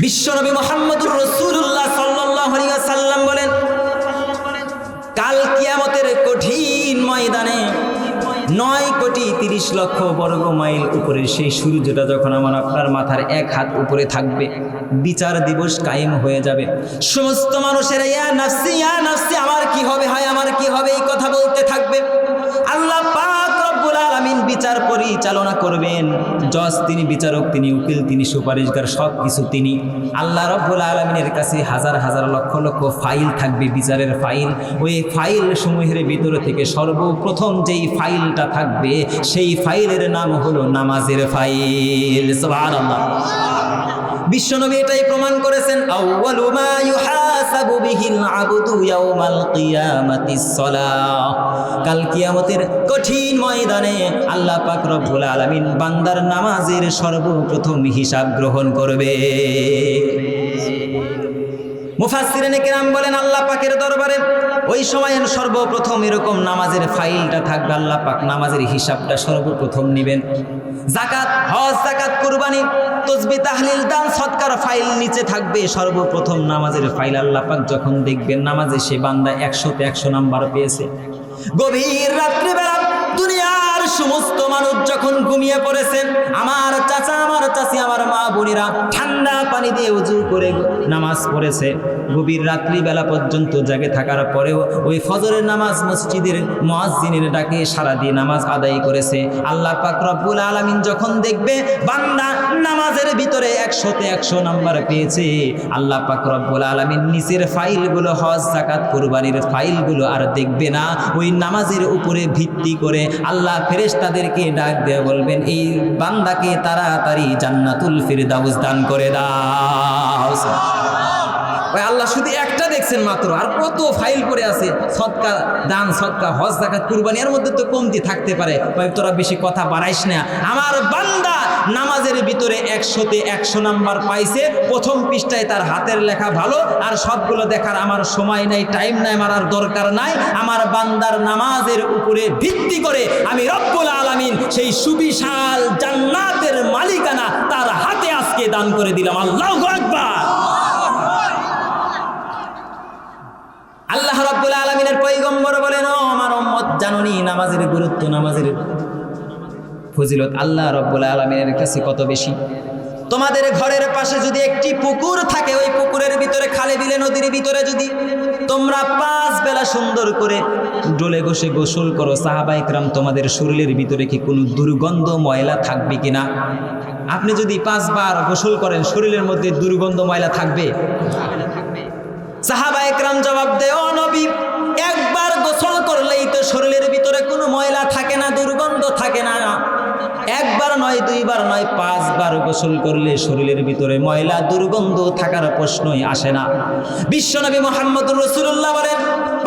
বিশ্বনবী মুহাম্মদুর রাসূলুল্লাহ সাল্লাল্লাহু আলাইহি ওয়াসাল্লাম বলেন, কাল কিয়ামতের কঠিন ময়দানে 9,30,00,000 বর্গ মাইল উপরে সেই সূর্যটা যখন আমার আপনার মাথার এক হাত উপরে থাকবে, বিচার দিবস কায়েম হয়ে যাবে। সমস্ত মানুষেরা ইয়া নাফসি আমার কি হবে, হয় আমার কি হবে, এই কথা বলতে থাকবে। আল্লাহ পাক রব্বুল আলামিন বিচার পরিচালনা করবেন। জজ তিনি, বিচারক তিনি, উকিল তিনি, সুপারিশগার সব কিছু তিনি। আল্লাহ রব্বুল আলামিনের কাছে হাজার হাজার লক্ষ লক্ষ ফাইল থাকবে, বিচারের ফাইল। ওই ফাইল সমূহের ভিতর থেকে সর্বপ্রথম যেই ফাইলটা থাকবে সেই ফাইলের নাম হলো নামাজের ফাইল। সুবহানাল্লাহ। বিশ্বনবী এটাই প্রমাণ করেছেন, আউয়ালু মা ইউহাসাবু বিহিল আবদু ইয়াউমাল কিয়ামাতিস সালাহ। কাল কিয়ামতের কঠিন ময়দানে আল্লাহ পাক রব্বুল আলামিন বান্দার নামাজের সর্বপ্রথম হিসাব গ্রহণ করবে। মুফাসসিরিনে কেরাম বলেন, আল্লাহ পাকের দরবারে ওই সময় সর্বপ্রথম এরকম নামাজের ফাইলটা থাকবে। আল্লাহ পাক নামাজের হিসাবটা সর্বপ্রথম নেবেন। যাকাত, হজ, যাকাত, কুরবানি, তাসবিহ, তাহলিল, দান, সদকার ফাইল নিচে থাকবে। সর্বপ্রথম নামাজের ফাইল আল্লাহ পাক যখন দেখবেন নামাজে সে বান্দা 100তে 100 নাম্বার পেয়েছে। গভীর রাত্রিবেলা দুনিয়ার সমস্ত মানুষ যখন ঘুমিয়ে পড়েছেন, আমার চাচা, আমার চাচি, আমার মা বোনেরা ঠান্ডা পানি দিয়ে ওযু করে নামাজ পড়েছে। গভীর রাত্রিবেলা পর্যন্ত জেগে থাকার পরেও ওই ফজরের নামাজ মসজিদের মুয়াজ্জিনের ডাকে সাড়া দিয়ে নামাজ আদায় করেছে। আল্লাহ পাক রব্বুল আলামিন যখন দেখবে বান্দা নামাজের ভিতরে 100তে 100 নাম্বার পেয়েছে, আল্লাহ পাক রব্বুল আলামিন নিচের ফাইলগুলো, হজ, যাকাত, কুরবানির ফাইলগুলো আর দেখবে না। ওই নামাজের উপরে ভিত্তি করে আল্লাহ ফেরেশতাদেরকে ডাক দিয়ে বলবেন, এই বান্দাকে তাড়াতাড়ি জান্নাতুল ফিরদাউস দান করে দাও। ওই আল্লাহ শুধু একটা দেখছেন মাত্র, আর কত ফাইল পড়ে আছে। সদকা, দান, সদকা, হজ, যাকাত, কুরবানি, এর মধ্যে তো কমতি থাকতে পারে। তোরা বেশি কথা বাড়াইস না। আমার বান্দা নামাজের ভিতরে 100তে 100 নাম্বার পাইছে। প্রথম পৃষ্ঠায় তার হাতের লেখা ভালো, আর সবগুলো দেখার আমার সময় নাই, টাইম নাই, আমার আর দরকার নাই। আমার বান্দার নামাজের উপরে ভিত্তি করে আমি রব্বুল আলামিন সেই সুবিশাল জান্নাতের মালিকানা তার হাতে আজকে দান করে দিলাম। আল্লাহু আকবার। আল্লাহ রাব্বুল আলামিনের পয়গম্বর বলেন, ও আমার উম্মত, জানোনি নামাজের গুরুত্ব, নামাজের ফজিলত আল্লাহ রাব্বুল আলামিনের কাছে কত বেশি। তোমাদের ঘরের পাশে যদি একটি পুকুর থাকে, ওই পুকুরের ভিতরে, খালে বিলে, নদীর ভিতরে যদি তোমরা 5 বেলা সুন্দর করে ডোলে বসে গোসল করো, সাহাবায়ে কেরাম তোমাদের শরীরের ভিতরে কি কোনো দুর্গন্ধ ময়লা থাকবে কিনা? আপনি যদি 5 বার গোসল করেন, শরীরের মধ্যে দুর্গন্ধ ময়লা থাকবে? সাহাবায়ে কেরাম জবাব দেয়, ও নবী, একবার গোসল করলেই তো শরীরের ভিতরে কোনো ময়লা থাকে না, দুর্গন্ধ থাকে না। একবার নয়, 2 বার নয়, 5 বার গোসল করলে শরীরের ভিতরে ময়লা, দুর্গন্ধ থাকার প্রশ্নই আসে না। বিশ্বনবী মুহাম্মদুর রাসূলুল্লাহ বলেন,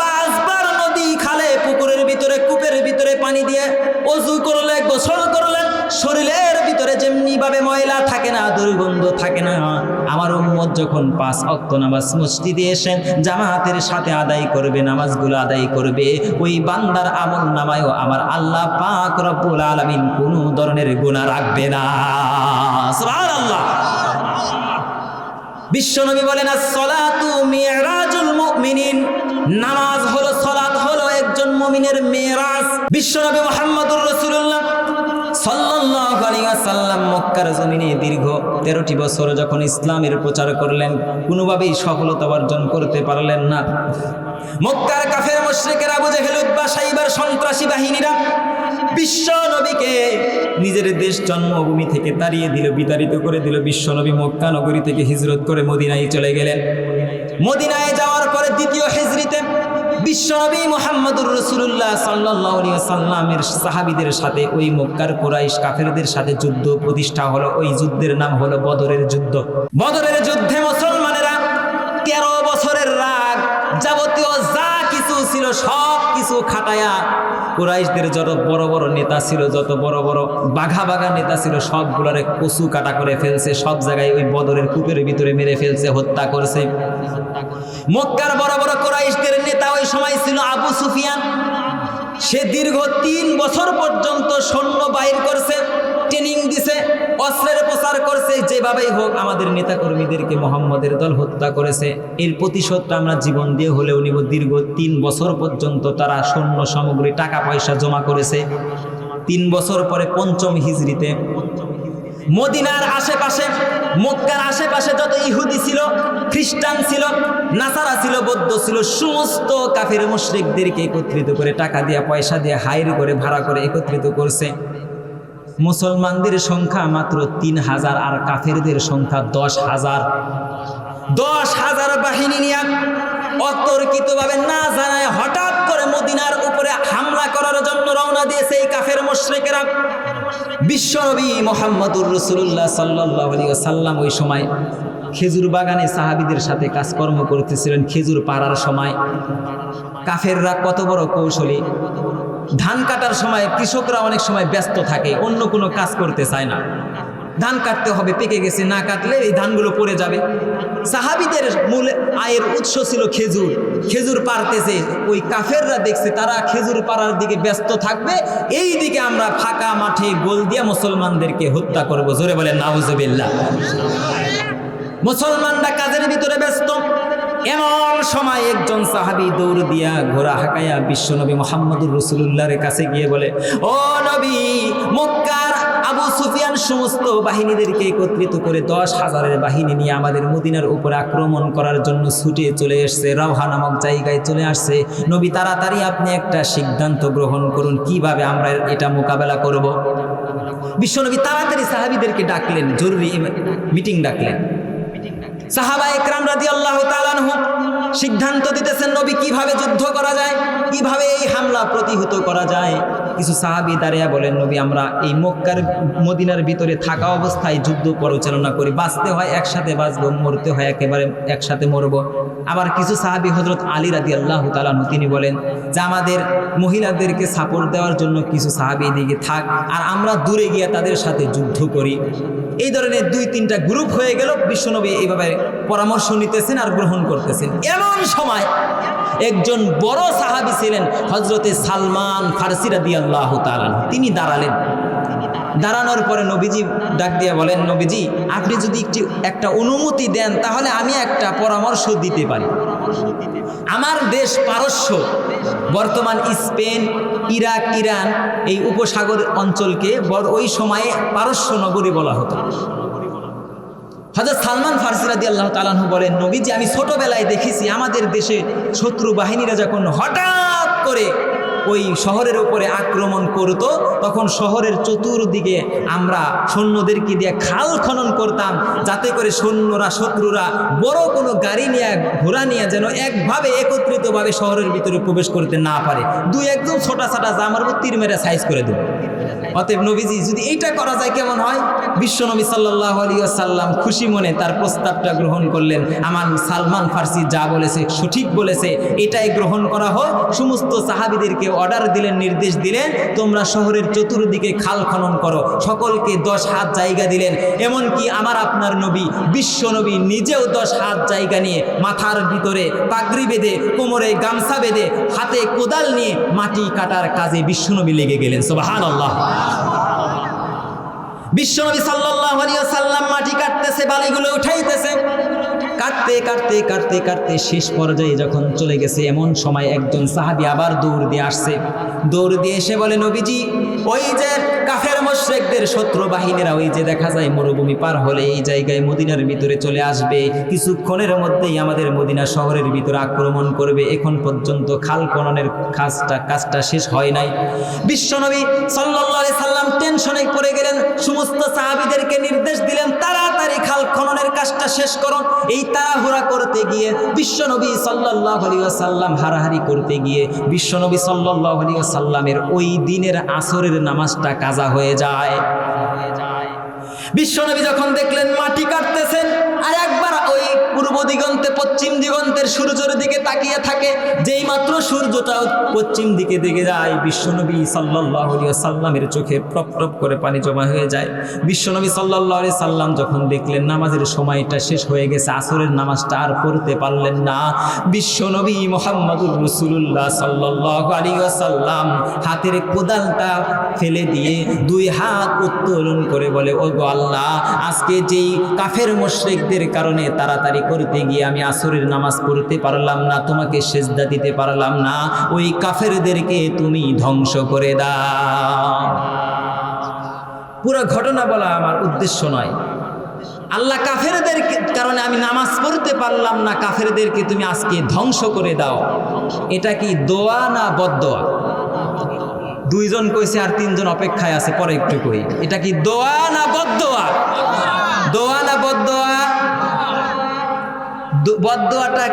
5 বার নদী, খালে, পুকুরের ভিতরে, কূপের ভিতরে পানি দিয়ে ওযু করলে, গোসল করলেন, শরীরের ভিতরে যেমনি ভাবে ময়লা থাকে না, দুর্গন্ধ থাকে না। আমার উম্মত যখন 5 ওয়াক্ত নামাজ মসজিদে এসে জামাতের সাথে আদায় করবে, নামাজগুলো আদায় করবে, ওই বান্দার আমল নামায়ও আমার আল্লাহ পাক রব্বুল আলামিন কোনো ধরনের গুনাহ রাখবে না। সুবহানাল্লাহ। বিশ্বনবী বলেন, আস-সালাতু মিরাজুল মুমিনিন, নামাজ হলো, সালাত হলো একজন মুমিনের মেরাজ। বিশ্বনবী মুহাম্মদুর রাসূলুল্লাহ সাল্লাল্লাহু আলাইহি ওয়াসাল্লাম মক্কার জমিনে দীর্ঘ 13টি বছর যখন ইসলামের প্রচার করলেন, কোনোভাবেই সফলতা অর্জন করতে পারলেন না। মক্কার কাফের মুশরিকেরা, আবু জেহেল, উতবা, সাইবার সন্ত্রাসী বাহিনীরা বিশ্ব নবীকে নিজের দেশ জন্মভূমি থেকে তাড়িয়ে দিল, বিতাড়িত করে দিল। বিশ্ব নবী মক্কা নগরী থেকে হিজরত করে মদিনায় চলে গেলেন। মদিনায় যাওয়ার পরে দ্বিতীয় হিজরিতে বিশ্বনবী মুহাম্মদুর রাসূলুল্লাহ সাল্লাল্লাহু আলাইহি ওয়াসাল্লামের সাহাবীদের সাথে ওই মক্কার কুরাইশ কাফেরদের সাথে যুদ্ধ প্রতিষ্ঠা হলো। ওই যুদ্ধের নাম হলো বদরের যুদ্ধ। বদরের যুদ্ধে মুসলমানেরা 13 বছরের রাগ, যাবতীয় যা কিছু ছিল সব কিছু খাটায়া কুরাইশদের যত বড় বড় নেতা ছিল, যত বড় বড় বাঘা বাঘা নেতা ছিল, সবগুলোরে কচু কাটা করে ফেলছে। সব জায়গায় ওই বদরের কূপের ভিতরে মেরে ফেলছে, হত্যা করছে। মক্কার বড় বড় কুরাইশদের নেতা ওই সময় ছিল আবু সুফিয়ান। সে দীর্ঘ 3 বছর পর্যন্ত সৈন্য বাইর করছে, ট্রেনিং দিছে, অস্ত্রের প্রচার করছে, যেভাবেই হোক আমাদের নেতাকর্মীদেরকে মোহাম্মদের দল হত্যা করেছে, এর প্রতিশোধটা আমরা জীবন দিয়ে হলেও নিব। দীর্ঘ 3 বছর পর্যন্ত তারা সৈন্য সামগ্রী টাকা পয়সা জমা করেছে। 3 বছর পরে 5ম হিজরিতে মদিনার আশেপাশে, মক্কার আশেপাশে যত ইহুদি ছিল, খ্রিস্টান ছিল, নাসারা ছিল, বৌদ্ধ ছিল, সমস্ত কাফের মুশরিকদেরকে একত্রিত করে টাকা দিয়ে পয়সা দিয়ে হাইর করে ভাড়া করে একত্রিত করছে। মুসলমানদের সংখ্যা মাত্র 3000 আর কাফেরদের সংখ্যা 10,000। 10,000 বাহিনী নিয়ে অতর্কিতভাবে না জানায় হঠাৎ করে মদিনার উপরে হামলা করার জন্য রওনা দিয়েছে এই কাফের মুশরিকেরা। বিশ্বনবী মুহাম্মদুর রাসূলুল্লাহ সাল্লাল্লাহু আলাইহি ওয়াসাল্লাম ওই সময় খেজুর বাগানে সাহাবীদের সাথে কাজকর্ম করতেছিলেন। খেজুর পাড়ার সময় কাফেররা কত বড় কৌশলী, ধান কাটার সময় কৃষকরা অনেক সময় ব্যস্ত থাকে, অন্য কোনো কাজ করতে চায় না। ধান কাটতে হবে, পেকে গেছে, না কাটলে এই ধানগুলো পড়ে যাবে। সাহাবীদের মূল আয়ের উৎস ছিল খেজুর। খেজুর পাড়তেছে, ওই কাফেররা দেখছে তারা খেজুর পাড়ার দিকে ব্যস্ত থাকবে, এই দিকে আমরা ফাঁকা মাঠে গোল দিয়া মুসলমানদেরকে হত্যা করব। জোরে বলেন নাউজুবিল্লাহ। মুসলমানরা কাজের ভিতরে ব্যস্ত। এমন সময় একজন সাহাবী দৌড় দিয়া ঘোড়া হাঁকাইয়া বিশ্বনবী মুহাম্মদুর রাসূলুল্লাহর কাছে গিয়ে বলে, ও নবী, মক্কার আবু সুফিয়ান সমস্ত বাহিনীদেরকে একত্রিত করে 10,000-এর বাহিনী নিয়ে আমাদের মদিনার উপরে আক্রমণ করার জন্য ছুটে চলে এসেছে, রাওহা নামক জায়গায় চলে আসছে। নবী, তাড়াতাড়ি আপনি একটা সিদ্ধান্ত গ্রহণ করুন, কিভাবে আমরা এটা মোকাবেলা করব। বিশ্বনবী তাড়াতাড়ি সাহাবীদেরকে ডাকলেন, জরুরি মিটিং ডাকলেন। সাহাবা একরাম রাদিয়াল্লাহু তাআলা আনহু সিদ্ধান্ত দিতেছেন, নবী কিভাবে যুদ্ধ করা যায়, কিভাবে এই হামলা প্রতিহত করা যায়। কিছু সাহাবী দাঁড়িয়ে বলেন, নবী আমরা এই মক্কার মদিনার ভিতরে থাকা অবস্থায় যুদ্ধ পরিচালনা করি, বাঁচতে হয় একসাথে বাঁচবো, মরতে হয় একেবারে একসাথে মরবো। আবার কিছু সাহাবী হযরত আলী রাদিয়াল্লাহু তাআলা আনহু তিনি বলেন যে আমাদের মহিলাদেরকে সাপোর্ট দেওয়ার জন্য কিছু সাহাবী এদিকে থাক, আর আমরা দূরে গিয়ে তাদের সাথে যুদ্ধ করি। এই ধরনের 2-3টা গ্রুপ হয়ে গেল। বিশ্বনবী এইভাবে পরামর্শ নিতেছেন আর গ্রহণ করতেছেন। এমন সময় একজন বড় সাহাবী ছিলেন হযরতে সালমান ফারসি রাদিয়াল্লাহু তাআলা, তিনি দাঁড়ালেন। দাঁড়ানোর পরে নবীজি ডাক দিয়ে বলেন, নবীজি আপনি যদি একটা অনুমতি দেন তাহলে আমি একটা পরামর্শ দিতে পারি। আমার দেশ পারস্য, বর্তমান স্পেন, ইরাক, ইরান এই উপসাগর অঞ্চলকে ওই সময়ে পারস্য নগরী বলা হতো। হযরত সালমান ফারসি রাদিয়াল্লাহু তাআলা আনহু বলেন, নবীজি আমি ছোটবেলায় দেখেছি আমাদের দেশে শত্রু বাহিনীরা যখন হঠাৎ করে ওই শহরের উপরে আক্রমণ করত, তখন শহরের চতুর্দিকে আমরা সৈন্যদেরকে দিয়ে খাল খনন করতাম, যাতে করে সৈন্যরা, শত্রুরা বড় কোনো গাড়ি নিয়ে, ঘোড়া নিয়ে যেন একভাবে একত্রিতভাবে শহরের ভিতরে প্রবেশ করতে না পারে। 2-1 ছোটা ছাটা জামার তীর মেরে সাইজ করে দেব। অতএব নবীজি যদি এইটা করা যায় কেমন হয়? বিশ্বনবী সাল্লাল্লাহু আলাইহি ওয়াসাল্লাম খুশি মনে তার প্রস্তাবটা গ্রহণ করলেন। আমার সালমান ফারসি যা বলেছে সঠিক বলেছে, এটাই গ্রহণ করা হোক। সমস্ত সাহাবীদেরকে অর্ডার দিলেন, নির্দেশ দিলেন, তোমরা শহরের চতুর্দিকে খাল খনন করো। সকলকে 10 হাত জায়গা দিলেন। এমনকি আমার আপনার নবী বিশ্বনবী নিজেও 10 হাত জায়গা নিয়ে মাথার ভিতরে পাগড়ি বেঁধে, কোমরে গামছা বেঁধে, হাতে কোদাল নিয়ে মাটি কাটার কাজে বিশ্বনবী লেগে গেলেন। সুবহানাল্লাহ। বিশ্বনবী সাল্লাল্লাহু আলাইহি ওয়াসাল্লাম মাটি কাটতেছে, বালিগুলো উঠাইতেছে। কাটতে কাটতে কাটতে কাটতে শেষ পর্যায়ে যখন চলে গেছে, এমন সময় একজন সাহাবী আবার দৌড় দিয়ে আসছে। দৌড় দিয়ে এসে বলে, নবীজি ওই যে কাফের মুশরিকদের শত্রু বাহিনীরা ওই যে দেখা যায় মরুভূমি পার হলে এই জায়গায় মদিনার ভিতরে চলে আসবে, কিছুক্ষণের মধ্যেই আমাদের মদিনা শহরের ভিতরে আক্রমণ করবে। এখন পর্যন্ত খাল খননের কাজটা শেষ হয় নাই। বিশ্বনবী সাল্লাল্লাহু আলাইহি সাল্লাম টেনশনে পড়ে গেলেন। সমস্ত সাহাবীদেরকে নির্দেশ দিলেন, তাড়াতাড়ি খাল খননের কাজটা শেষ করুন। এই তাড়াহুড়া করতে গিয়ে বিশ্বনবী সাল্লাল্লাহু আলাইহি ওয়াসাল্লাম হারাহারি করতে গিয়ে বিশ্বনবী সাল্লাল্লাহু আলাইহি ওয়াসাল্লামের ওই দিনের আসরের নামাজটা কাজা হয়ে যায়। বিশ্বনবী যখন দেখলেন মাটি কাটতেছেন, আর একবার ওই পূর্ব দিগন্তে, পশ্চিম দিগন্তের সূর্যের দিকে তাকিয়ে থাকে, যেই মাত্র সূর্যটা পশ্চিম দিকে দিকে যায় বিশ্বনবী সাল্লাল্লাহু আলাইহি ওয়াসাল্লামের চোখে টপ টপ করে পানি জমা হয়ে যায়। বিশ্বনবী সাল্লাল্লাহু আলাইহি সাল্লাম যখন দেখলেন নামাজের সময়টা শেষ হয়ে গেছে, আসরের নামাজটা আর পড়তে পারলেন না, বিশ্বনবী মুহাম্মদুর রাসূলুল্লাহ সাল্লাল্লাহু আলাইহি ওয়াসাল্লাম হাতের কোদালটা ফেলে দিয়ে দুই হাত উত্তোলন করে বলে, ওগো আল্লাহ, আজকে যেই কাফের মুশরিকদের কারণে তাড়াতাড়ি করতে গিয়ে আমি আসরের নামাজ পড়তে পারলাম না, তোমাকে সেজদা দিতে পারলাম না, ওই কাফেরদেরকে তুমি ধ্বংস করে দাও। পুরো ঘটনা বলা আমার উদ্দেশ্য নয়। আল্লাহ, কাফেরদের কারণে আমি নামাজ পড়তে পারলাম না, কাফেরদেরকে তুমি আজকে ধ্বংস করে দাও। এটা কি দোয়া না বদদোয়া? দুইজন কইছে আর তিনজন অপেক্ষায় আছে, পরে একটু কই, এটা কি দোয়া না বদদোয়া? দোয়া না বদদোয়া? বদদোয়াটা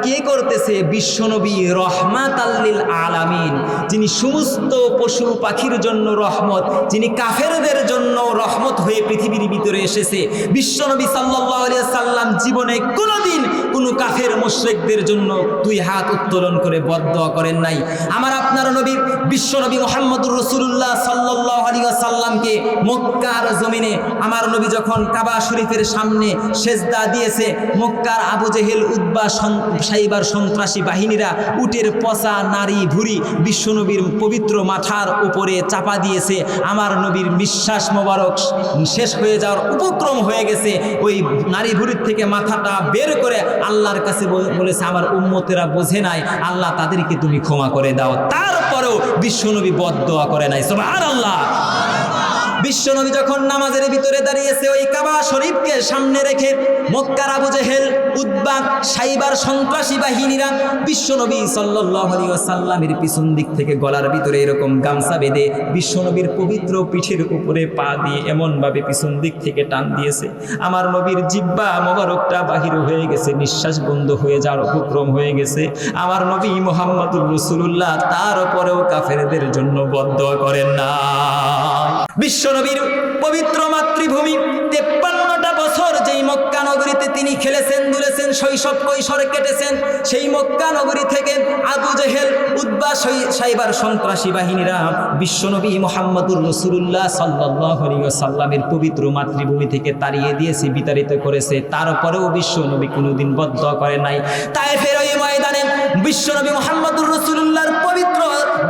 কে করতেছে? বিশ্বনবী রহমাতাল লিল আলামিন, যিনি সমস্ত পশু পাখির জন্য রহমত, যিনি কাফেরদের জন্য রহমত হয়ে পৃথিবীর ভিতরে এসেছে। বিশ্বনবী সাল্লাল্লাহু আলাইহি সাল্লাম জীবনে কোনোদিন কোনো কাফের মুশরিকদের জন্য দুই হাত উত্তোলন করে বদদোয়া করেন নাই। আমার আপনার নবী বিশ্বনবী মুহাম্মদুর রাসূলুল্লাহ সাল্লাল্লাহু আলাইহি ওয়াসাল্লামকে মক্কার জমিনে আমার নবী যখন কাবা শরীফের সামনে সেজদা দিয়েছে, মক্কার আবু জেহেল, উতবা, সাইবার সন্ত্রাসী বাহিনীরা উটের পচা নারী ভুঁড়ি বিশ্বনবীর পবিত্র মাথার উপরে চাপা দিয়েছে। আমার নবীর নিঃশ্বাস মোবারক শেষ হয়ে যাওয়ার উপক্রম হয়ে গেছে, ওই নারী ভুঁড়ির থেকে মাথাটা বের করে আল্লাহর কাছে বলেছে, আমার উম্মতেরা বোঝে নাই, আল্লাহ তাদেরকে তুমি ক্ষমা করে দাও। তারপরেও বিশ্বনবী বদদোয়া করে নাই। সুবহানাল্লাহ। বিশ্বনবী যখন নামাজের ভিতরে দাঁড়িয়েছে, ওই কাবা শরীফকে সামনে রেখে মক্কার আবু জেহেল, উতবা, সাইবার সন্ত্রাসী বাহিনীরা বিশ্বনবী সাল্লাল্লাহু আলাইহি ওয়াসাল্লামের পিছন দিক থেকে গলার ভিতরে এরকম গামছা বেঁধে বিশ্বনবীর পবিত্র পিঠের উপরে পা দিয়ে এমনভাবে পিছন দিক থেকে টান দিয়েছে, আমার নবীর জিহ্বা মোবারকটা বাহির হয়ে গেছে, নিঃশ্বাস বন্ধ হয়ে যাওয়ার উপক্রম হয়ে গেছে। আমার নবী মুহাম্মদুর রাসূলুল্লাহ তারপরেও কাফেরদের জন্য বদদোয়া করেন না। বিশ্বনবীর পবিত্র মাতৃভূমি 53টা বছর যেই মক্কা নগরীতে তিনি খেলেছেন, দুলেছেন, শৈশব কৈশোর কেটেছেন, সেই মক্কা নগরী থেকে আবু জেহেল, উতবা, সাইবার সন্ত্রাসী বাহিনীরা বিশ্বনবী মুহাম্মদুর রাসূলুল্লাহ সাল্লাল্লাহু আলাইহি ওয়াসাল্লামের পবিত্র মাতৃভূমি থেকে তাড়িয়ে দিয়েছে, বিতাড়িত করেছে। তারপরেও বিশ্বনবী কোনোদিন বদদোয়া করে নাই। তায়েফের ওই ময়দানে বিশ্বনবী মুহাম্মদুর রাসূলুল্লাহর পবিত্র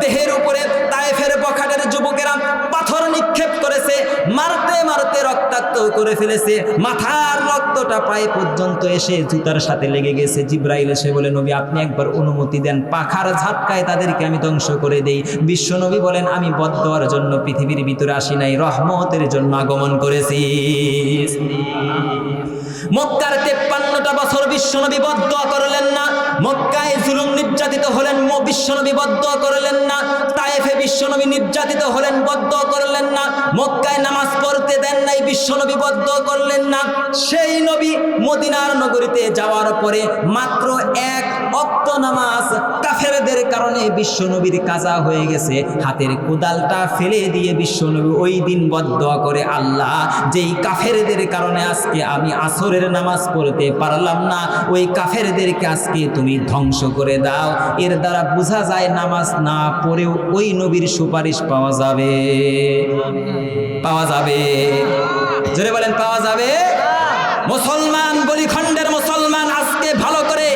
দেহের উপরে তায়েফের বখাটের যুবকেরা পাথর নিক্ষেপ করেছে, মারতে মারতে রক্তাক্ত করে ফেলেছে, মাথার রক্তটা পায়ে পর্যন্ত এসে জুতার সাথে লেগে গেছে। জিবরাইল এসে বলে, নবী আপনি একবার অনুমতি দেন, পাখার ঝাটকায় তাদেরকে আমি ধ্বংস করে দেই। বিশ্বনবী বলেন, আমি বদদোয়ার জন্য পৃথিবীর ভিতরে আসি নাই, রহমতের জন্য আগমন করেছি। মক্কার 53টা বছর বিশ্বনবী বদদোয়া করলেন না। মক্কায় জুলুম নির্যাতিত হলেন, বিশ্বনবী বদদোয়া করলেন না। তায়েফে বিশ্বনবী নির্যাতিত হলেন, বদদোয়া করলেন না। মক্কায় নামাজ পড়তে দেন নাই, বিশ্বনবী বদদোয়া করলেন না। সেই নবী মদিনার নগরীতে যাওয়ার পরে মাত্র এক ওয়াক্ত নামাজ কাফেরদের কারণে বিশ্বনবীর কাজা হয়ে গেছে। হাতের কোদালটা ফেলে দিয়ে বিশ্বনবী ওই দিন বদদোয়া করে, আল্লাহ, যেই কাফেরদের কারণে আজকে আমি আসরের নামাজ পড়তে পারলাম না, ওই কাফেরদেরকে আজকে তুমি ধ্বংস করে দাও। এর দ্বারা বোঝা যায় নামাজ না পড়েও ওই নবীর সুপারিশ পাওয়া যাবে। পাওয়া যাবে, জোরে বলেন, পাওয়া যাবে। মুসলমান, বলিখণ্ডের মুসলমান, আজকে ভালো করে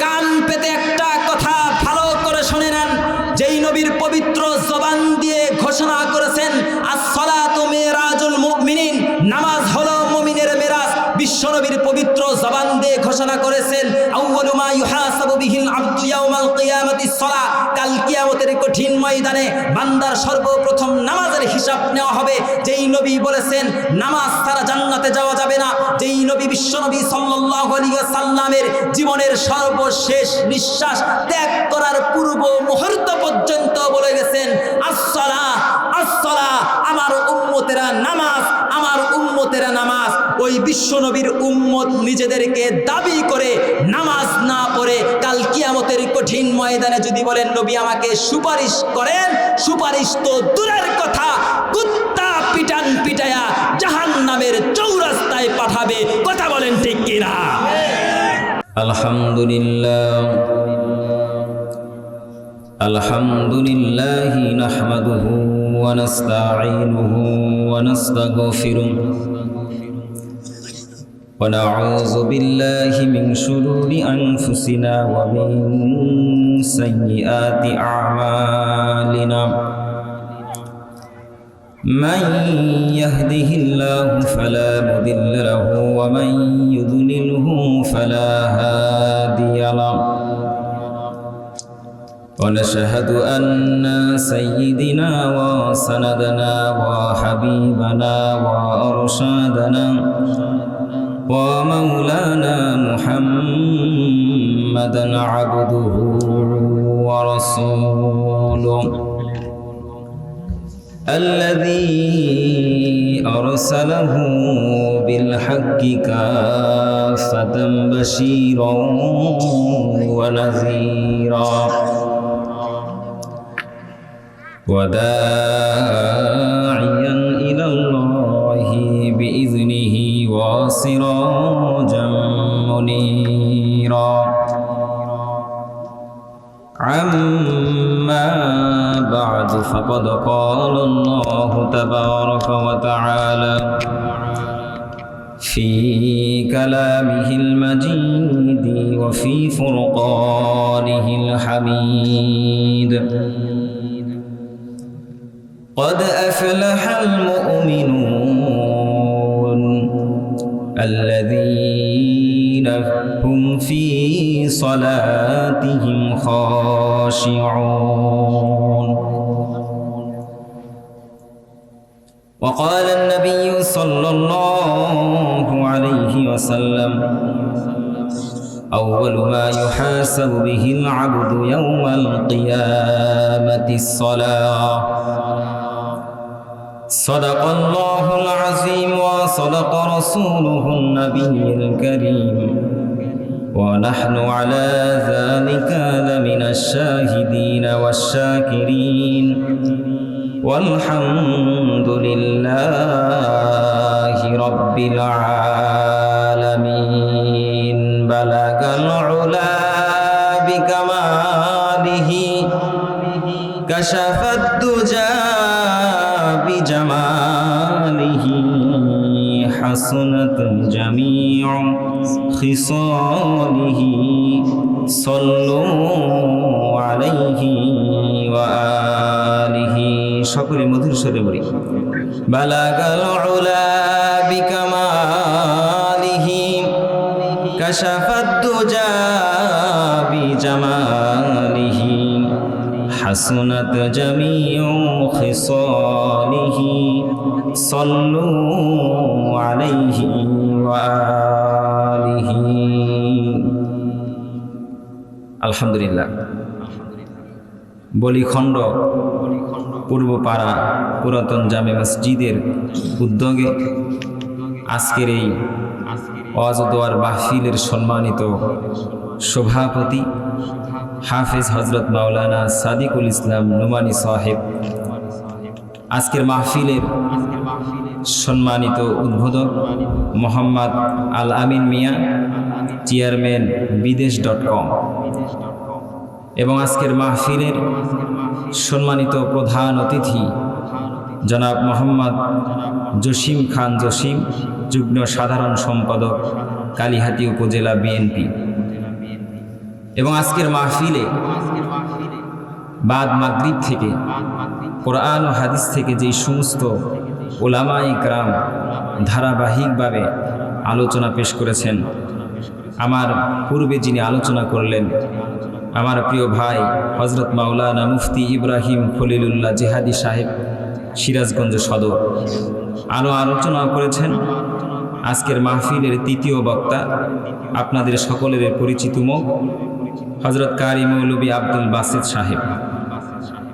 কান পেতে একটা কথা ভালো করে শুনে নেন। যেই নবীর পবিত্র জবান দিয়ে ঘোষণা করেছেন, আস-সালাতু মিরাজুল মুমিনিন, নামাজ হলো মুমিনের মেরাজ। বিশ্বনবীর পবিত্র জবান দিয়ে ঘোষণা করেছেন, আউয়ালু মা ইউহাসাবু বিহিল আবদু ইয়াউমাল কিয়ামাতিস সালাহ, কাল কিয়ামতের কঠিন ময়দানে বান্দার সর্বপ্রথম নামাজের হিসাব নেওয়া হবে। যেই নবী বলেছেন নামাজ ছাড়া জান্নাতে যাওয়া যাবে না, যেই নবী বিশ্বনবী সাল্লাল্লাহু আলাইহি ওয়াসাল্লামের জীবনের সর্বশেষ নিঃশ্বাস ত্যাগ করার পূর্ব মুহূর্ত পর্যন্ত বলে গেছেন, আস-সালাহ, আস-সালাহ, আমার উম্মতেরা নামাজ, আমার উম্মতেরা নামাজ। ওই বিশ্বনবীর উম্মত নিজেদেরকে দাবি করে নামাজ না পড়ে কাল কিয়ামতের কঠিন ময়দানে যদি বলেন নবী আমাকে সুপারিশ করেন, সুপারিশ তো দূরের কথা, কুত্তা পিটান পিটায়া জাহান্নামের চৌরাস্তায় পাঠাবে। কথা বলেন ঠিক কিনা? আলহামদুলিল্লাহ। الحمد لله نحمده ونستعينه ونستغفره ونعوذ بالله من شرور أنفسنا ومن سيئات أعمالنا من يهده الله فلا مضل له ومن يضلله فلا هادي له ونشهد أن سيدنا وسندنا وحبيبنا وأرشادنا ومولانا محمدا عبده ورسوله الذي أرسله بالحق كافة بشيرا ونذيرا وداعيا إلى الله بإذنه وسراجا منيرا عما بعد فقد قال الله تبارك وتعالى في كلامه المجيد وفي فرقانه الحميد قد أفلح المؤمنون الذين هم في صلاتهم خاشعون وقال النبي صلى الله عليه وسلم أول ما يحاسب به العبد يوم القيامة الصلاة صدق الله العظيم وصدق رسوله النبي الكريم ونحن على ذلك لمن الشاهدين والشاكرين والحمد لله رب العالمين بلغ العلا بكماله كشف الدجى بجماله حسنت جميع خصاله صلوا عليه وآله সকলে মধুর স্বরে বলি বালাগাল উলা বিকামালিহি কাশাফাত দুজা বিজামালিহি হাসনাত জামিউ খিসালিহি সাল্লু আলাইহি ওয়া আলিহি আলহামদুলিল্লাহ। বলিখণ্ড পূর্বপাড়া পুরাতন জামে মসজিদের উদ্যোগে আজকের এই ওয়াজ ও দোয়ার মাহফিলের সম্মানিত সভাপতি হাফেজ হজরত মাওলানা সাদিকুল ইসলাম নোমানী সাহেব, আজকের মাহফিলের সম্মানিত উদ্বোধক মোহাম্মদ আল আমিন মিয়া, চেয়ারম্যান বিদেশ.com, এবং আজকের মাহফিলের সম্মানিত প্রধান অতিথি জনাব মোহাম্মদ জসিম খান জসিম, যুগ্ম সাধারণ সম্পাদক, কালিহাতী উপজেলা বিএনপি। এবং আজকের মাহফিলে বাদ মাগরিব থেকে কোরআন ও হাদিস থেকে যেই সমস্ত উলামায়ে কেরাম ধারাবাহিকভাবে আলোচনা পেশ করেছেন, আমার পূর্বে যিনি আলোচনা করলেন আমার প্রিয় ভাই হজরত মাওলানা মুফতি ইব্রাহিম খলিলুল্লাহ জিহাদি সাহেব, সিরাজগঞ্জ সদর, আলোচনা করেছেন। আজকের মাহফিলের তৃতীয় বক্তা আপনাদের সকলের পরিচিত মুখ হজরত কারি মৌলভী আব্দুল বাসিত সাহেব।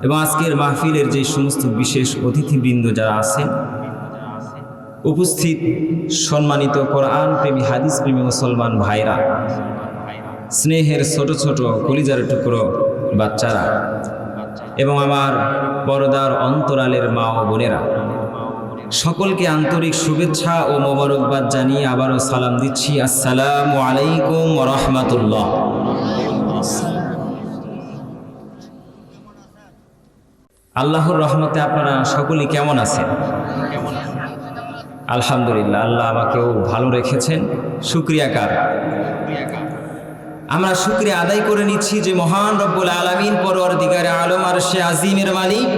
এবং আজকের মাহফিলের যে সমস্ত বিশেষ অতিথিবৃন্দ যারা আছেন উপস্থিত, সম্মানিত কোরআন প্রেমী হাদিস প্রেমী মুসলমান ভাইরা, স্নেহের ছোট ছোট কলিজার টুকরো বাচ্চারা, এবং আমার পর্দার অন্তরালের মা ও বোনেরা, সকলকে আন্তরিক শুভেচ্ছা ও মোবারকবাদ জানিয়ে আবারও সালাম দিচ্ছি। আসসালামু আলাইকুম ওয়া রাহমাতুল্লাহ। আল্লাহর রহমতে আপনারা সকলেই কেমন আছেন? আলহামদুলিল্লাহ, আল্লাহ আমাকেও ভালো রেখেছেন, শুকরিয়া কার। আমরা শুকরিয়া আদায় করে নিচ্ছি যে মহান রব্বুল আলামিন পরওয়ারদিগারে আলম আরশে আজিমের মালিক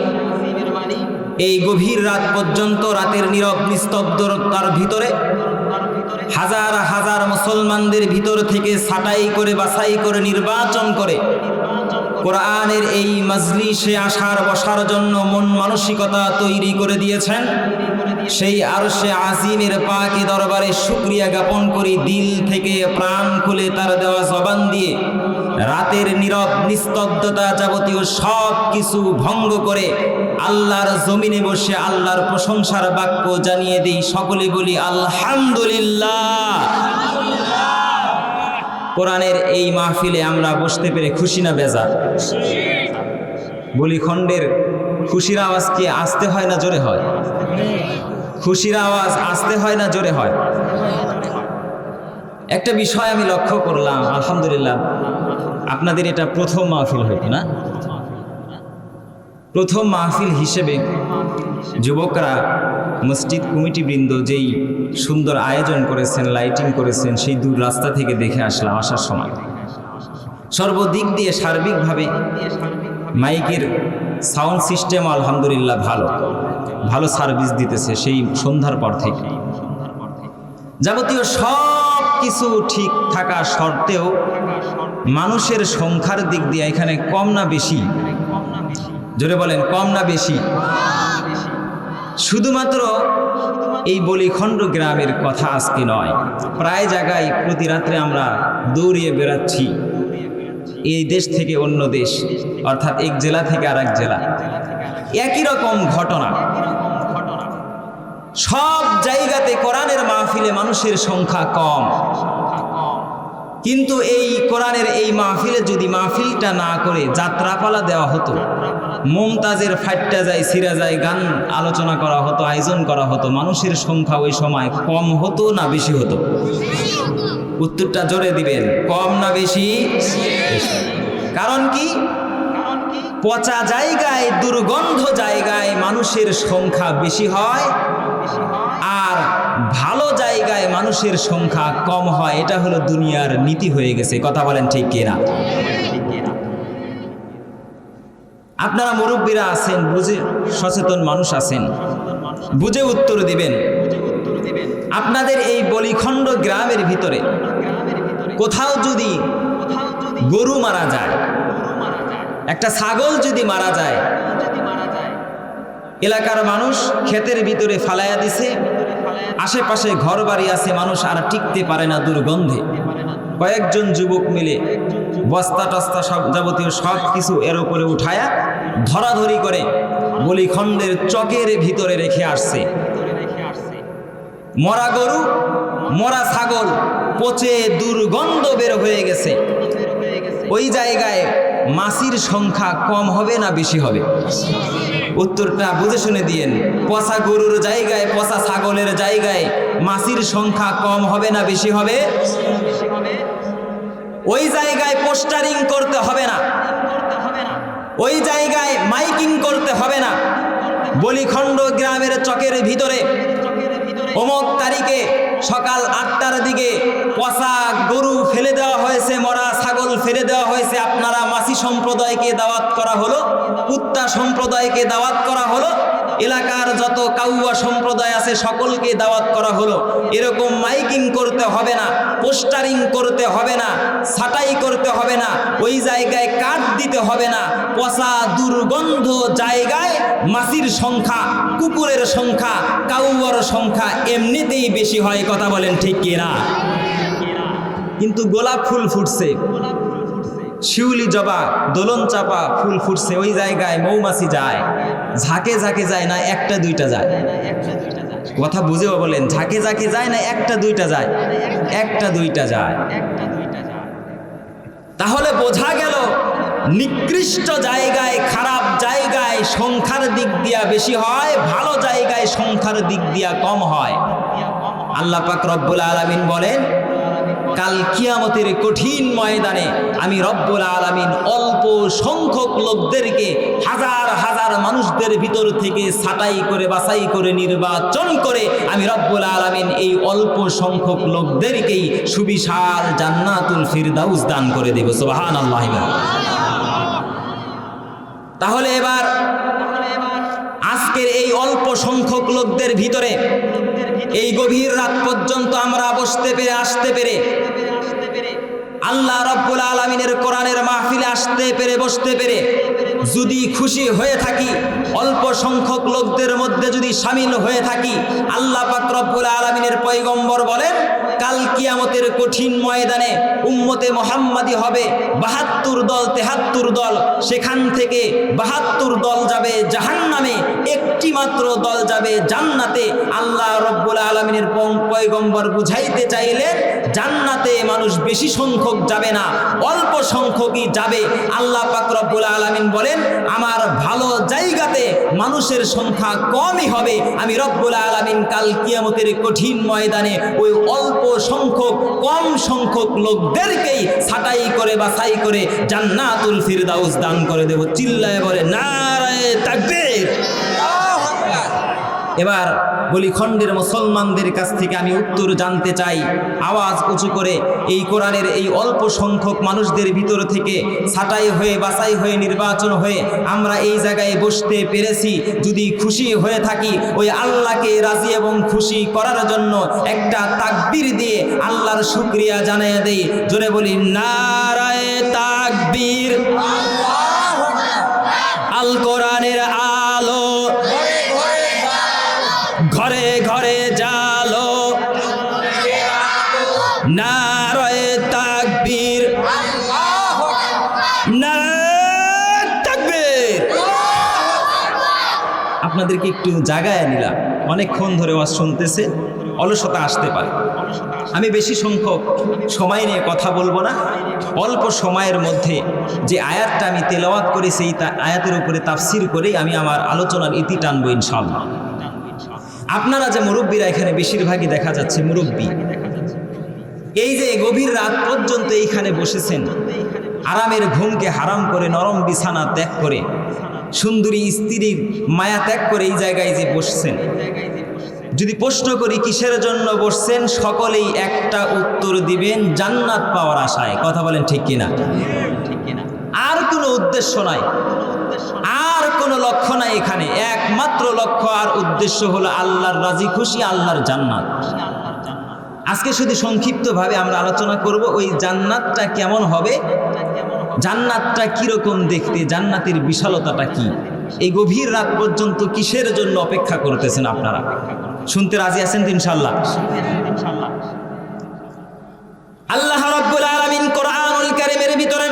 এই গভীর রাত পর্যন্ত রাতের নীরব নিস্তব্ধতার ভিতরে হাজার হাজার মুসলমানদের ভিতর থেকে ছাঁটাই করে বাছাই করে নির্বাচন করে কোরআনের এই মাজলিসে আসার বসার জন্য মন মানসিকতা তৈরি করে দিয়েছেন। সেই আরশে আজিমের পাকি দরবারে শুকরিয়া জ্ঞাপন করি দিল থেকে, প্রাণ খুলে তার দেওয়া জবান দিয়ে। রাতের নীরব নিস্তব্ধতা যাবতীয় সব কিছু ভঙ্গ করে আল্লাহর জমিনে বসে আল্লাহর প্রশংসার বাক্য জানিয়ে দিই। সকলে বলি আলহামদুলিল্লাহ। কোরআনের এই মাহফিলে আমরা বসতে পেরে খুশি না বেজার? বলি খণ্ডের খুশির আওয়াজ কি আসতে হয় না জোরে হয়? খুশির আওয়াজ আসতে হয় না জোরে হয়? একটা বিষয় আমি লক্ষ্য করলাম, আলহামদুলিল্লাহ, আপনাদের এটা প্রথম মাহফিল হইতো না? প্রথম মাহফিল হিসেবে যুবকরা, মসজিদ কমিটিবৃন্দ যেই সুন্দর আয়োজন করেছেন, লাইটিং করেছেন, সেই দূর রাস্তা থেকে দেখে আসলাম। আসার সময় সর্বদিক দিয়ে সার্বিকভাবে মাইকের সাউন্ড সিস্টেম আলহামদুলিল্লাহ ভালো সার্ভিস দিতেছে। সেই সন্ধ্যার পর থেকে যাবতীয় সব কিছু ঠিক থাকা সত্ত্বেও মানুষের সংখ্যার দিক দিয়ে এখানে কম না বেশি? জোরে বলেন, কম না বেশি? শুধুমাত্র এই বলিখণ্ড গ্রামের কথা আজকে নয়, প্রায় জায়গায় প্রতি রাত্রে আমরা দৌড়িয়ে বেড়াচ্ছি এই দেশ থেকে অন্য দেশ, অর্থাৎ এক জেলা থেকে আর এক জেলা, একই রকম ঘটনা। সব জায়গাতে কোরআনের মাহফিলে মানুষের সংখ্যা কম, কিন্তু এই কোরআনের এই মাহফিলে যদি মাহফিলটা না করে যাত্রাপালা দেওয়া হতো, মুমতাজের ফাইটটা যায় সিরা যায় গান আলোচনা করা হতো, আয়োজন করা হতো, মানুষের সংখ্যা ওই সময় কম হতো না বেশি হতো? উত্তরটা জোরে দিবেন, কম না বেশি? কারণ কি? পচা জায়গায়, দুর্গন্ধ জায়গায় মানুষের সংখ্যা বেশি হয়, আর ভালো জায়গায় মানুষের সংখ্যা কম হয়। এটা হলো দুনিয়ার নীতি হয়ে গেছে। কথা বলেন ঠিক কিনা? আপনারা মুরব্বীরা আছেন, বুঝে সচেতন মানুষ আছেন, বুঝে উত্তর দিবেন। আপনাদের এই বলিখণ্ড গ্রামের ভিতরে কোথাও যদি গরু মারা যায়, একটা ছাগল যদি মারা যায়, এলাকার মানুষ ক্ষেতের ভিতরে ফালাইয়া দিছে, আশেপাশে ঘর বাড়ি আছে, মানুষ আর টিকতে পারে না দুর্গন্ধে। কয়েকজন যুবক মিলে বস্তা টস্তা সব যাবতীয় সব কিছু এর উপরে উঠায়া ধরাধরি করে বলিখণ্ডের চকের ভিতরে রেখে আসছে। মরা গরু, মরা ছাগল পচে দুর্গন্ধ বের হয়ে গেছে। ওই জায়গায় মাছির সংখ্যা কম হবে না বেশি হবে? উত্তরটা বুঝে শুনে দিয়েন। পচা গরুর জায়গায়, পচা ছাগলের জায়গায় মাছির সংখ্যা কম হবে না বেশি হবে? ওই জায়গায় পোস্টারিং করতে হবে না, ওই জায়গায় মাইকিং করতে হবে না। বলিখণ্ড গ্রামের চকের ভিতরে অমুক তারিখে সকাল 8টার দিকে পচা গরু ফেলে দেওয়া হয়েছে, মরা ছাগল ফেলে দেওয়া হয়েছে। আপনারা মাছি সম্প্রদায়কে দাওয়াত করা হলো, কুত্তা সম্প্রদায়কে দাওয়াত করা হলো, এলাকার যত কাউয়া সম্প্রদায় আছে সকলকে দাওয়াত করা হলো। এরকম মাইকিং করতে হবে না, পোস্টারিং করতে হবে না, ছাঁটাই করতে হবে না, ওই জায়গায় কাঠ দিতে হবে না। পচা দুর্গন্ধ জায়গায় মাছির সংখ্যা, কুকুরের সংখ্যা, কাউয়ার সংখ্যা এমনিতেই বেশি হয়। কথা বলেন ঠিক কিনা? কিন্তু গোলাপ ফুল ফুটছে, শিউলি জবা, দোলন চাপা ফুল ফুটছে, ওই জায়গায় মৌমাছি যায়, ঝাঁকে ঝাঁকে যায় না একটা দুইটা যায়? কথা বুঝেও বলেন, ঝাঁকে ঝাঁকে যায় না একটা দুইটা যায়? একটা দুইটা যায়। তাহলে বোঝা গেল নিকৃষ্ট জায়গায়, খারাপ জায়গায় সংখ্যার দিক দিয়া বেশি হয়, ভালো জায়গায় সংখ্যার দিক দিয়া কম হয়। আল্লাহ পাক রব্বুল আলামিন বলেন, কাল কিয়ামতের কঠিন ময়দানে আমি রব্বুল আলামিন অল্প সংখ্যক লোকদেরকে হাজার হাজার মানুষদের ভিতর থেকে ছাঁটাই করে বাছাই করে নির্বাচন করে আমি রব্বুল আলামিন এই অল্প সংখ্যক লোকদেরকেই সুবিশাল জান্নাতুল ফিরদাউস দান করে দেব। সুবহানাল্লাহ। তাহলে এবার আজকের এই অল্প সংখ্যক লোকদের ভিতরে এই গভীর রাত পর্যন্ত আমরা বসতে পেরে আসতে পেরে আল্লাহ রাব্বুল আলামিনের কোরআনের মাহফিলে আসতে পেরে বসতে পেরে যদি খুশি হয়ে থাকি, অল্প সংখ্যক লোকদের মধ্যে যদি শামিল হয়ে থাকি, আল্লাহ পাক রব্বুল আলামিনের পয়গম্বর বলেন কাল কিয়ামতের কঠিন ময়দানে উম্মতে মুহাম্মাদি হবে ৭২ দল ৭৩ দল, সেখান থেকে ৭২ দল যাবে জাহান্নামে, একটি মাত্র দল যাবে জান্নাতে। আল্লাহ রব্বুল আলামিনের পয়গম্বর বুঝাইতে চাইলেন জান্নাতে মানুষ বেশি সংখ্যক যাবে না, অল্প সংখ্যকই যাবে। আল্লাহ পাক রব্বুল আলামিন বলেন আমার ভালো জায়গাতে মানুষের সংখ্যা কমই হবে। আমি রব্বুল আলামিন কাল কিয়ামতের কঠিন ময়দানে ওই অল্প সংখ্যক কম সংখ্যক লোকদেরকেই ছাঁটাই করে বাছাই করে জান্নাতুল ফিরদাউস দান করে দেব। চিল্লায় বলে নারায়ে তাকবীর। এবার বলি খণ্ডের মুসলমানদের কাছ থেকে আমি উত্তর জানতে চাই, আওয়াজ উঁচু করে। এই কোরআনের এই অল্প সংখ্যক মানুষদের ভিতর থেকে ছাঁটাই হয়ে বাছাই হয়ে নির্বাচন হয়ে আমরা এই জায়গায় বসতে পেরেছি, যদি খুশি হয়ে থাকি ওই আল্লাহকে রাজি এবং খুশি করার জন্য একটা তাকবীর দিয়ে আল্লাহর শুকরিয়া জানাইয়া দেই। জোরে বলি নারায়ে তাকবীর। আল কোরআনের আলো ঘরে ঘরে জালো, নারায়ে তাকবীর, নারায়ে তাকবীর। আপনাদেরকে একটু জাগায় নিলাম, অনেকক্ষণ ধরে ওয়াজ শুনতেছে, অলসতা আসতে পারে। আমি বেশি সংখ্যক সময় নিয়ে কথা বলবো না, অল্প সময়ের মধ্যে যে আয়াতটা আমি তেলাওয়াত করেছি এই আয়াতের উপরে তাফসির করেই আমি আমার আলোচনার ইতি টানবো ইনশাআল্লাহ। আপনারা যে মুরব্বীরা এখানে বেশিরভাগই দেখা যাচ্ছে মুরব্বী, এই যে গভীর রাত পর্যন্ত এইখানে বসেছেন, আরামের ঘুমকে হারাম করে নরম বিছানা ত্যাগ করে সুন্দরী স্ত্রীর মায়া ত্যাগ করে এই জায়গায় যে বসছেন, যদি প্রশ্ন করি কিসের জন্য বসছেন, সকলেই একটা উত্তর দিবেন জান্নাত পাওয়ার আশায়। কথা বলেন ঠিক কিনা? আর কোনো উদ্দেশ্য নাই, আর কোনো লক্ষ্য নাই এখানে, একমাত্র লক্ষ্য আর উদ্দেশ্য হলো আল্লাহর রাজি খুশি, আল্লাহর জান্নাত। আজকে শুধু সংক্ষিপ্তভাবে আমরা আলোচনা করব ওই জান্নাতটা কেমন হবে, জান্নাতটা কিরকম দেখতে, জান্নাতের বিশালতাটা কি। এই গভীর রাত পর্যন্ত কিসের জন্য অপেক্ষা করতেছেন আপনারা? শুনতে রাজি আছেন তো ইনশাআল্লাহ? আল্লাহ রাব্বুল আলামিন কোরআনুল কারীমের ভিতরে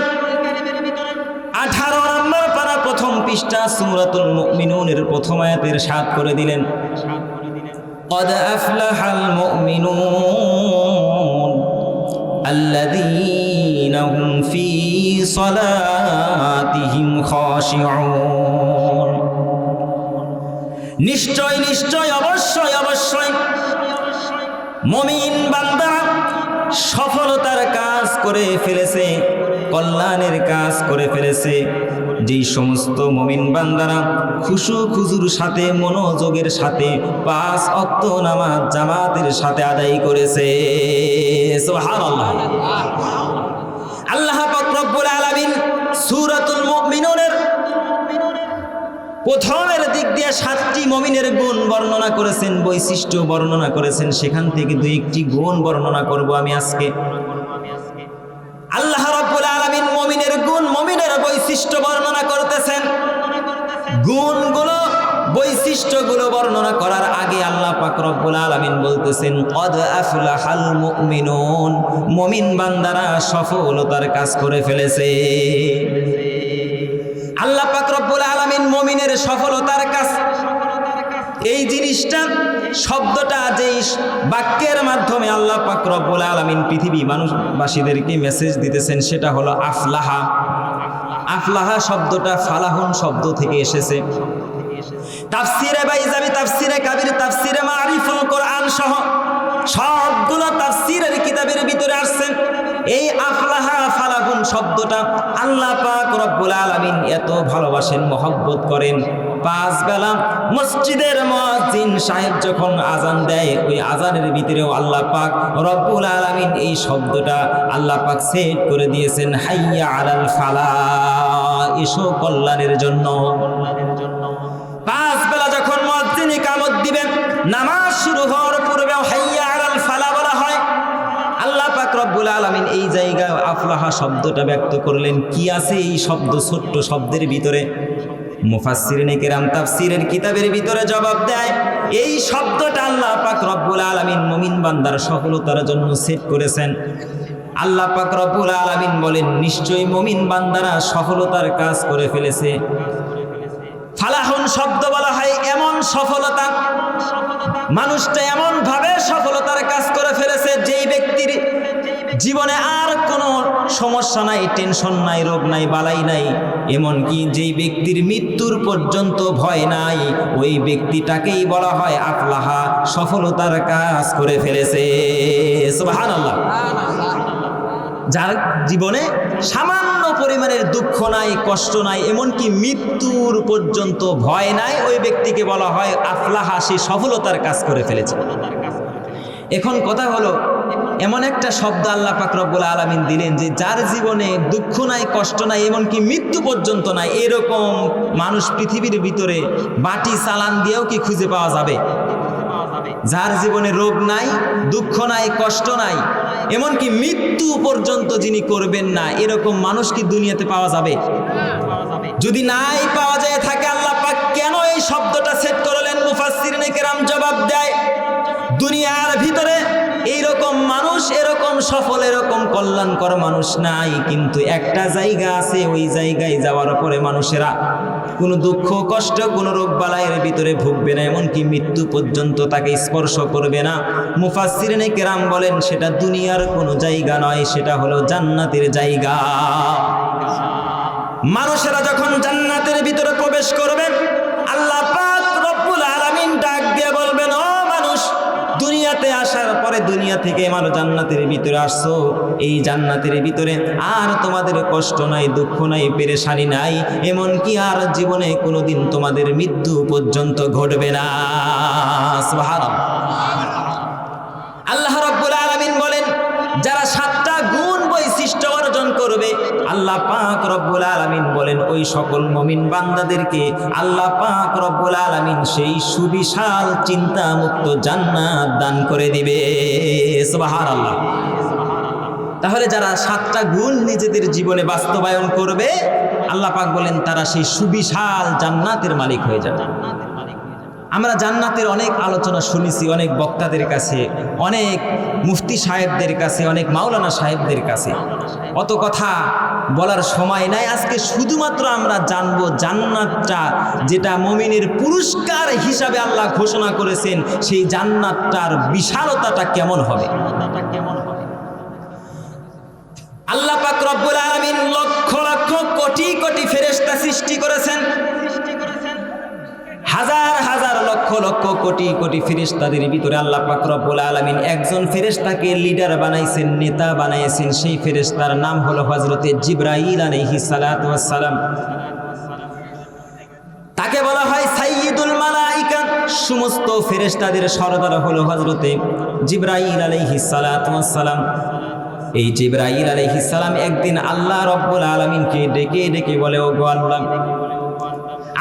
18 নম্বর পারা প্রথম পৃষ্ঠা সূরাতুল মুমিনুনের প্রথম আয়াতের ইরশাদ করে দিলেন, قد أفلح المؤمنون الذين هم في صلاتهم خاشعون। নিশ্চয় নিশ্চয় অবশ্যই অবশ্যই মুমিন বান্দারা সফলতার কাজ করে ফেলেছে, কল্যাণের কাজ করে ফেলেছে। যেই সমস্ত মুমিন বান্দারা খুশু খুজুর সাথে মনোযোগের সাথে 5 ওয়াক্ত নামাজ জামাতের সাথে আদায় করেছে। সুবহানাল্লাহ। আল্লাহ পাক রব্বুল আলামিন সূরাতুল মুমিনুনের প্রথমের দিক দিয়ে 7টি মুমিনের গুণ বর্ণনা করেছেন, বৈশিষ্ট্য বর্ণনা করেছেন। সেখান থেকে 2-1টি গুণ বর্ণনা করব আমি আজকে। আল্লাহ রাব্বুল আলামিন মুমিনের গুণ, মুমিনের বৈশিষ্ট্য বর্ণনা করতেছেন। গুণগুলো বৈশিষ্ট্যগুলো বর্ণনা করার আগে আল্লাহ পাক রব্বুল আলামিন বলতেছেন কদ আফলাহাল মুমিনুন, মুমিন বান্দারা সফলতার কাজ করে ফেলেছে। আল্লাহ পাক রব্বুল আলামিন মুমিনের সফলতার কাজ, এই জিনিসটা শব্দটা যেই বাক্যের মাধ্যমে আল্লাহ পাক রব্বুল আলামিন পৃথিবী মানুষবাসীদেরকে মেসেজ দিতেছেন সেটা হলো আফলাহা। আফলাহা শব্দটা ফালাহুন শব্দ থেকে এসেছে। তাফসিরে বাইজাবি, তাফসিরে কাবির, তাফসিরে মারিফুল কোরআন সহ সবগুলো তাফসীরের কিতাবের ভিতরে আসছে। এই আফলাহা ফালাহুন শব্দটা আল্লাহ পাক রব্বুল আলামিন এত ভালোবাসেন, মহব্বত করেন। 5 বেলা মসজিদের মুয়াজ্জিন সাহেব যখন আজান দেয়, ওই আজানের ভিতরেও আল্লাহ পাক রব্বুল আলামিন এই শব্দটা আল্লাহ পাক সেট করে দিয়েছেন, হাইয়া আলাল ফালাহ, এসো কল্যাণের জন্য। 5 বেলা যখন মুয়াজ্জিন ইকামত দিবেন, নামাজ শুরু হওয়ার পূর্বেও হাইয়া আলাল ফালাহ বলা হয়। আল্লাহ পাক রব্বুল আলামিন এই জায়গায় আফলাহা শব্দটা ব্যক্ত করলেন। কি আছে এই শব্দ, ছোট্ট শব্দের ভিতরে? মুফাসসিরিনে কেরাম তাফসীরের কিতাবের ভিতরে জবাব দেয়, এই শব্দটা আল্লাহ পাক রব্বুল আলামিন মুমিন বান্দার সফলতার জন্য সেট করেছেন। আল্লাহ পাক রব্বুল আলামিন বলেন, নিশ্চয়ই মুমিন বান্দারা সফলতার কাজ করে ফেলেছে। ফালাহুন শব্দ বলা হয় এমন সফলতা, মানুষটা এমন ভাবে সফলতার কাজ করে ফেলেছে যেই ব্যক্তির জীবনে আর কোনো সমস্যা নাই, টেনশন নাই, রোগ নাই, বালাই নাই, এমনকি যেই ব্যক্তির মৃত্যুর পর্যন্ত ভয় নাই, ওই ব্যক্তিটাকেই বলা হয় আফলাহা, সফলতার কাজ করে ফেলেছে। সুবহানাল্লাহ। যার জীবনে সামান্য পরিমাণের দুঃখ নাই, কষ্ট নাই, এমনকি মৃত্যুর পর্যন্ত ভয় নাই, ওই ব্যক্তিকে বলা হয় আফলাহা, সে সফলতার কাজ করে ফেলেছে। এখন কথা হলো, এমন একটা শব্দ আল্লাহ পাক রব্বুল আলামিন দিলেন যে যার জীবনে দুঃখ নাই, কষ্ট নাই, এমনকি মৃত্যু পর্যন্ত নাই, এরকম মানুষ পৃথিবীর ভিতরে বাটি চালান দিয়েও কি খুঁজে পাওয়া যাবে? যার জীবনে রোগ নাই, দুঃখ নাই, কষ্ট নাই, এমনকি মৃত্যু পর্যন্ত যিনি করবেন না, এরকম মানুষ কি দুনিয়াতে পাওয়া যাবে? যদি নাই পাওয়া যায় থাকে, আল্লাহ পাক কেন এই শব্দটা সেট করলেন? মুফাসসিরিনে কেরাম জবাব দেয়, দুনিয়ার ভিতরে এইরকম মানুষ, এরকম সফল, এরকম কল্যাণকর মানুষ নাই, কিন্তু একটা জায়গা আছে, ওই জায়গায় যাওয়ার পরে মানুষেরা কোনো দুঃখ কষ্ট, কোনো রোগ বালাইয়ের ভিতরে ভুগবে না, এমনকি মৃত্যু পর্যন্ত তাকে স্পর্শ করবে না। মুফাসসিরিনে কেরাম বলেন, সেটা দুনিয়ার কোনো জায়গা নয়, সেটা হলো জান্নাতের জায়গা। মানুষেরা যখন জান্নাতের ভিতরে প্রবেশ করবেন, আল্লাহ পাক রব্বুল আলামিন ডাক দিয়ে বলবেন, ও মানুষ, দুনিয়াতে আসার পরে, দুনিয়া থেকে মানুষ জান্নাতের ভিতরে আসছো, এই জান্নাতের ভিতরে আর তোমাদের কষ্ট নাই, দুঃখ নাই, পেরেশানি নাই, এমনকি আর জীবনে কোনোদিন তোমাদের মৃত্যু পর্যন্ত ঘটবে না। সুবহানাল্লাহ। আল্লাহ রাব্বুল আলামিন বলেন, যারা 7টা গুণ বৈশিষ্ট্য অর্জন করবে, আল্লাহ পাক রব্বুল আলামিন বলেন, ওই সকল মুমিন বান্দাদেরকে আল্লাহ পাক রব্বুল আলামিন সেই সুবিশাল চিন্তা মুক্ত জান্নাত দান করে দিবে। সুবহানাল্লাহ। তাহলে যারা 7টা গুণ নিজেদের জীবনে বাস্তবায়ন করবে, আল্লাহ পাক বলেন, তারা সেই সুবিশাল জান্নাতের মালিক হয়ে যাবে। আমরা জান্নাতের অনেক আলোচনা শুনেছি, অনেক বক্তাদের কাছে, অনেক মুফতি সাহেবদের কাছে, অনেক মাওলানা সাহেবদের কাছে, অত কথা বলার সময় নাই। আজকে শুধুমাত্র আমরা জানবো জান্নাতটা, যেটা মুমিনের পুরস্কার হিসাবে আল্লাহ ঘোষণা করেছেন, সেই জান্নাতটার বিশালতাটা কেমন হবে। আল্লাহ পাক রব্বুল আলামিন লক্ষ লক্ষ কোটি কোটি ফেরেশতা সৃষ্টি করেছেন। হাজার হাজার লক্ষ লক্ষ কোটি কোটি ফেরেশতাদের ভিতরে আল্লাহ পাক রব্বুল আলামিন একজন ফেরেশতাকে লিডার বানাইছেন, নেতা বানাইছেন। সেই ফেরেশতার নাম হলো হযরতে জিবরাইল আলাইহিস সালাতু ওয়াস সালাম। তাকে বলা হয় সাইয়্যিদুল মালায়েকা। সমস্ত ফেরেশতাদের সরদার হলো হযরতে জিবরাইল আলাইহিস সালাতু ওয়াস সালাম। এই জিবরাইল আলাইহিস সালাম একদিন আল্লাহ রব্বুল আলামিনকে ডেকে ডেকে বলে, ওগো আল্লাহ,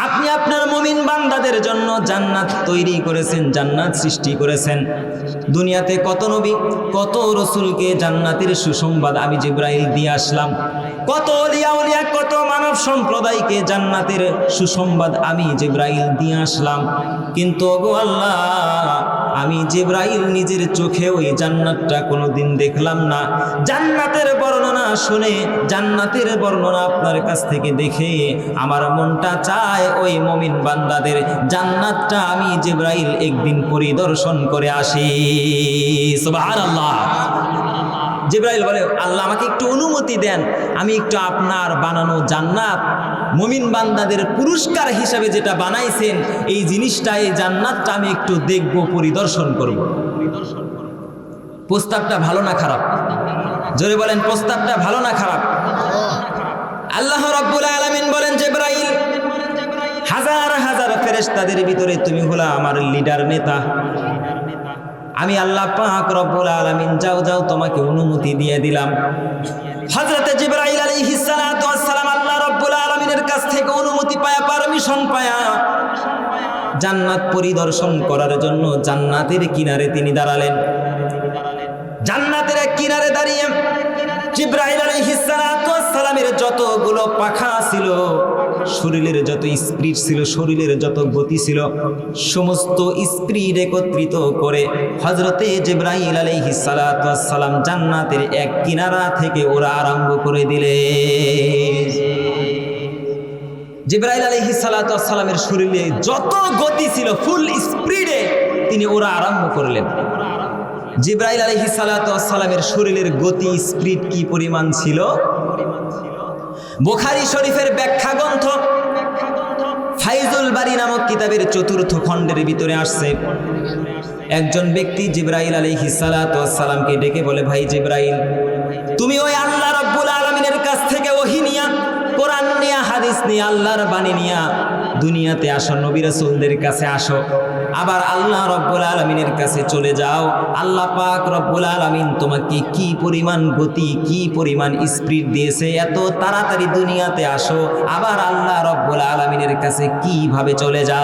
আপনি আপনার মুমিন বান্দাদের জন্য জান্নাত তৈরি করেছেন, জান্নাত সৃষ্টি করেছেন। দুনিয়াতে কত নবী, কত রসুলকে জান্নাতের সুসংবাদ আমি জিবরাইল দিয়ে আসলাম, কত ওলিয়া উলিয়া, কত মানব সম্প্রদায়কে জান্নাতের সুসংবাদ আমি জিবরাইল দিয়ে আসলাম। কিন্তু ওগো আল্লাহ, আমি জিবরাইল নিজের চোখে ওই জান্নাতটা কোনোদিন দেখলাম না। জান্নাতের বর্ণনা শুনে, জান্নাতের বর্ণনা আপনার কাছ থেকে দেখে আমার মনটা চায় ওই মুমিন বান্দাদের জান্নাতটা আমি জিবরাইল একদিন পরিদর্শন করে আসি। সুবহানাল্লাহ। জিবরাইল বলে, আল্লাহ আমাকে একটু অনুমতি দেন, আমি একটু আপনার বানানো জান্নাত, মুমিন বান্দাদের পুরস্কার হিসাবে যেটা বানাইছেন, এই জিনিসটা, এই জান্নাতটা আমি একটু দেখব, পরিদর্শন করব। প্রস্তাবটা ভালো না খারাপ? জোরে বলেন, প্রস্তাবটা ভালো না খারাপ? আল্লাহ রাব্বুল আলামিন বলেন, জিবরাইল, হাজার হাজার ফেরেশতাদের ভিতরে তুমি হলা আমার লিডার, নেতা। আমি আল্লাহ পাক রব্বুল আলামিন যাও যাও তোমাকে অনুমতি দিয়ে দিলাম। হযরত জিবরাইল আলাইহিস সালাতু ওয়াস সালাম আল্লাহ রাব্বুল আলামিনের কাছ থেকে অনুমতি পায়া, পারমিশন পায়া জান্নাত পরিদর্শন করার জন্য জান্নাতের কিনারে তিনি দাঁড়ালেন। জান্নাতের এক কিনারে দাঁড়িয়ে জিবরাইল আলাইহিস সালাতু ওয়াস সালামের যতগুলো পাখা ছিল, শরীরের যত স্পিরিট ছিল, শরীরের যত গতি ছিল, সমস্ত স্পিরিট একত্রিত করে হযরতে জিবরাইল আলাইহিস সালাতু ওয়াস সালাম জান্নাতের এক কিনারা থেকে ওরা আরম্ভ করে দিলেন। জিবরাইল আলাইহিস সালাতু ওয়াস সালামের শরীরে যত গতি ছিল, ফুল স্পিডে তিনি ওরা আরম্ভ করলেন। জিবরাইল আলাইহিস সালাতু ওয়াস সালামের শরীরের গতি স্পিড কি পরিমাণ ছিল? বুখারী শরীফের ব্যাখ্যা গ্রন্থ ফাইজুল বারী নামক কিতাবের ৪র্থ খণ্ডের ভিতরে আসছে, একজন ব্যক্তি জিবরাইল আলাইহিস সালাতু ওয়াস সালামকে ডেকে বলে, ভাই জিবরাইল, তুমি ওই আল্লাহ রাব্বুল আলামিনের কাছ থেকে ওহী নিয়া, কোরআন নিয়া, হাদিস নিয়া, আল্লাহর বাণী নিয়া দুনিয়াতে আসো, নবী রাসূলদের কাছে আসো, আবার আল্লাহ রব্বুল আলামিনের কাছে চলে যাও। আল্লাহ পাক রব্বুল আলামিন তোমাকে কি পরিমাণ গতি, কি পরিমাণ স্পিড দিয়েছে, এত তাড়াতাড়ি দুনিয়াতে আসো, আবার আল্লাহ রব্বুল আলামিনের কাছে কিভাবে চলে যাও।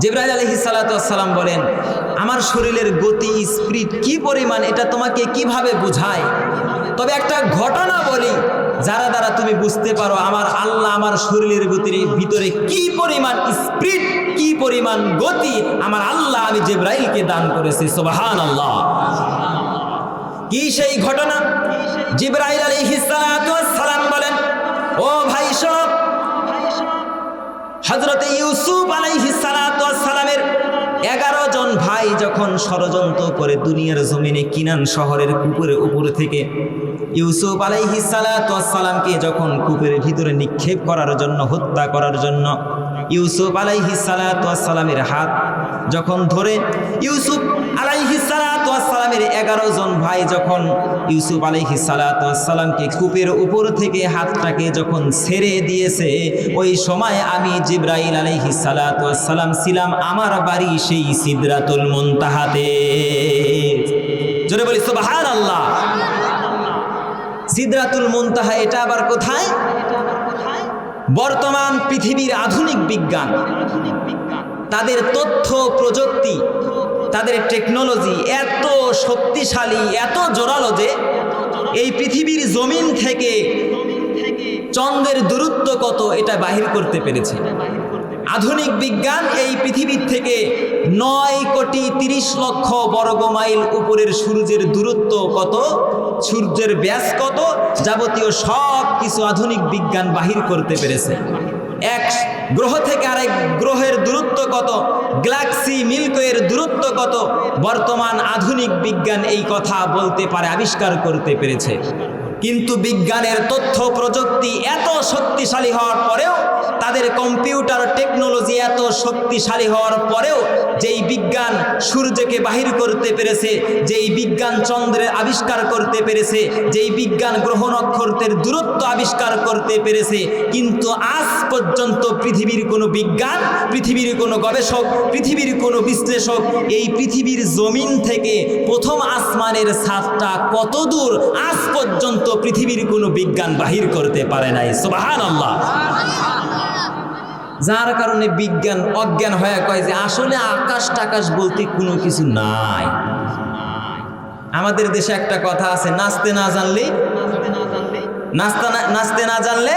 জিবরাইল আলাইহিস সালাতু ওয়াস সালাম বলেন, আমার শরীরের গতি স্পিড কি পরিমাণ এটা তোমাকে কিভাবে বোঝায়? তবে একটা ঘটনা বলি, যারা দ্বারা তুমি বুঝতে পারো আমার আল্লাহ আমার শরীরের গতির ভিতরে কি পরিমাণ স্পিড, কি পরিমাণ গতি আমার আল্লাহ আমি জিবরাইলকে দান করেছি। সুবহানাল্লাহ। কি সেই ঘটনা? জিবরাইল আলাইহিস সালাতু ওয়াস সালাম বলেন, ও ভাই সব, হযরতে ইউসুফ আলাইহিস সালাতু ওয়াস সালামের 11 জন ভাই যখন ষড়যন্ত্র করে দুনিয়ার জমিনে কিনান শহরের কূপের উপর থেকে ইউসুফ আলাইহিস সালাতু ওয়াস সালামকে যখন কূপের ভিতরে নিক্ষেপ করার জন্য, হত্যা করার জন্য ইউসুফ আলাইহিস সালাতু ওয়াস সালামের হাত যখন ধরে ইউসুফ আলাইহিস সালাতু ওয়াস সালামের 11 জন ভাই যখন ইউসুফ আলাইহিস সালাতু ওয়াস সালামকে কূপের উপর থেকে হাতটাকে যখন ছেড়ে দিয়েছে, ওই সময় আমি জিবরাইল আলাইহিস সালাতু ওয়াস সালাম ছিলাম আমার বাড়ি সেই সিদরাতুল মুনতাহাতে। জোরে বলি সুবহানাল্লাহ। সিদরাতুল মুনতাহা এটা আবার কোথায়? বর্তমান পৃথিবীর আধুনিক বিজ্ঞান, তাদের তথ্য প্রযুক্তি, তাদের টেকনোলজি এত শক্তিশালী, এত জোরালো যে এই পৃথিবীর জমিন থেকে চন্দ্রের দূরত্ব কত এটা বাহির করতে পেরেছে। আধুনিক বিজ্ঞান এই পৃথিবীর থেকে 9,30,00,000 বর্গ মাইল উপরের সূর্যের দূরত্ব কত, সূর্যের ব্যাস কত, যাবতীয় সব কিছু আধুনিক বিজ্ঞান বাহির করতে পেরেছে। এক গ্রহ থেকে আরেক গ্রহের দূরত্ব কত, গ্যালাক্সি মিল্কওয়ের দূরত্ব কত, বর্তমান আধুনিক বিজ্ঞান এই কথা বলতে পারে, আবিষ্কার করতে পেরেছে। কিন্তু বিজ্ঞানের তথ্য প্রযুক্তি এত শক্তিশালী হওয়ার পরেও, তাদের কম্পিউটার টেকনোলজি এত শক্তিশালী হওয়ার পরেও, যেই বিজ্ঞান সূর্যকে বাহির করতে পেরেছে, যেই বিজ্ঞান চন্দ্রের আবিষ্কার করতে পেরেছে, যেই বিজ্ঞান গ্রহ নক্ষত্রের দূরত্ব আবিষ্কার করতে পেরেছে, কিন্তু আজ পর্যন্ত পৃথিবীর কোনো বিজ্ঞান, পৃথিবীর কোনো গবেষক, পৃথিবীর কোনো বিশ্লেষক এই পৃথিবীর জমিন থেকে প্রথম আসমানের ছাদটা কত দূর আজ পর্যন্ত পৃথিবীর কোনো বিজ্ঞান বাহির করতে পারে নাই। সুবহানাল্লাহ। যার কারণে বিজ্ঞান অজ্ঞান হয়ে কয় যে আসলে আকাশ টাকাশ বলতে কোনো কিছু নাই। আমাদের দেশে একটা কথা আছে, নাচতে না জানলে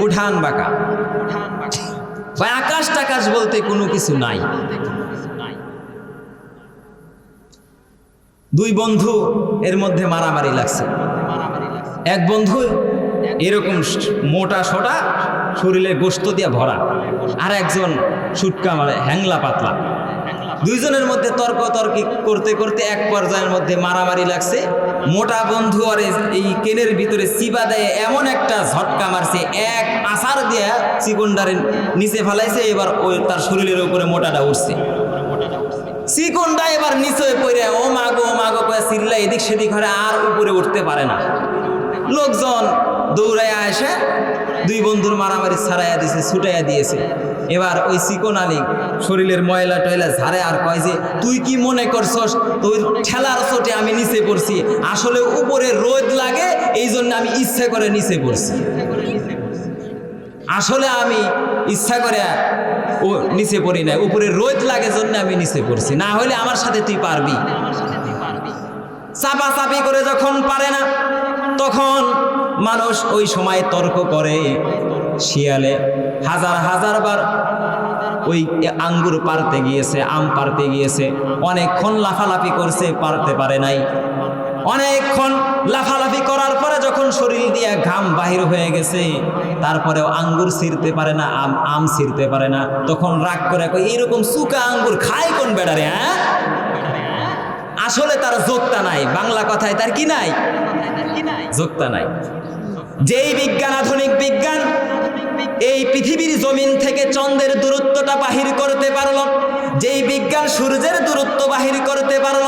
উঠান বাঁকা। ভাই আকাশ টাকাশ বলতে কোনো কিছু নাই। দুই বন্ধু এর মধ্যে মারামারি লাগছে। এক বন্ধু এরকম মোটা সোটা শরীরে গোশত দিয়ে ভরা, আর একজন সুটকা মানে হ্যাংলা পাতলা। দুইজনের মধ্যে তর্কি করতে করতে এক পর্যায়ের মধ্যে মারামারি লাগছে। মোটা বন্ধু আর এই কেনের ভিতরে চিবা দেয় এমন একটা ঝটকা মারছে, এক আছাড় দিয়ে চিকনডারে নিচে ফেলাইছে। এবার ওই তার শরীরের উপরে মোটাটা উঠছে। চিকনটা এবার নিচে পড়ে ও মাগো করে চিল্লা এদিক সেদিক করে আর উপরে উঠতে পারে না। লোকজন দৌড়াইয়া এসে দুই বন্ধুর মারামারি ছাড়াইয়া দিয়েছে, ছুটাইয়া দিয়েছে। এবার ওই চিকন আলী শরীরের ময়লা টয়লা ঝাড়ে আর কয় যে তুই কি মনে করছস তোর ঠেলার চোটে আমি নিচে পড়ছি, আসলে উপরে রোদ লাগে এই জন্য আমি ইচ্ছা করে নিচে পড়ছি, আসলে আমি ইচ্ছা করে ও নিচে পড়ি না, উপরে রোদ লাগে জন্য আমি নিচে পড়ছি, না হলে আমার সাথে তুই পারবি। চাপাচাপি করে যখন পারে না তখন মানুষ ওই সময় তর্ক করে। শিয়ালে হাজার হাজার বার ওই আঙ্গুর পারতে গিয়েছে, আম পারতে গিয়েছে, অনেকক্ষণ লাফালাফি করছে, পারতে পারে নাই। অনেকক্ষণ লাফালাফি করার পরে যখন শরীর দিয়ে ঘাম বাহির হয়ে গেছে, তারপরেও আঙ্গুর ছিঁড়তে পারে না, আম ছিঁড়তে পারে না। তখন রাগ করে কই এইরকম সুকা আঙ্গুর খায় কোন বেড়ারে? হ্যাঁ, আসলে তার যোগ্যতা নাই। বাংলা কথায় তার কি নাই? যোগ্যতা নাই। যেই বিজ্ঞান, আধুনিক বিজ্ঞান এই পৃথিবীর জমিন থেকে চন্দ্রের দূরত্বটা বাহির করতে পারল, যেই বিজ্ঞান সূর্যের দূরত্ব বাহির করতে পারল,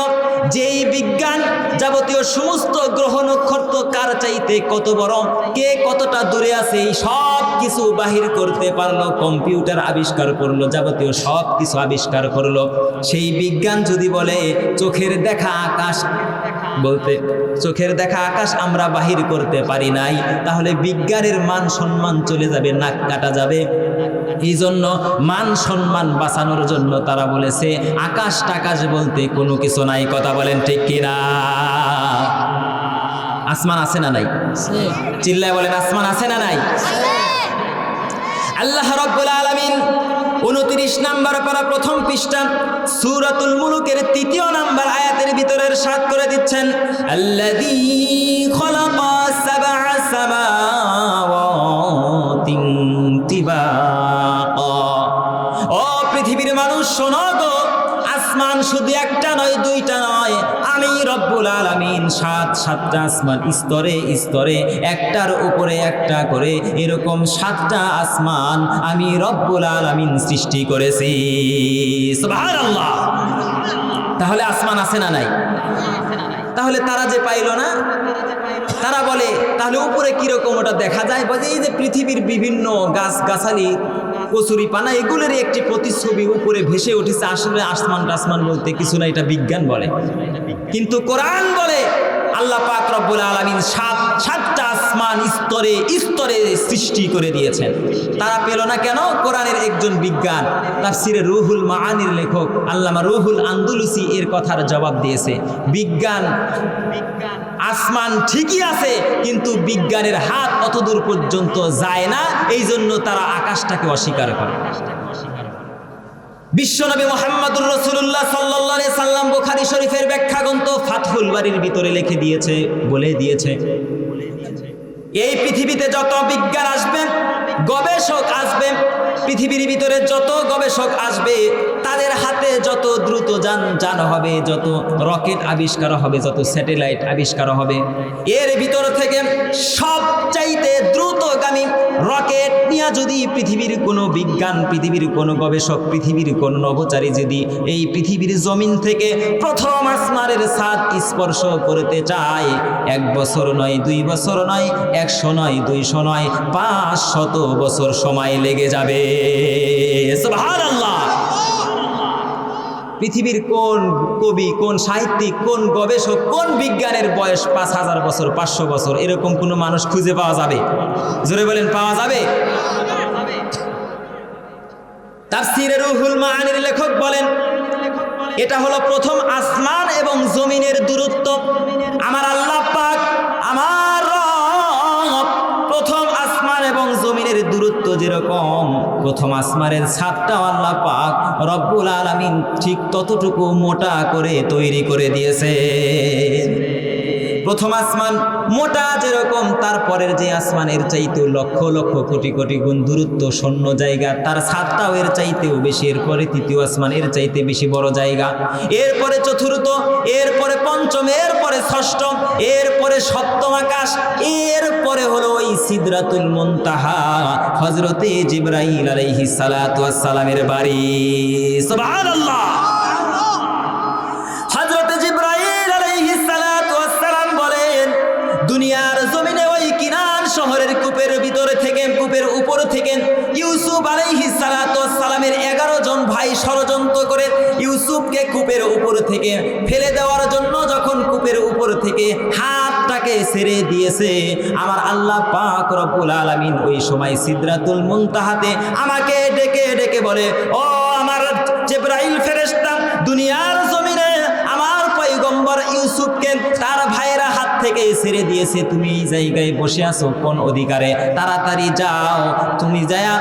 যেই বিজ্ঞান যাবতীয় সমস্ত গ্রহ নক্ষত্র কার চাইতে কত বড়, কে কতটা দূরে আছে, এই সব কিছু বাহির করতে পারলো। কম্পিউটার আবিষ্কার করলো, যাবতীয় সব কিছু আবিষ্কার করলো। সেই বিজ্ঞান যদি বলে চোখের দেখা আকাশ, বলতে চোখের দেখা আকাশ আমরা বাহির করতে পারি নাই, তাহলে বিজ্ঞানের মান সম্মান চলে যাবে, নাক কাটা যাবে। এই জন্য মান সম্মান বাঁচানোর জন্য তারা বলেছে আকাশ টাকাশ বলতে কোনো কিছু নাই। কথা বলেন ঠিক কিনা? আসমান আছে না নাই? চিল্লায় বলেন আসমান আছে না নাই? আল্লাহ রাব্বুল আলামিন 29 নাম্বার পারা প্রথম পৃষ্ঠা সূরাতুল মুলুকের 3 নাম্বার আয়াতের ভিতরে ইরশাদ করে দিচ্ছেন, আল্লাযী খালাকা সাবআ সামাওয়াতিন তিবাকা। ও পৃথিবীর মানুষ শোনো গো, আসমান শুধু একটা নয়, দুইটা নয়, আমি রব্বুল আলামিন সাতটা আসমান স্তরে স্তরে একটার উপরে একটা করে এরকম 7টা আসমান আমি রব্বুল আলামিন সৃষ্টি করেছি। সুবহানাল্লাহ। তাহলে আসমান আছে না নাই? তাহলে তারা যে পাইল না, তারা বলে তাহলে উপরে কিরকম ওটা দেখা যায়? বলে এই যে পৃথিবীর বিভিন্ন গাছ গাছালি কচুরি পানা এগুলোর একটি প্রতিচ্ছবি উপরে ভেসে উঠেছে, আসলে আসমান টাসমান বলতে কিছু না, এটা বিজ্ঞান বলে। কিন্তু কোরআন বলে আল্লাহ পাক রব্বুল আলামিন 7টা আসমান স্তরে স্তরে সৃষ্টি করে দিয়েছেন। তারা পেল না কেন? কোরআনের একজন বিজ্ঞান, তাফসিরে রুহুল মাআনির লেখক আল্লামা রুহুল আন্দুলুসি এর কথার জবাব দিয়েছে, বিজ্ঞান আসমান ঠিকই আছে কিন্তু বিজ্ঞানের হাত অতদূর পর্যন্ত যায় না, এই জন্য তারা আকাশটাকে অস্বীকার করে। বিশ্বনবী মুহাম্মদুর রাসূলুল্লাহ সাল্লাল্লাহু আলাইহি সাল্লাম বুখারী শরীফের ব্যাখ্যা গ্রন্থ ফাতহুল বারীর ভিতরে লিখে দিয়েছে, বলে দিয়েছে এই পৃথিবীতে যত বিজ্ঞান আসবে, গবেষক আসবে, পৃথিবীর ভিতরে যত গবেষক আসবে, তাদের হাতে যত দ্রুত যান হবে, যত রকেট আবিষ্কার হবে, যত স্যাটেলাইট আবিষ্কার হবে, এর ভিতর থেকে সবচাইতে দ্রুতগামী রকেট নিয়ে যদি পৃথিবীর কোনো বিজ্ঞান, পৃথিবীর কোনো গবেষক, পৃথিবীর কোনো নভোচারী যদি এই পৃথিবীর জমিন থেকে প্রথম আসমানের ছাদ স্পর্শ করতে চায়, 1 বছর নয়, 2 বছর নয়, 100 নয়, 200 নয়, 500 বছর সময় লেগে যাবে। সুবহানাল্লাহ। পৃথিবীর কোন কবি, কোন সাহিত্যিক, কোন গবেষক, কোন বিজ্ঞানের বয়স 5000 বছর, 500 বছর এরকম কোনো মানুষ খুঁজে পাওয়া যাবে? জোরে বলেন, পাওয়া যাবে? তাফসীরে রুহুল মাআনির লেখক বলেন এটা হলো প্রথম আসমান এবং জমিনের দূরত্ব। আমার আল্লাহ পাক, আমার রব প্রথম আসমান এবং জমিনের দূরত্ব যেরকম, প্রথম আসমানের ছাদটা আল্লাহ পাক রব্বুল আলামিন ঠিক ততটুকু মোটা করে তৈরি করে দিয়েছে। প্রথম আসমান মোটা যেরকম, তারপরের যে আসমানের চাইতেও লক্ষ লক্ষ কোটি কোটি গুণ দূরত্ব, শূন্য জায়গা, তার ছাদটাও এর চাইতেও বেশি। এরপরে তৃতীয় আসমান এর চাইতে বেশি বড় জায়গা, এরপরে চতুর্থ, এরপরে পঞ্চম, এরপরে ষষ্ঠম, এরপরে সপ্তম আকাশ, এরপরে হলো ওই সিদরাতুল মুনতাহা, হযরতে জিবরাইল আলাইহিস সালাতু ওয়াস সালামের বাড়ি। সুবহানাল্লাহ। থেকে ইউসুফ আলাইহিস সালাতু ওয়াস সালামের 11 জন ভাই ষড়যন্ত্র করে ইউসুফকে কূপের উপর থেকে ফেলে দেওয়ার জন্য যখন কূপের উপর থেকে হাতটাকে ছেড়ে দিয়েছে, আমার আল্লাহ পাক রব্বুল আলামিন ওই সময় সিদরাতুল মুনতাহাতে আমাকে ডেকে ডেকে বলে, ও আমার জিবরাইল ফেরেশতা, দুনিয়ার জমিনে আমার পয়গম্বর ইউসুফকে তার ভাইরা হাত থেকে ছেড়ে দিয়েছে, তুমি এই জায়গায় বসে আছো কোন অধিকারে? তাড়াতাড়ি যাও, তুমি যায়া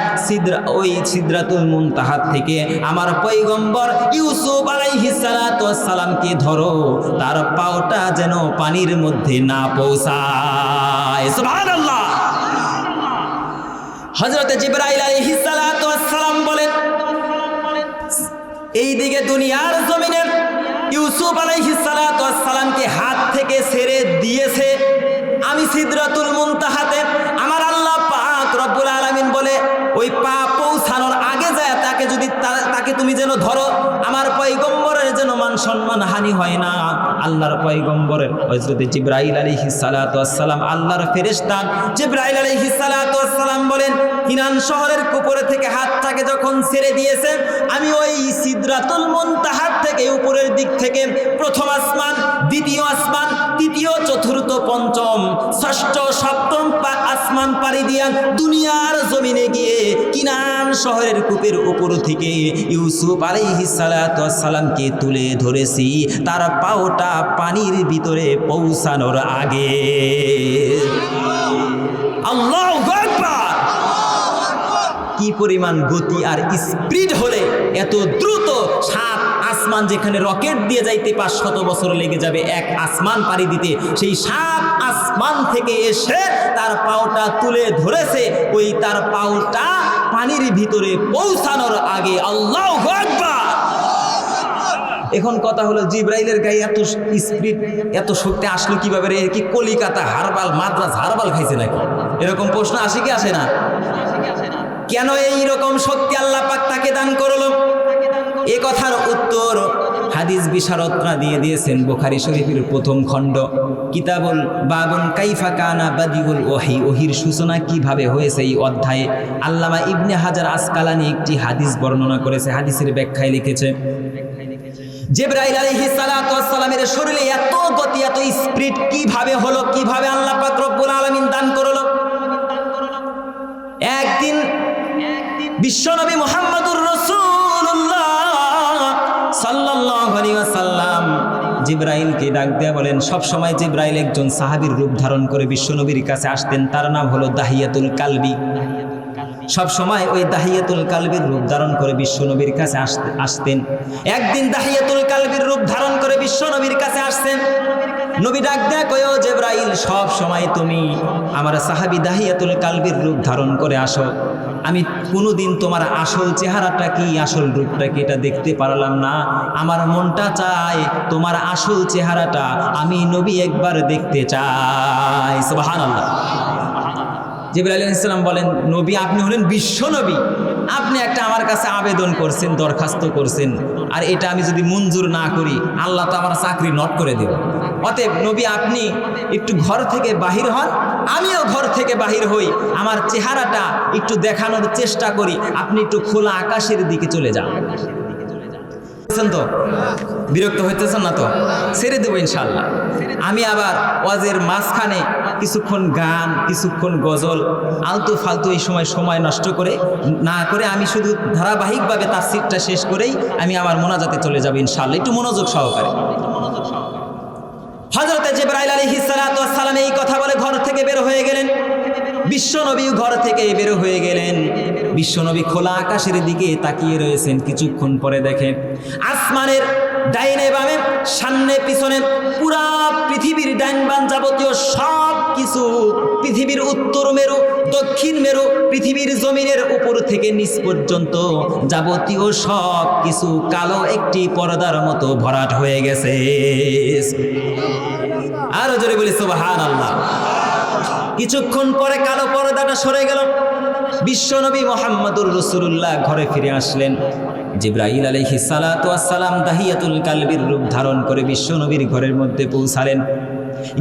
ওই সিদরাতুল মুনতাহাত থেকে আমার পয়গম্বর ইউসুফ আলাইহিস সালাতু ওয়াস সালামকে ধরো, তার পাওটা যেন পানির মধ্যে না পৌঁছায়। সুবহানাল্লাহ। হযরত জিবরাইল আলাইহিস সালাতু ওয়াস সালাম বলেন, এইদিকে দুনিয়ার জমিনে ইউসুফ আলাইহিস সালাতু ওয়াস সালামকে হাত থেকে ছেড়ে দিয়েছে, আমি সিদরাতুল মুনতাহাতে আমার আল্লাহ পাক রব্বুল আলামিন বলে ওই পা পৌঁছানোর আগে যায় তাকে তুমি যেন ধরো, আমার পয়গম্বরের যেন মান সম্মান হানি হয় না। আল্লাহর পয়গম্বরের হযরত জিবরাইল আলাইহিস সালাতু ওয়াস সালাম আল্লাহর ফেরেশতা জিবরাইল আলাইহিস সালাতু ওয়াস সালাম বলেন, কিনান শহরের কুপুরে থেকে হাতটাকে যখন ছেড়ে দিয়েছে, আমি ওই সিদরাতুল মুনতাহাত থেকে উপরের দিক থেকে প্রথম আসমান, দ্বিতীয় আসমান, তৃতীয়, চতুর্থ, পঞ্চম, ষষ্ঠ, সপ্তম আসমান পাড়ি দিয়া দুনিয়ার জমিনে গিয়ে কিনান শহরের কূপের উপর থেকে ইউসুফ আলাইহিস সালাতু ওয়াস সালামকে তুলে ধরেছি, তার পাওটা পানির ভিতরে পৌঁছানোর আগে। আল্লাহু আকবার। কি পরিমাণ গতি আর স্পিড হলে এত দ্রুত সাত আসমান, যেখানে রকেট দিয়ে যাইতে 500 বছর লেগে যাবে এক আসমান পাড়ি দিতে, সেই 7 আসমান থেকে এসে তার পাওটা তুলে ধরেছে, ওই তার পাওটা পানির ভিতরে পৌঁছানোর আগে। আল্লাহু আকবার। এখন কথা হলো, জিবরাইলের গায়ে এত স্পিড, এত শক্তি আসলো কিভাবে রে? কি কলিকাতা হারবাল, মাদ্রাজ হারবাল খাইছে নাকি? এরকম প্রশ্ন আসে কি আসে না? কেন এই রকম শক্তি আল্লাহ পাক তাকে দান করলো? এ কথার উত্তর হাদিস বিশারদরা দিয়ে দিয়েছেন। বুখারী শরীফের প্রথম খণ্ড কিতাবুল বাবুন কাইফা কানা বাদিউল ওহী, ওহীর সূচনা কিভাবে হয়েছে, এই অধ্যায়ে আল্লামা ইবনে হাজার আসকালানি একটি হাদিস বর্ণনা করেছে। হাদিসের ব্যাখ্যায় লিখেছে, জিবরাইল আলাইহিস সালাতু ওয়াস সালামের শরীরে এত গতি, এত স্পিড কিভাবে হলো, কিভাবে আল্লাহ পাক রব্বুল আলামিন দান করলো? একদিন বিশ্বনবী মুহাম্মদুর রাসূলুল্লাহ সাল্লাল্লাহু আলাইহি ওয়াসাল্লাম জিবরাইলকে ডাক দিয়ে বলেন, সব সময় জিবরাইল একজন সাহাবীর রূপ ধারণ করে বিশ্বনবীর কাছে আসতেন, তার নাম হলো দাহিয়াতুল কালবি। সব সময় ওই দাহিয়াতুল কালবির রূপ ধারণ করে বিশ্বনবীর কাছে আসতেন। একদিন দাহিয়াতুল কালবির রূপ ধারণ করে বিশ্বনবীর কাছে আসছেন। নবী ডাক দেয়া কয়, ও জিবরাইল, সব সময় তুমি আমার সাহাবী দাহিয়াতুল কালবির রূপ ধারণ করে আসো, আমি কোনোদিন তোমার আসল চেহারাটা কি, আসল রূপটা কি এটা দেখতে পারলাম না। আমার মনটা চায় তোমার আসল চেহারাটা আমি নবী একবার দেখতে চাই। সুবহানাল্লাহ। জিবরাইল আলাইহিস সালাম বলেন, নবী আপনি হলেন বিশ্ব নবী, আপনি একটা আমার কাছে আবেদন করছেন, দরখাস্ত করছেন, আর এটা আমি যদি মঞ্জুর না করি আল্লাহ তো আমার চাকরি নট করে দেব। অতএব নবী আপনি একটু ঘর থেকে বাহির হন, আমিও ঘর থেকে বাহির হই, আমার চেহারাটা একটু দেখানোর চেষ্টা করি, আপনি একটু খোলা আকাশের দিকে চলে যান। তো বিরক্ত হইতেছেন না তো? ছেড়ে দেবো ইনশাআল্লাহ। আমি আবার ওয়াজের মাঝখানে কিছুক্ষণ গান, কিছুক্ষণ গজল, আলতু ফালতু এই সময় নষ্ট করে না করে আমি শুধু ধারাবাহিকভাবে তাফসীরটা শেষ করেই আমি আমার মোনাজাতে চলে যাব ইনশাআল্লাহ, একটু মনোযোগ সহকারে। হযরত জিবরাইল আলাইহিস সালাতু ওয়াস সালাম এই কথা বলে ঘর থেকে বের হয়ে গেলেন। বিশ্বনবী ঘর থেকে বের হয়ে গেলেন। বিশ্বনবী খোলা আকাশের দিকে তাকিয়ে রয়েছেন। কিছুক্ষণ পরে দেখেন আসমানের ডাইনে বামে, সামনে পিছনে পুরা পৃথিবীর ডাইন বাম যাবতীয় সব কিছু, পৃথিবীর উত্তর মেরু, দক্ষিণ মেরু, পৃথিবীর জমিনের উপর থেকে নিচ পর্যন্ত যাবতীয় সব কিছু কালো একটি পর্দার মতো ভরাট হয়ে গেছে। আরো জোরে বলি সুবহানাল্লাহ। কিছুক্ষণ পরে কালো পর্দাটা সরে গেল। বিশ্বনবী মুহাম্মদুর রাসূলুল্লাহ ঘরে ফিরে আসলেন। জিবরাইল আলাইহিস সালাতু ওয়াস সালাম দাহিয়াতুল কালবির রূপ ধারণ করে বিশ্বনবীর ঘরের মধ্যে পৌঁছালেন।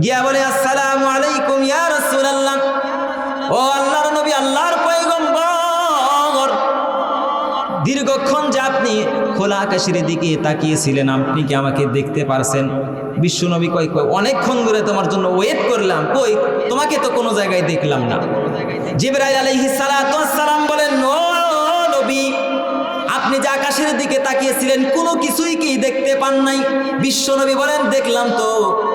গিয়া বলে, আসসালামু আলাইকুম ইয়া রাসূলুল্লাহ। ও আল্লাহর নবী, আল্লাহর পয়গম্বর, খোলা আকাশের দিকে তাকিয়েছিলেন, আপনি কি আমাকে দেখতে পারছেন? বিশ্বনবী কয় অনেকক্ষণ ধরে তোমার জন্য ওয়েট করলাম, কই তোমাকে তো কোনো জায়গায় দেখলাম না। জিবরাইল আলাইহিস সালাতু ওয়াস সালাম বলেন, ও নবী, আপনি যে আকাশের দিকে তাকিয়েছিলেন কোনো কিছুই কি দেখতে পান নাই? বিশ্বনবী বলেন, দেখলাম তো,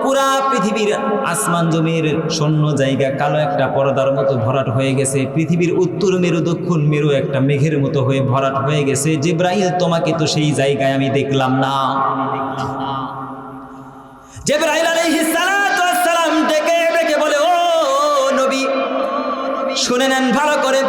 পুরা পৃথিবীর আসমান জমির শূন্য জায়গা কালো একটা পর্দার মতো ভরাট হয়ে গেছে, পৃথিবীর উত্তর মেরু দক্ষিণ মেরু একটা মেঘের মতো হয়ে ভরাট হয়ে গেছে। জিবরাইল, তোমাকে তো সেই জায়গায় আমি দেখলাম না। জিবরাইল আলাইহিস সালাতু ওয়াস সালাম ডেকে ডেকে বলে, ও নবী, শুনে নেন ভালো করে,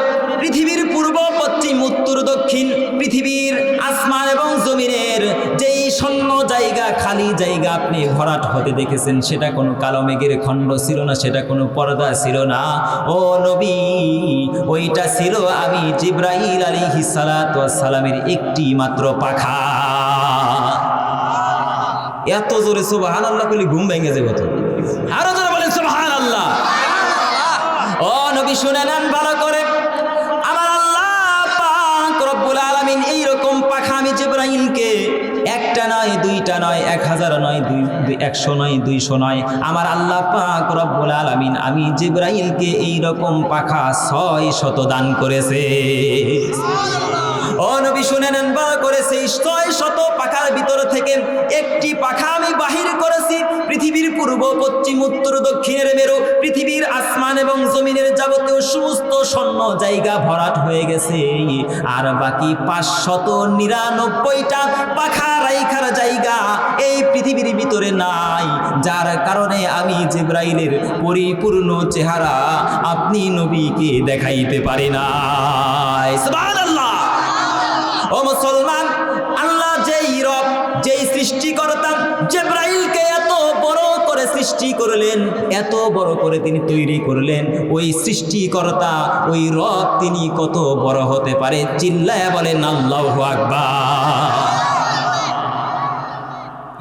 পৃথিবীর পূর্ব পশ্চিম উত্তর দক্ষিণ পৃথিবীর আসমান এবং জমিনের যেই শূন্য জায়গা খালি জায়গা আপনি ভরাট হতে দেখেছেন, সেটা কোনো কালো মেঘের খণ্ড ছিল না, সেটা কোনো পর্দা ছিল না। ও নবী, ওইটা ছিল আমি জিবরাইল আলাইহিস সালাতু ওয়াস সালামের একটি মাত্র পাখা। এত জোরে সুবহানাল্লাহ বলে ঘুম ভেঙে যাবে তো, আরো জোরে বলেন সুবহানাল্লাহ। ও নবী, শুনে নেন ভালো করে, আমার আল্লাহ পাক রব্বুল আলামিন এইরকম পাখা আমি জিবরাইলকে একটা নয়, দুইটা নয়, 1000 নয়, 100 নয়, 200 নয়, আমার আল্লাহ পাক রব্বুল আলামিন আমি জিবরাইলকে এইরকম পাখা 600 দান করেছে। ও নবী, শুনে নেন ভালো করে, সেই 600 পাখার ভিতর থেকে একটি পাখা আমি বাহির করেছি, পৃথিবীর পূর্ব পশ্চিম উত্তর দক্ষিণের মেরু পৃথিবীর আসমান এবং জমিনের যাবতীয় সমস্ত শূন্য জায়গা ভরাট হয়ে গেছে, আর বাকি 599টা পাখা রাইখার জায়গা এই পৃথিবীর ভিতরে নাই, যার কারণে আমি জিবরাইলের পরিপূর্ণ চেহারা আপনি নবীকে দেখাইতে পারি না। সুবহানাল্লাহ। ও মুসলমান, আল্লাহ যেই রব, যেই সৃষ্টিকর্তা জিবরাইলকে এত বড় করে সৃষ্টি করলেন, এত বড় করে তিনি তৈরি করলেন, ওই সৃষ্টিকর্তা, ওই রব, তিনি কত বড় হতে পারে? চিল্লায়া বলেন আল্লাহু আকবার।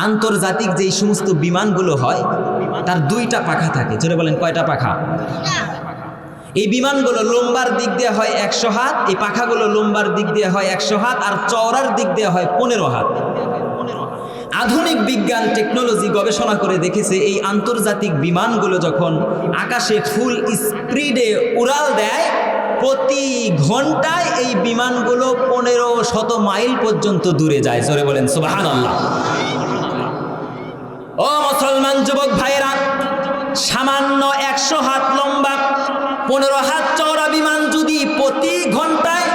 আন্তর্জাতিক যেই সমস্ত বিমানগুলো হয় তার 2টা পাখা থাকে, জোরে বলেন কয়টা পাখা? এই বিমানগুলো লম্বার দিক দিয়ে হয় 100 হাত, এই পাখাগুলো লম্বার দিক দিয়ে হয় 100 হাত, আর চওড়ার দিক দিয়ে হয় 15 হাত। আধুনিক বিজ্ঞান টেকনোলজি গবেষণা করে দেখেছে, এই আন্তর্জাতিক বিমানগুলো যখন আকাশে ফুল স্পিডে উড়াল দেয়, প্রতি ঘন্টায় এই বিমানগুলো 1500 মাইল পর্যন্ত দূরে যায়। জোরে বলেন সুবহানাল্লাহ। ও মুসলমান যুবক ভাইরা, সামান্য 100 হাত লম্বা 15 হাত চওড়া বিমান যদি প্রতি ঘন্টায়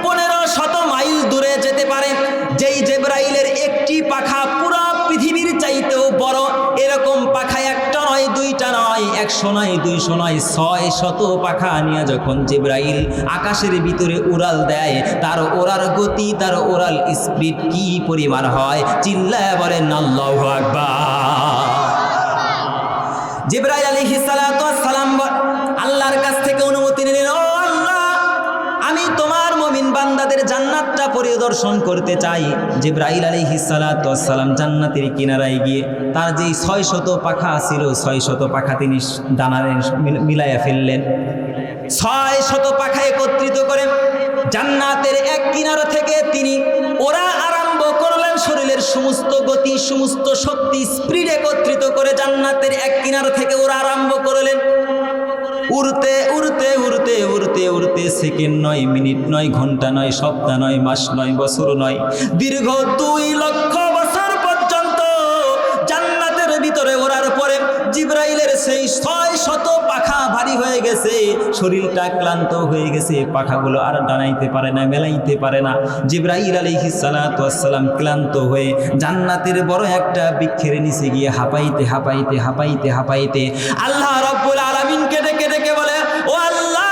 1500 মাইল দূরে যেতে পারে, যেই জিবরাইলের একটি পাখা পুরো পৃথিবীর চাইতেও বড়, এরকম পাখা একটা নয়, দুইটা নয়, 100 নয়, 200 নয়, 600 পাখা নিয়ে যখন জিবরাইল আকাশের ভিতরে উড়াল দেয়, তার ওড়ার গতি, তার ওড়াল স্পিড কি পরিমাণ হয়? চিল্লায়া বলেন আল্লাহু আকবার। জিবরাইল আলাইহিস সালাতু ওয়াস সালাম আল্লাহর কাছ থেকে অনুমতি নিলেন, ও আল্লাহ, আমি তোমার মুমিন বান্দাদের জান্নাতটা পরিদর্শন করতে চাই। জিবরাইল আলাইহিস সালাতু ওয়াস সালাম জান্নাতের কিনারায় গিয়ে তার যেই 600 পাখা ছিল, 600 পাখা তিনি ডানারে মিলাইয়া ফেললেন। 600 পাখা একত্রিত করে জান্নাতের এক কিনারা থেকে তিনি ওরা আরম্ভ করলেন, শরীরের সমস্ত গতি, সমস্ত শক্তি, স্পিড একত্রিত করে জান্নাতের এক কিনারা থেকে ওরা আরম্ভ করলেন। উড়তে উড়তে উড়তে উড়তে উড়তে সেকেন্ড নয়, মিনিট নয়, ঘন্টা নয়, সপ্তাহ নয়, মাস নয়, বছর নয়, দীর্ঘ 2 লক্ষ বছর পর্যন্ত জান্নাতের ভিতরে ওড়ার পরে জিবরাইলের সেই 600 পাখা ভারী হয়ে গেছে, শরীরটা ক্লান্ত হয়ে গেছে, পাখাগুলো আর ডানাইতে পারে না, মেলাইতে পারে না। জিবরাইল আলাইহিস সালাতু ওয়াস সালাম ক্লান্ত হয়ে জান্নাতের বড় একটা বৃক্ষের নিচে গিয়ে হাঁপাইতে হাঁপাইতে হাঁপাইতে হাঁপাইতে আল্লাহ রাব্বুল আলামিনকে ডেকে ডেকে বলে, ও আল্লাহ,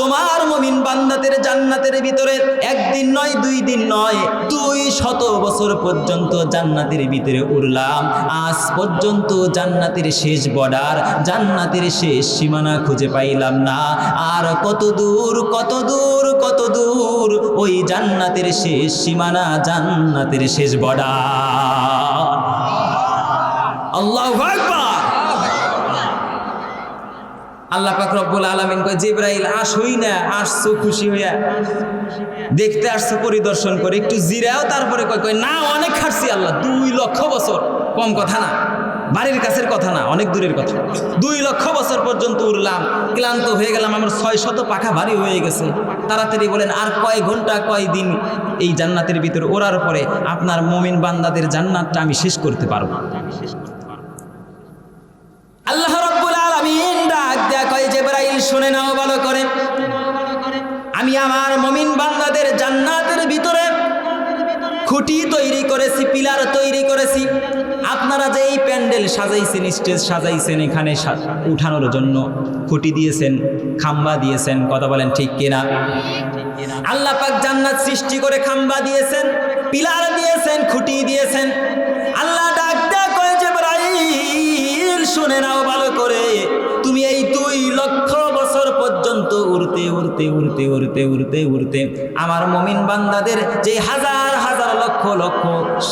তোমার মুমিন বান্দাদের জান্নাতের ভিতরে একদিন নয়, 2 দিন নয়, 200 বছর পর্যন্ত জান্নাতের ভিতরে উড়লাম, আজ পর্যন্ত জান্নাতের শেষ বর্ডার, জান্নাতের শেষ সীমানা খুঁজে পাইলাম না। আর কত দূর কত দূর কত দূর ওই জান্নাতের শেষ সীমানা, জান্নাতের শেষ বর্ডার। আল্লাহু আকবার। আল্লাহ পাক রব্বুল আলামিন কয় জিবরাইল আসোই না, আসছো খুশি হইয়া, দেখতে আসছো পরিদর্শন করে, একটু জিরাও। তারপরে কয় না অনেক খাটছি আল্লাহ, 2 লক্ষ বছর, কম কথা না, বাড়ির কাছের কথা না, অনেক দূরের কথা। 2 লক্ষ বছর পর্যন্ত উড়লাম, ক্লান্ত হয়ে গেলাম, আমার 600 পাখা ভারী হয়ে গেছে। তাড়াতাড়ি বলেন আর কয় ঘন্টা কয় দিন এই জান্নাতের ভিতরে ওড়ার পরে আপনার মুমিন বান্দাদের জান্নাতটা আমি শেষ করতে পারবো। আল্লাহ রাব্বুল আলামিন ডাক দেয়া কয় জিবরাইল শুনে নাও ভালো করে, আমি আমার মুমিন বান্দাদের জান্নাতের ভিতরে খুঁটি তৈরি করেছি, পিলার তৈরি করেছি। আপনারা যে এই প্যান্ডেল সাজাইছেন, স্টেজ সাজাইছেন, এখানে উঠানোর জন্য খুঁটি দিয়েছেন, খাম্বা দিয়েছেন, কথা বলেন ঠিক কিনা? আল্লাহ পাক জান্নাত সৃষ্টি করে খাম্বা দিয়েছেন, পিলার দিয়েছেন, খুঁটি দিয়েছেন। আল্লাহ ডাক দেয়া কয় জিবরাইল শুনে নাও ভালো করে, তুমি এই 2 লক্ষ বছর পর্যন্ত উড়তে উড়তে উড়তে উড়তে উড়তে উড়তে আমার মুমিন বান্দাদের যে হাজার হাজার লক্ষ লক্ষ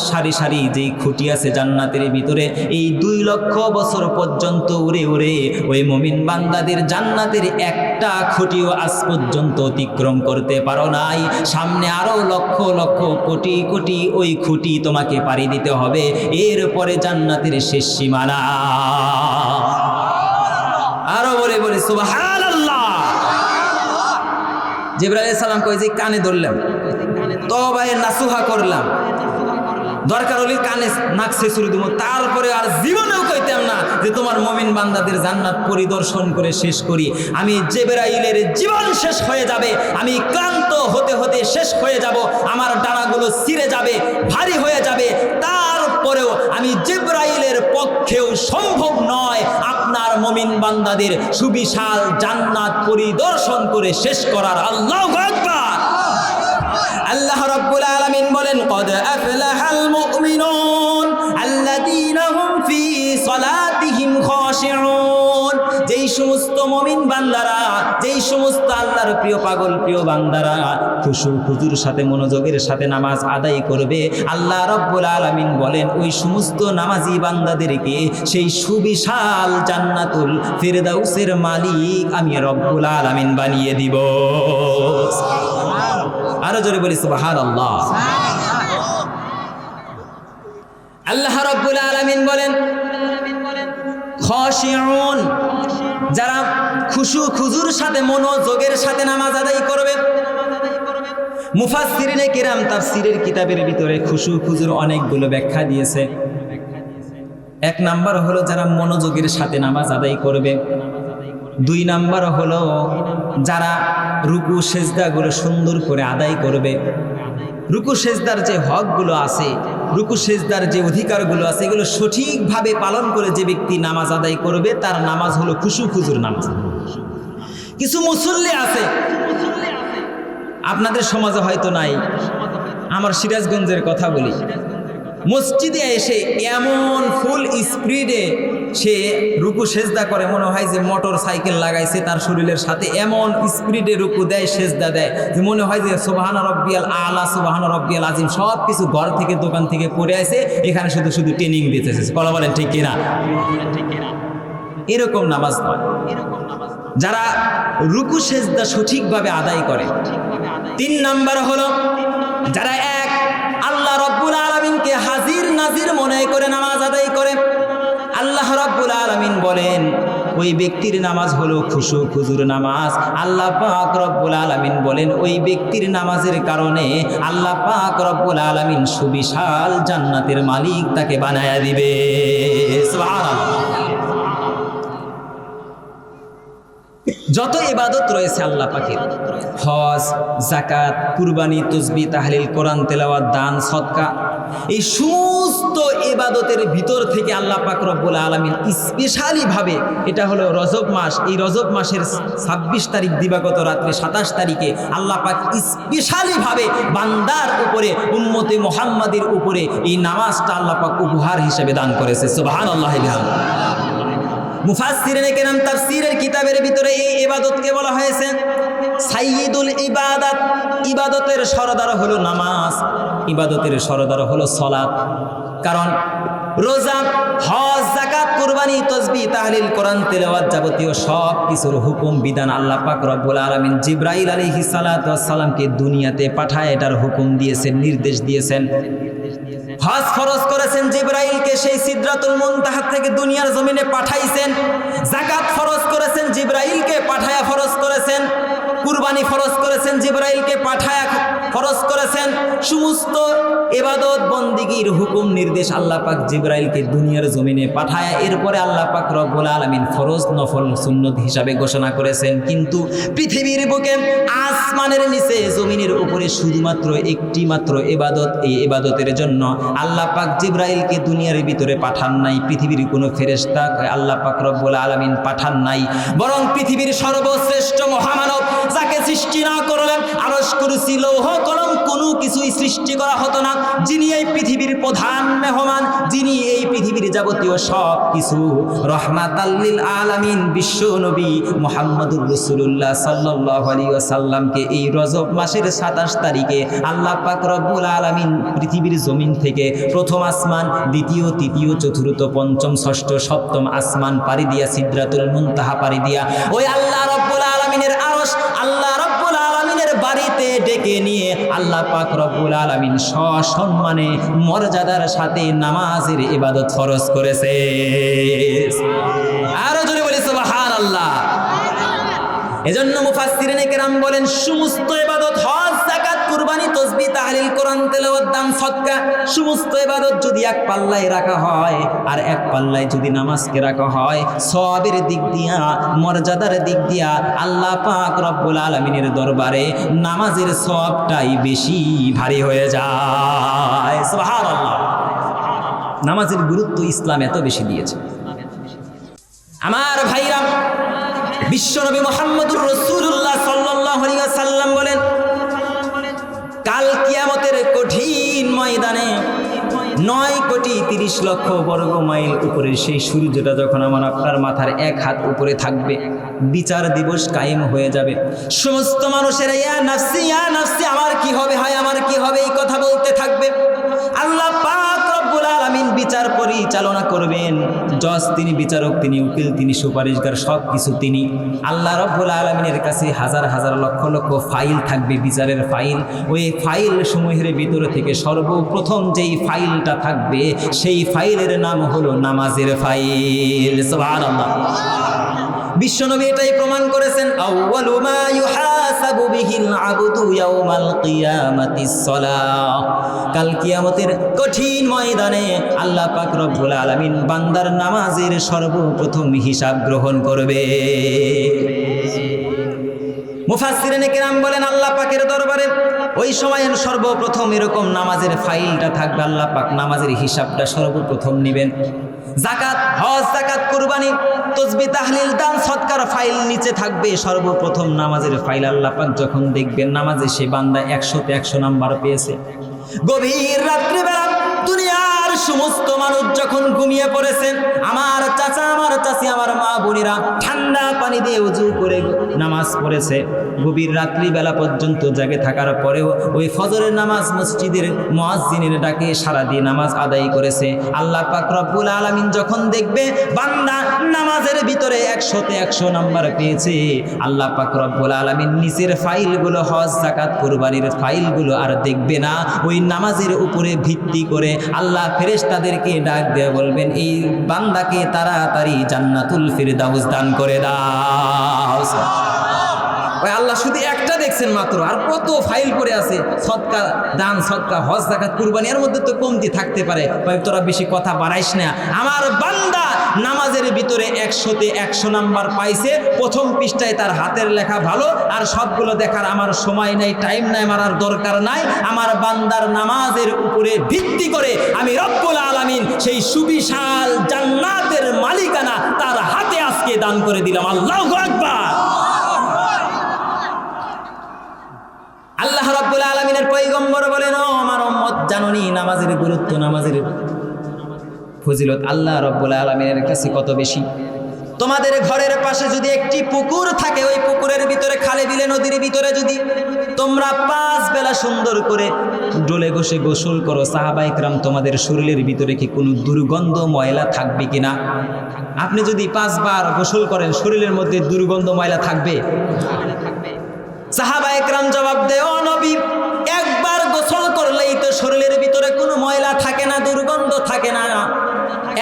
সারি সারি যেই খুঁটি আছে জান্নাতের ভিতরে, এই 2 লক্ষ বছর পর্যন্ত উড়ে উড়ে ওই মুমিন বান্দাদের জান্নাতের একটা খুঁটিও আজ পর্যন্ত অতিক্রম করতে পারো নাই। সামনে আরো লক্ষ লক্ষ কোটি কোটি ওই খুঁটি তোমাকে পাড়ি দিতে হবে, এরপরে জান্নাতের শেষ সীমানা। আরো বলে বলে সুবহানাল্লাহ। জিবরাইল আলাইহিস সালাম কই যে কানে ধরলাম, তওবায়ে নাসুহা করলাম, দরকার হলে কানে নাক ছেঁচড়ে দেব, তারপরে আর জীবনেও কইতাম না যে তোমার মুমিন বান্দাদের জান্নাত পরিদর্শন করে শেষ করি। আমি জিবরাইলের জীবন শেষ হয়ে যাবে, আমি ক্লান্ত হতে হতে শেষ হয়ে যাব, আমার ডানাগুলো ছিঁড়ে যাবে, ভারী হয়ে যাবে, তারপরেও আমি জিবরাইলের পক্ষেও সম্ভব নয় আপনার মুমিন বান্দাদের সুবিশাল জান্নাত পরিদর্শন করে শেষ করার। আল্লাহু আকবার। আল্লাহ রাব্বুল আলামিন বলেন কদ আফলাহাল মুমিনুন আল্লাযীনা হুম ফি সালাতিহিম খাশিউন। যেই সমস্ত মুমিন বান্দারা, যেই সমস্ত আল্লাহর প্রিয় পাগল প্রিয় বান্দারা খুশু খুজুর সাথে মনোযোগের সাথে নামাজ আদায় করবে, আল্লাহ রাব্বুল আলামিন বলেন ওই সমস্ত নামাজি বান্দাদেরকে সেই সুবিশাল জান্নাতুল ফিরদাউসের মালিক আমি রব্বুল আলামিন বানিয়ে দিব। আরো জোরে বলি সুবহানাল্লাহ। আল্লাহ রাব্বুল আলামিন বলেন খাশিউন, যারা খুশু খুজুর সাথে মনোযোগের সাথে নামাজ আদায় করবে। মুফাসসিরিনে কিরাম তাফসীরের কিতাবের ভিতরে খুশু খুজুর অনেকগুলো ব্যাখ্যা দিয়েছে। 1 নাম্বার হলো যারা মনোযোগের সাথে নামাজ আদায় করবে। 2 নাম্বার হলো যারা রুকু সেজদাগুলো সুন্দর করে আদায় করবে। রুকু সেজদার যে হকগুলো আছে, রুকু সেজদার যে অধিকারগুলো আছে, এগুলো সঠিকভাবে পালন করে যে ব্যক্তি নামাজ আদায় করবে তার নামাজ হলো খুশু খুজুর নামাজ। কিছু মুসল্লি আছে আপনাদের সমাজে হয়তো নাই, আমার সিরাজগঞ্জের কথা বলি, মসজিদে এসে এমন ফুল স্পিডে সে রুকু সেজদা করে, মনে হয় যে মোটর সাইকেল লাগাইছে তার শরীরের সাথে, এমন স্পিডে রুকু দেয় সেজদা দেয় যে মনে হয় যে সুবহান রাব্বিয়াল আলা সুবহান রাব্বিয়াল আজিম সব কিছু ঘর থেকে দোকান থেকে পড়ে আসে, এখানে শুধু শুধু ট্রেনিং দিতেছে। কথা বলেন ঠিক কিনা? এরকম নামাজ নয়। যারা রুকু সেজদা সঠিকভাবে আদায় করে। 3 নাম্বার হলো যারা আল্লাহ রাব্বুল আলামিনকে হাজির নাজির মনে করে নামাজ আদায় করে। আল্লাহ রাব্বুল আলামিন বলেন ওই ব্যক্তির নামাজ হলো খুশু খুজুর নামাজ। আল্লাহ পাক রব্বুল আলামিন বলেন ওই ব্যক্তির নামাজের কারণে আল্লাহ পাক রব্বুল আলামিন সুবিশাল জান্নাতের মালিক তাকে বানায়া দিবে। সুবহানাল্লাহ। যত ইবাদত রয়েছে আল্লাহ পাকের, হজ, যাকাত, কুরবানি, তাসবিহ, তাহলিল, কোরআন তেলাওয়াত, দান, সদকা, এই সমস্ত ইবাদতের ভিতর থেকে আল্লাহ পাক রব্বুল আলামিন স্পেশালি ভাবে, এটা হলো রজব মাস, এই রজব মাসের 26 তারিখ দিবাগত রাত্রে 27 তারিখে আল্লাহ পাক স্পেশালি ভাবে বান্দার উপরে, উম্মতে মুহাম্মাদের উপরে এই নামাজটা আল্লাহ পাক উপহার হিসেবে দান করেছে। সুবহানাল্লাহ। মুফাসসিরিনে কেরাম তাফসীরের কিতাবের ভিতরে এই ইবাদতকে বলা হয়েছে সাইয়্যিদুল ইবাদাত। ইবাদতের সরদার হলো নামাজ, ইবাদতের সরদার হলো সালাত। কারণ রোজা, হজ, যাকাত, কুরবানি, তাসবিহ, তাহলিল, কোরআন তেলাওয়াত যাবতীয় সব কিছুর হুকুম বিধান আল্লাহ পাক রব্বুল আলামিন জিবরাইল আলাইহিস সালাতু ওয়াস সালামকে দুনিয়াতে পাঠায় এটার হুকুম দিয়েছেন, নির্দেশ দিয়েছেন। হজ ফরজ করেছেন জিবরাইলকে, সেই সিদরাতুল মুনতাহা থেকে দুনিয়ার জমিনে পাঠাইছেন। যাকাত ফরজ করেছেন জিবরাইলকে পাঠায়া ফরজ করেছেন। কুরবানি ফরজ করেছেন জিবরাইলকে পাঠায়া ফরজ করেছেন। সমস্ত ইবাদত বন্দিগির হুকুম নির্দেশ আল্লাহ পাক জিবরাইলকে দুনিয়ার জমিনে পাঠায়া এরপরে আল্লাহ পাক রব্বুল আলামিন ফরজ নফল সুন্নত হিসাবে ঘোষণা করেছেন। কিন্তু পৃথিবীর বুকে আসমানের নিচে জমিনের উপরে শুধুমাত্র একটি মাত্র ইবাদত, এই ইবাদতের জন্য আল্লাহ পাক জিবরাইলকে দুনিয়ার ভিতরে পাঠান নাই। পৃথিবীর কোনো ফেরেশতা আল্লাহ পাক রব্বুল আলামিন পাঠান নাই, বরং পৃথিবীর সর্বশ্রেষ্ঠ মহামানব যাকে সৃষ্টি না করলেন আরশ কুরসি লৌহ কলম কোনো কিছুই সৃষ্টি করা হতো না, যিনি এই পৃথিবীর প্রধান মেহমান, যিনি এই পৃথিবীর যাবতীয় সব কিছু রহমাতাল লিল আলামিন বিশ্ব নবী মুহাম্মদুর রাসূলুল্লাহ সাল্লাল্লাহু আলাইহি ওয়াসাল্লামকে এই রজব মাসের 27 তারিখে আল্লাহ পাক রব্বুল আলামিন পৃথিবীর জমিন থেকে প্রথম আসমান, দ্বিতীয়, তৃতীয়, চতুর্থ, পঞ্চম, ষষ্ঠ, সপ্তম আসমান পাড়ি দিয়া সিদরাতুল মুনতাহা পাড়ি দিয়া ওই আল্লাহ রব্বুল আলামিনের আরশ, আল্লাহ রব্বুল আলামিনের বাড়িতে ডেকে নিয়ে আল্লাহ পাক রব্বুল আলামিন সসম্মানে মর্যাদার সাথে নামাজের ইবাদত ফরজ করেছে। আরো জোরে বলি সুবহানাল্লাহ। এজন্য মুফাসসিরিনে কেরাম বলেন সমস্ত ইবাদত, হজ, যাকাত, কুরবানি, তাসবিহ, তাহলিল, কোরআন তেলাওয়াত, দান, সদকা, সমস্ত ইবাদত যদি এক পাল্লায় রাখা হয় আর এক পাল্লায় যদি নামাজকে রাখা হয়, সওয়াবের দিক দিয়া, মর্যাদার দিক দিয়া আল্লাহ পাক রব্বুল আলামিনের দরবারে নামাজের সওয়াবটাই বেশি ভারী হয়ে যায়। সুবহানাল্লাহ। নামাজের গুরুত্ব ইসলাম এত বেশি দিয়েছে। আমার ভাইরা, বিশ্বনবী মুহাম্মদুর রাসূলুল্লাহ সাল্লাল্লাহু আলাইহি ওয়াসাল্লাম বলেন, কাল কিয়ামতের কঠিন ময়দানে 9,30,00,000 বর্গ মাইল উপরে সেই সূর্যটা যখন আমার আপনার মাথার এক হাত উপরে থাকবে, বিচার দিবস কায়েম হয়ে যাবে। সমস্ত মানুষেরা ইয়া নাফসি ইয়া নাফসি, আমার কি হবে, হয় আমার কি হবে, এই কথা বলতে থাকবে। আল্লাহ পাক রব্বুল আলামিন বিচার পরিচালনা করবেন। জজ তিনি, বিচারক তিনি, উকিল তিনি, সুপারিশগার সব কিছু তিনি। আল্লাহ রব্বুল আলামিনের কাছে হাজার হাজার লক্ষ লক্ষ ফাইল থাকবে, বিচারের ফাইল। ওই ফাইল সমূহের ভিতরে থেকে সর্বপ্রথম যেই ফাইলটা থাকবে সেই ফাইলের নাম হলো নামাজের ফাইল। সুবহানাল্লাহ। বিশ্বনবী এটাই প্রমাণ করেছেন, আউয়ালু মা ইউহাসাবু বিহিল আবদু ইয়াউমাল কিয়ামাতিস সালাহ। কাল কিয়ামতের কঠিন ময়দানে আল্লাহ পাক রব্বুল আলামিন বান্দার নামাজের সর্বপ্রথম হিসাব গ্রহণ করবে। মুফাসসিরিনে কেরাম বলেন, আল্লাহ পাকের দরবারে ওই সময় সর্বপ্রথম এরকম নামাজের ফাইলটা থাকবে, আল্লাহ পাক নামাজের হিসাবটা সর্বপ্রথম নেবেন। যাকাত, হজ, যাকাত, কুরবানি, তাসবিহ, তাহলিল, দান, সদকার ফাইল নিচে থাকবে। সর্বপ্রথম নামাজের ফাইল আল্লাহ পাক যখন দেখবেন নামাজে সে বান্দা 100তে 100 নাম্বার পেয়েছে। গভীর রাত্রিবেলা দুনিয়ার সমস্ত মানুষ যখন ঘুমিয়ে পড়েছে, আমার চাচা, আমার চাচি, আমার মা বোনেরা ঠান্ডা পানি দিয়ে ওযু করে নামাজ পড়েছে। গভীর রাত্রিবেলা পর্যন্ত জেগে থাকার পরেও ওই ফজরের নামাজ মসজিদের মুয়াজ্জিনের ডাকে সারা দিয়ে নামাজ আদায় করেছে। আল্লাহ পাক রব্বুল আলামিন যখন দেখবে বান্দা নামাজের ভিতরে 100তে 100 নাম্বার পেয়েছে, আল্লাহ পাক রব্বুল আলামিন নিচের ফাইলগুলো, হজ, যাকাত, কুরবানির ফাইলগুলো আর দেখবে না। ওই নামাজের উপরে ভিত্তি করে আল্লাহ ফেরেশতাদেরকে ডাক দিয়ে বলবেন, এই বান্দাকে তাড়াতাড়ি জান্নাতুল ফিরদাউস দান করে দাও। ওই আল্লাহ শুধু একটা দেখছেন মাত্র, আর কত ফাইল পড়ে আছে, সদকা, দান, সদকা, হজ, যাকাত, কুরবানি, এর মধ্যে তো কমতি থাকতে পারে। তোরা বেশি কথা বাড়াইস না, আমার বান্দা নামাজের ভিতরে 100তে 100 নাম্বার পাইছে। প্রথম পৃষ্ঠায় তার হাতের লেখা ভালো, আর সবগুলো দেখার আমার সময় নাই, টাইম নাই, আমার আর দরকার নাই। আমার বান্দার নামাজের উপরে ভিত্তি করে আমি রব্বুল আলামিন সেই সুবিশাল জান্নাতের মালিকানা তার হাতে আজকে দান করে দিলাম। আল্লাহু আকবার। আল্লাহ রাব্বুল আলামিনের পয়গম্বর বলেন, ও আমার উম্মত, জানোনি নামাজের গুরুত্ব, নামাজের ফজিলত আল্লাহ রাব্বুল আলামিনের কাছে কত বেশি। তোমাদের ঘরের পাশে যদি একটি পুকুর থাকে, ওই পুকুরের ভিতরে, খালে বিলে, নদীর ভিতরে যদি তোমরা 5 বেলা সুন্দর করে ডোলে বসে গোসল করো। সাহাবায়ে কেরাম, তোমাদের শরীরের ভিতরে কি কোনো দুর্গন্ধ ময়লা থাকবে কিনা? আপনি যদি 5 বার গোসল করেন, শরীরের মধ্যে দুর্গন্ধ ময়লা থাকবে? সাহাবায়ে কেরাম জবাব দেয়, ও নবী, একবার গোসল করলেই তো শরীরের ভিতরে কোনো ময়লা থাকে না, দুর্গন্ধ থাকে না।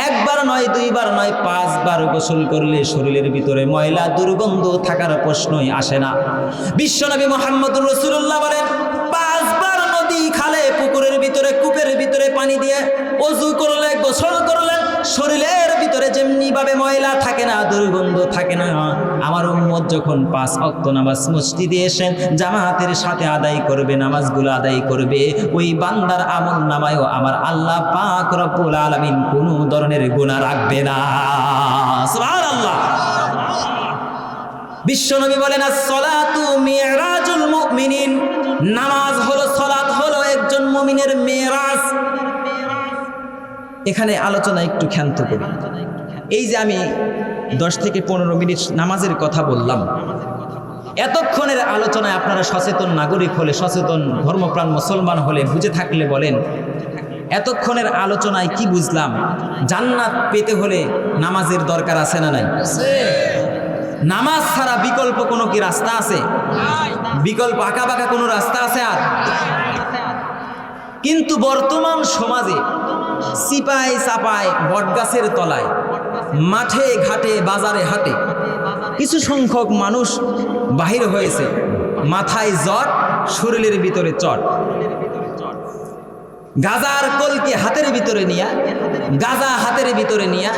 একবার নয়, 2 বার নয়, 5 বার গোসল করলে শরীরের ভিতরে ময়লা দুর্গন্ধ থাকার প্রশ্নই আসে না। বিশ্বনবী মুহাম্মদুর রাসূলুল্লাহ বলেন, 5 বার নদী, খালে, পুকুরের ভিতরে, কূপের ভিতরে পানি দিয়ে ওযু করলে, গোসল করলে শরীরের ভিতরে যেমনি ভাবে ময়লা থাকে না, দুর্গন্ধ থাকে না, আমার উম্মত যখন 5 ওয়াক্ত নামাজ মসজিদে এসে জামাতের সাথে আদায় করবে, নামাজগুলো আদায় করবে, ওই বান্দার আমল নামায়ও আমার আল্লাহ পাক রব্বুল আলামিন কোনো ধরনের গুনাহ রাখবে না। সুবহানাল্লাহ। বিশ্বনবী বলেন, as-সালাতু মিরাজুল মুমিনিন, নামাজ হলো, সালাত হলো একজন মুমিনের মেরাজ। এখানে আলোচনা একটু ক্ষান্ত করি। এই যে আমি 10 থেকে 15 মিনিট নামাজের কথা বললাম, এতক্ষণের আলোচনায় আপনারা সচেতন নাগরিক হলে, সচেতন ধর্মপ্রাণ মুসলমান হলে, বুঝে থাকলে বলেন, এতক্ষণের আলোচনায় কি বুঝলাম? জান্নাত পেতে হলে নামাজের দরকার আছে না নাই? নামাজ ছাড়া বিকল্প কোনো কি রাস্তা আছে? বিকল্প আঁকাবাঁকা কোনো রাস্তা আছে? আর কিন্তু বর্তমান সমাজে সিপাই চাপায়, বটগাছের তলায়, মাঠে ঘাটে, বাজারে হাটে কিছু সংখ্যক মানুষ বাহির হয়েছে, মাথায় জট, শরীরের ভিতরে চট, গাজার কলকে হাতের ভিতরে নিয়া, গাজা হাতের ভিতরে নিয়া,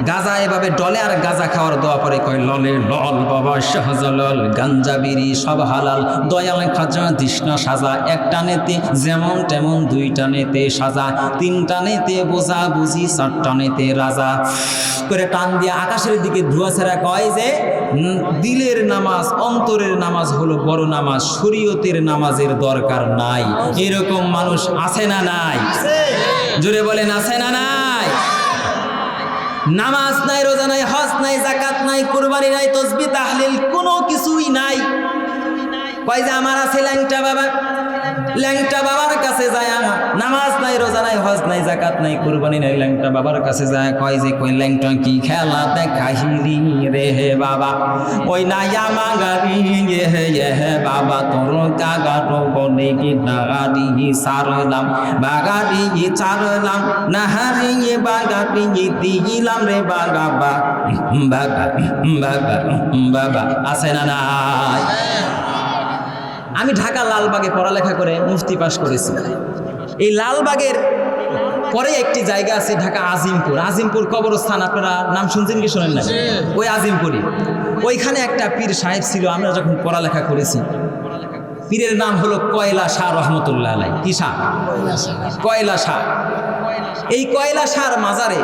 গাজা এভাবে ডলে আর গাজা খাওয়ার দোয়া পরে কয়, ললে লল বাবা শাহজালাল, গাঞ্জা বিড়ি সব হালাল, দয়াল খাজা তৃষ্ণা সাজা, একটা নেতে যেমন তেমন, 2টা নেতে সাজা, 3টা নেতে বোঝা বুঝি, 4টা নেতে রাজা করে টান দিয়ে আকাশের দিকে ধোঁয়া ছেড়া কয় যে দিলের নামাজ, অন্তরের নামাজ হলো বড় নামাজ, শরীয়তের নামাজের দরকার নাই। এরকম মানুষ আছে না নাই? জোরে বলেন, আছে না নাই? নামাজ নাই, রোজা নাই, হজ নাই, যাকাত নাই, কুরবানি নাই, তাসবিহ তাহলিল কোনো কিছুই নাই। কয় যে আমার আছে ল্যাংটা বাবা, ল্যাংটা বাবার কাছে যায়, নামাজ নাই, রোজা নাই, হজ নাই, যাকাত নাই, কুরবানি নাই, ল্যাংটা বাবার কাছে যায়, কয় যে কই ল্যাংটা কি খেলা দেখাইলি রে হে বাবা, ওই নাইয়া মাগারি হে হে বাবা, তোর কাগাটো বনে কি নাগারি সারলাম, বাগারি চারলাম, নাহারি বাগারি দিলাম রে বাগা বা বাগা বাগা বাবা। আছে না নাই? আমি ঢাকা লালবাগে পড়ালেখা করে মুফতি পাশ করেছি। এই লালবাগের পরে একটি জায়গা আছে ঢাকা আজিমপুর, আজিমপুর কবরস্থান, আপনারা নাম শুনছেন কি শোনেন না? ওই আজিমপুরি, ওইখানে একটা পীর সাহেব ছিল, আমরা যখন পড়ালেখা করেছি। পীরের নাম হলো কয়লা শাহ রহমতুল্লাহ আলাই। কি শাহ? কয়লা শাহ। এই কয়লা শাহর মাজারে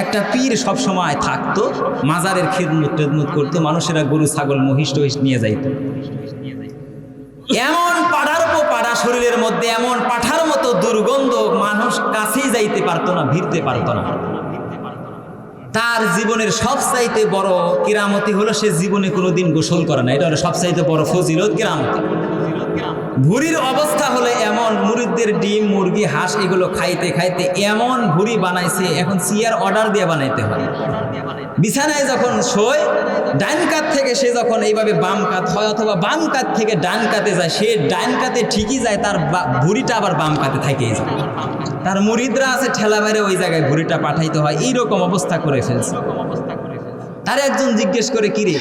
একটা পীর সব সময় থাকতো, মাজারের খেদমত করতো, মানুষেরা গরু ছাগল মহিষ টহিষ নিয়ে যাইতো। এমন পাড়ার পর পাড়া, শরীরের মধ্যে এমন পাঠার মতো দুর্গন্ধ, মানুষ কাছেই যাইতে পারতো না, ভিড়তে পারতো না। তার জীবনের সবচাইতে বড় কিরামতি হলো সে জীবনে কোনোদিন গোসল করে না। এটা হলো সবচাইতে বড় ফজিলত, কিরামতি। ভুঁড়ির অবস্থা হলে এমন, মুরিদদের ডিম, মুরগি, হাঁস এগুলো খাইতে খাইতে এমন ভুঁড়ি বানাইছে, এখন সিয়ার অর্ডার দিয়ে বানাইতে হয়। বিছানায় যখন শোয়, ডান কাত থেকে সে যখন এইভাবে বাম কাত হয়, অথবা বাম কাত থেকে ডান কাতে যায়, সে ডান কাতে ঠিকই যায়, তার ভুঁড়িটা আবার বাম কাতে থাকেই যায়। তার মুরিদরা আছে ঠেলা বাইরে, ওই জায়গায় ভুঁড়িটা পাঠাইতে হয়। এইরকম অবস্থা করে ফেলছে। তার একজন জিজ্ঞেস করে, কিরে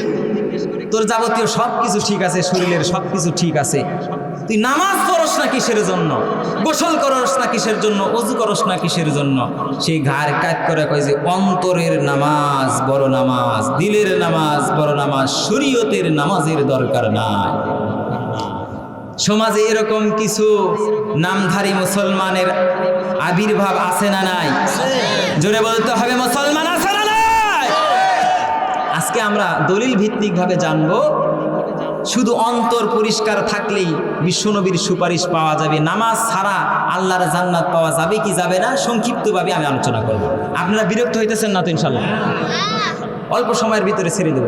তোর যাবতীয় সব কিছু ঠিক আছে, শরীরের সব কিছু ঠিক আছে, তুই নামাজ পড়স না কিসের জন্য, গোসল করস না কিসের জন্য, ওযু করস না কিসের জন্য? সেই ঘাড় কাট করে কয় যে অন্তরের নামাজ বড় নামাজ, দিলের নামাজ বড় নামাজ, শরীয়তের নামাজের দরকার নাই। সমাজে এরকম কিছু নামধারী মুসলমানের আবির্ভাব আছে না নাই? জোরে বলতে হবে, মুসলমান আছে না নাই? আজকে আমরা দলিল ভিত্তিকভাবে জানবো, শুধু অন্তর পরিষ্কার থাকলেই বিশ্বনবীর সুপারিশ পাওয়া যাবে। নামাজ ছাড়া আল্লাহর জান্নাত পাওয়া যাবে কি যাবে না, সংক্ষিপ্তভাবে আমি আলোচনা করব। আপনারা বিরক্ত হইতেছেন না তো? ইনশাল্লাহ অল্প সময়ের ভিতরে ছেড়ে দেবো।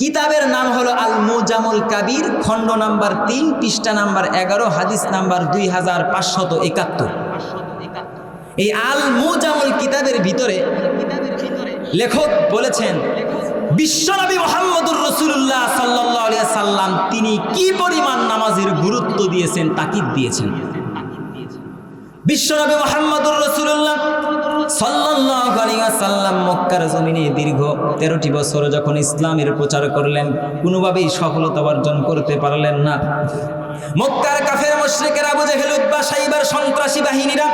কিতাবের নাম হলো আল মুজামুল কাবির, খণ্ড নাম্বার 3, পৃষ্ঠা নাম্বার 11, হাদিস নাম্বার 2571। এই আল মুজামুল কিতাবের ভিতরে লেখক বলেছেন বিশ্বনবী মুহাম্মদুর রাসূলুল্লাহ সাল্লাল্লাহু আলাইহি সাল্লাম তিনি কি পরিমাণ নামাজের গুরুত্ব দিয়েছেন, তাকিদ দিয়েছেন। বিশ্বনবী মুহাম্মদুর রাসূলুল্লাহ সাল্লাল্লাহু আলাইহি ওয়াসাল্লাম মক্কার জমিনে দীর্ঘ 13টি বছর যখন ইসলামের প্রচার করলেন, কোনোভাবেই সফলতা অর্জন করতে পারলেন না। মক্কার কাফের মুশরিকেরা, আবু জেহেল, উতবা, সাইবার সন্ত্রাসী বাহিনীরা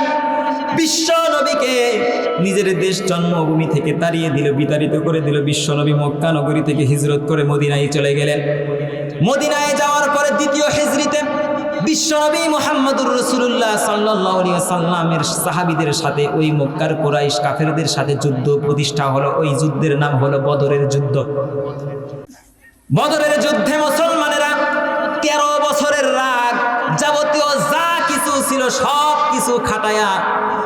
বিশ্ব নবীকে নিজের দেশ জন্মভূমি থেকে তাড়িয়ে দিল, বিতাড়িত করে দিল। বিশ্ব নবী মক্কা নগরী থেকে হিজরত করে মদিনায় চলে গেলেন। মদিনায় যাওয়ার পরে দ্বিতীয় হিজরিতে বিশ্বনবী মুহাম্মদুর রাসূলুল্লাহ সাল্লাল্লাহু আলাইহি ওয়াসাল্লামের সাহাবীদের সাথে ওই মক্কার কুরাইশ কাফেরদের সাথে যুদ্ধ প্রতিষ্ঠা হলো। ওই যুদ্ধের নাম হলো বদরের যুদ্ধ। বদরের যুদ্ধে মুসলমানেরা 13 বছরের রাগ যাবতীয় যা কিছু ছিল সব কিছু খাটায়া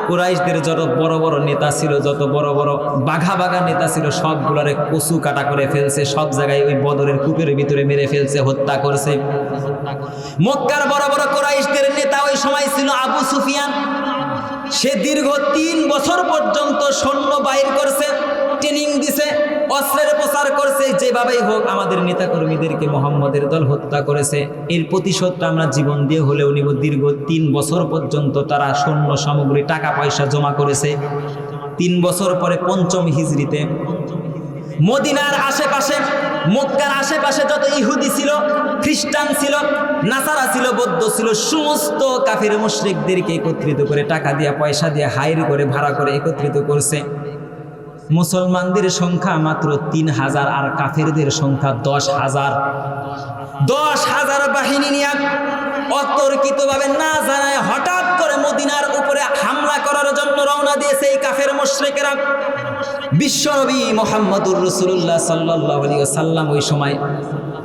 কুরাইশদের যত বড় বড় নেতা ছিল, যত বড় বড় বাঘা বাঘা নেতা ছিল, সবগুলোরে কচু কাটা করে ফেলছে। সব জায়গায় ওই বদরের কূপের ভিতরে মেরে ফেলছে, হত্যা করছে। মক্কার বড় বড় কুরাইশদের নেতা ওই সময় ছিল আবু সুফিয়ান। সে দীর্ঘ 3 বছর পর্যন্ত সৈন্য বাইর করছে, ট্রেনিং দিছে, অস্ত্রের প্রচার করছে, যেভাবেই হোক আমাদের নেতাকর্মীদেরকে মুহাম্মদের দল হত্যা করেছে, এর প্রতিশোধটা আমরা জীবন দিয়ে হলেও নিব। দীর্ঘ 3 বছর পর্যন্ত তারা সৈন্য সামগ্রী, টাকা পয়সা জমা করেছে। 3 বছর পরে 5ম হিজরিতে মদিনার আশেপাশে, মক্কার আশেপাশে যত ইহুদি ছিল, খ্রিস্টান ছিল, নাসারা ছিল, বৌদ্ধ ছিল, সমস্ত কাফের মুশরিকদেরকে একত্রিত করে টাকা দিয়ে, পয়সা দিয়ে, হাইর করে, ভাড়া করে একত্রিত করছে। মুসলমানদের সংখ্যা মাত্র 3000 আর কাফেরদের সংখ্যা 10,000। 10,000 বাহিনী নিয়ে অতর্কিতভাবে না জানায় হঠাৎ করে মদিনার উপরে হামলা করার জন্য রওনা দিয়েছে এই কাফের মুশরিকেরা। বিশ্বনবী মুহাম্মদুর রাসূলুল্লাহ সাল্লাল্লাহু আলাইহি ওয়াসাল্লাম ওই সময়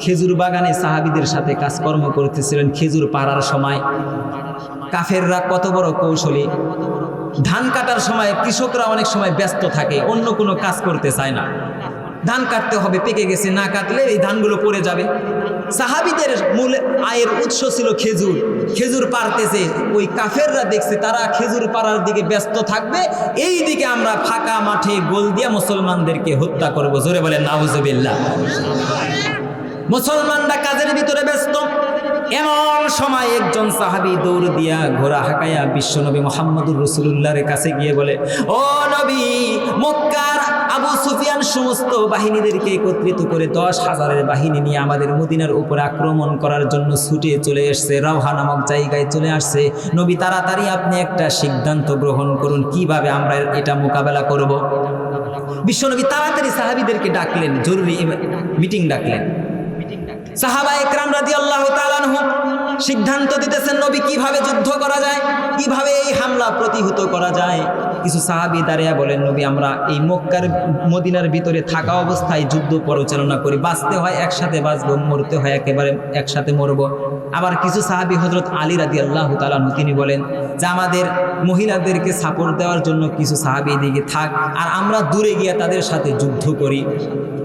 খেজুর বাগানে সাহাবীদের সাথে কাজকর্ম করতেছিলেন। খেজুর পাড়ার সময় কাফেররা কত বড় কৌশলী, ধান কাটার সময় কৃষকরা অনেক সময় ব্যস্ত থাকে, অন্য কোনো কাজ করতে চায় না। ধান কাটতে হবে, পেকে গেছে, না কাটলে এই ধানগুলো পড়ে যাবে। সাহাবীদের মূল আয়ের উৎস ছিল খেজুর। খেজুর পাড়তেছে, ওই কাফেররা দেখছে তারা খেজুর পাড়ার দিকে ব্যস্ত থাকবে, এই দিকে আমরা ফাঁকা মাঠে গোল দিয়া মুসলমানদেরকে হত্যা করব। জোরে বলেন নাউজুবিল্লাহ। মুসলমানরা কাজের ভিতরে ব্যস্ত। এমন সময় একজন সাহাবী দৌড় দিয়া ঘোড়া হাঁকাইয়া বিশ্বনবী মুহাম্মদুর রাসূলুল্লাহর কাছে গিয়ে বলে, ও নবী, মক্কার আবু সুফিয়ান সমস্ত বাহিনীদেরকে একত্রিত করে 10,000-এর বাহিনী নিয়ে আমাদের মদিনার উপরে আক্রমণ করার জন্য ছুটে চলে এসেছে, রাওহা নামক জায়গায় চলে আসছে। নবী, তাড়াতাড়ি আপনি একটা সিদ্ধান্ত গ্রহণ করুন, কিভাবে আমরা এটা মোকাবেলা করব। বিশ্বনবী তাড়াতাড়ি সাহাবীদেরকে ডাকলেন, জরুরি মিটিং ডাকলেন। সাহাবা একরাম রাদিয়াল্লাহু তাআলা আনহুম সিদ্ধান্ত দিতেছেন নবী কিভাবে যুদ্ধ করা যায়, কিভাবে এই হামলা প্রতিহত করা যায়। কিছু সাহাবী দাঁড়িয়ে বলেন, নবী, আমরা এই মক্কার মদিনার ভিতরে থাকা অবস্থায় যুদ্ধ পরিচালনা করি, বাঁচতে হয় একসাথে বাঁচবো, মরতে হয় একেবারে একসাথে মরবো। আবার কিছু সাহাবী হযরত আলী রাদিয়াল্লাহু তাআলা আনহু তিনি বলেন যে আমাদের মহিলাদেরকে সাপোর্ট দেওয়ার জন্য কিছু সাহাবী এদিকে থাক, আর আমরা দূরে গিয়ে তাদের সাথে যুদ্ধ করি।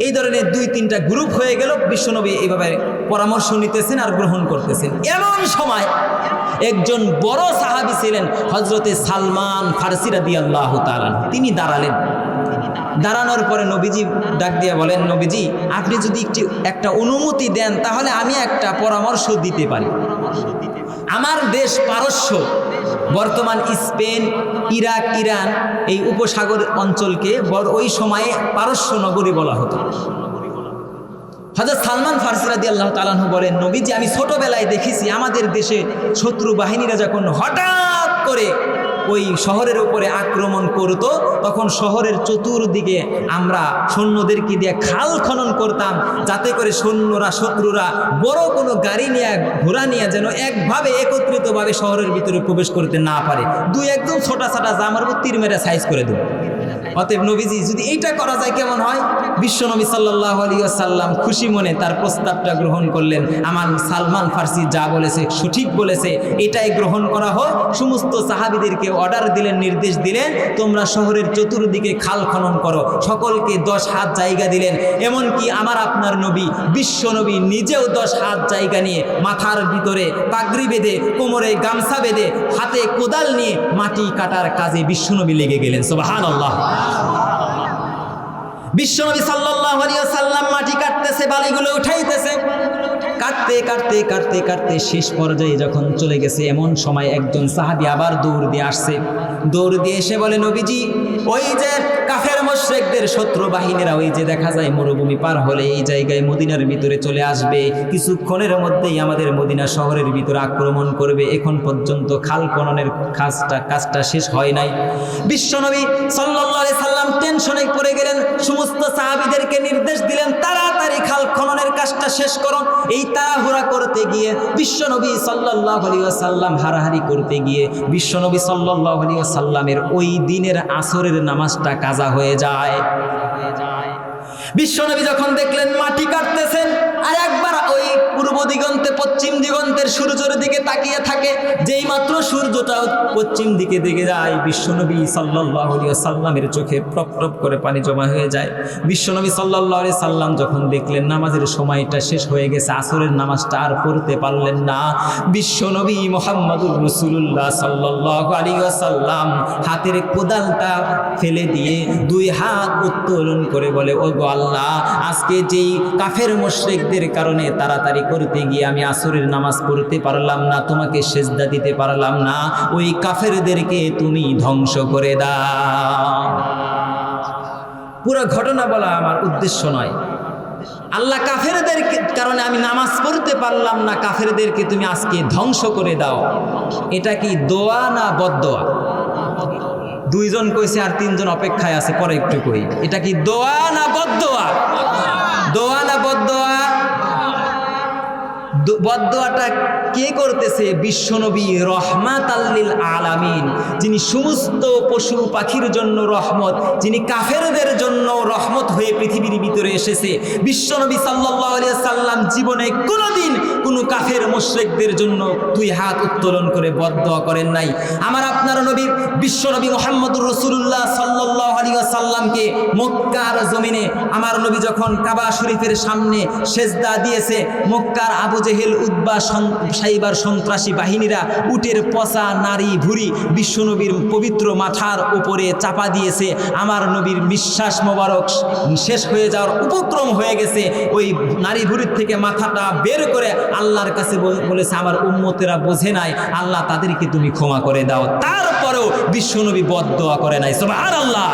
এই ধরনের 2-3টা গ্রুপ হয়ে গেল। বিশ্বনবী এইভাবে পরামর্শ নিতেছেন আর গ্রহণ করতেছেন। এমন সময় একজন বড় সাহাবী ছিলেন হযরতে সালমান ফারসি রাদিয়াল্লাহু তাআলা, তিনি দাঁড়ালেন। দাঁড়ানোর পরে নবীজি ডাক দিয়ে বলেন, নবীজি, আপনি যদি একটা অনুমতি দেন তাহলে আমি একটা পরামর্শ দিতে পারি। আমার দেশ পারস্য, বর্তমান স্পেন, ইরাক, ইরান, এই উপসাগর অঞ্চলকে ওই সময়ে পারস্য নগরী বলা হতো। হযরত সালমান ফারসি রাদিয়াল্লাহু তাআলা আনহু বলেন, নবীজি, আমি ছোটবেলায় দেখেছি আমাদের দেশে শত্রু বাহিনীরা যখন হঠাৎ করে ওই শহরের উপরে আক্রমণ করত, তখন শহরের চতুর্দিকে আমরা সৈন্যদেরকে দিয়ে খাল খনন করতাম, যাতে করে সৈন্যরা, শত্রুরা বড় কোনো গাড়ি নিয়ে, ঘোড়া নিয়ে যেন একভাবে একত্রিতভাবে শহরের ভিতরে প্রবেশ করতে না পারে। 2-1 জন ছোটা ছাটা জামার তীর মেরে সাইজ করে দেব। অতএব নবীজি যদি এইটা করা যায় কেমন হয়? বিশ্বনবী সাল্লাল্লাহু আলাইহি ওয়াসাল্লাম খুশি মনে তার প্রস্তাবটা গ্রহণ করলেন। আমার সালমান ফার্সি যা বলেছে সঠিক বলেছে, এটাই গ্রহণ করা হোক। সমস্ত সাহাবীদেরকে অর্ডার দিলেন, নির্দেশ দিলেন, তোমরা শহরের চতুর্দিকে খাল খনন করো। সকলকে 10 হাত জায়গা দিলেন। এমনকি আমার আপনার নবী বিশ্বনবী নিজেও 10 হাত জায়গা নিয়ে মাথার ভিতরে পাগড়ি বেঁধে, কোমরে গামছা বেঁধে, হাতে কোদাল নিয়ে মাটি কাটার কাজে বিশ্বনবী লেগে গেলেন। সুবহানাল্লাহ। বিশ্বনবী সাল্লাল্লাহু আলাইহি ওয়াসাল্লাম মাটি কাটতেছে, বালিগুলো উঠাইতেছে। কাটতে কাটতে কাটতে কাটতে শেষ পর্যায়ে যখন চলে গেছে, এমন সময় একজন সাহাবী আবার দৌড় দিয়ে আসছে। দৌড় দিয়ে এসে বলে, নবীজি ওই যে কাফের মুশরিকদের শত্রু বাহিনীরা ওই যে দেখা যায় মরুভূমি পার হলে এই জায়গায় মদিনার ভিতরে চলে আসবে, কিছুক্ষণের মধ্যেই আমাদের মদিনা শহরের ভিতরে আক্রমণ করবে। এখন পর্যন্ত খাল খননের কাজটা শেষ হয় নাই। বিশ্বনবী সাল্লাল্লাহু আলাইহি সাল্লাম টেনশনে পড়ে গেলেন। সমস্ত সাহাবীদেরকে নির্দেশ দিলেন, তাড়াতাড়ি খাল খননের কাজটা শেষ করো। এই তাড়াহুড়া করতে গিয়ে বিশ্বনবী সাল্লাল্লাহু আলাইহি ওয়াসাল্লাম হারাহারি করতে গিয়ে বিশ্বনবী সাল্লাল্লাহু আলাইহি ওয়াসাল্লামের ওই দিনের আসরের নামাজটা কাজা হয়ে যায়। বিশ্বনবী যখন দেখলেন মাটি কাটতেছেন, আর একবার ওই পূর্ব দিগন্তে পশ্চিম দিগন্তের সূর্যের দিকে তাকিয়ে থাকে। যেই মাত্র সূর্যটা পশ্চিম দিকে দিকে যায়, বিশ্বনবী সাল্লাল্লাহু আলাইহি ওয়াসাল্লামের চোখে টপ টপ করে পানি জমা হয়ে যায়। বিশ্বনবী সাল্লাল্লাহু আলাইহি সাল্লাম যখন দেখলেন নামাজের সময়টা শেষ হয়ে গেছে, আসরের নামাজটা আর পড়তে পারলেন না, বিশ্বনবী মুহাম্মদুর রাসূলুল্লাহ সাল্লাল্লাহু আলাইহি ওয়াসাল্লাম হাতের কোদালটা ফেলে দিয়ে 2 হাত উত্তোলন করে বলে, ও গো আল্লাহ, আজকে যেই কাফের মুশরিকদের কারণে তাড়াতাড়ি করতে গিয়ে আমি আসরের নামাজ পড়তে পারলাম না, তোমাকে সেজদা দিতে পারলাম না, ওই কাফেরদেরকে তুমি ধ্বংস করে দাও। পুরো ঘটনা বলা আমার উদ্দেশ্য নয়। আল্লাহ কাফেরদের কারণে আমি নামাজ পড়তে পারলাম না, কাফেরদেরকে তুমি আজকে ধ্বংস করে দাও। এটা কি দোয়া না বদদোয়া? 2 জন কইছে আর 3 জন অপেক্ষায় আছে, পরে একটু কই। এটা কি দোয়া না বদদোয়া? দোয়া না বদদোয়া? বদদোয়াটা কে করতেছে? বিশ্বনবী রহমাতাল লিল আলামিন, যিনি সমস্ত পশু পাখির জন্য রহমত, যিনি কাফেরদের জন্য রহমত হয়ে পৃথিবীর ভিতরে এসেছে। বিশ্বনবী সাল্লাল্লাহু আলাইহি সাল্লাম জীবনে কোনোদিন কোনো কাফের মুশরিকদের জন্য 2 হাত উত্তোলন করে বদদোয়া করেন নাই। আমার আপনার নবী বিশ্বনবী মুহাম্মদুর রাসূলুল্লাহ সাল্লাল্লাহু আলাইহি ওয়াসাল্লামকে মক্কার জমিনে আমার নবী যখন কাবা শরীফের সামনে সেজদা দিয়েছে, মক্কার আবু জেহেল, উতবা, সাইবার সন্ত্রাসী বাহিনীরা উটের পচা নারী ভুঁড়ি বিশ্বনবীর পবিত্র মাথার উপরে চাপা দিয়েছে। আমার নবীর বিশ্বাস মোবারক শেষ হয়ে যাওয়ার উপক্রম হয়ে গেছে। ওই নারী ভুঁড়ির থেকে মাথাটা বের করে আল্লাহর কাছে বলেছে, আমার উম্মতেরা বোঝে নাই, আল্লাহ তাদেরকে তুমি ক্ষমা করে দাও। তারপরেও বিশ্বনবী বদদোয়া করে নাই। সুবহানাল্লাহ।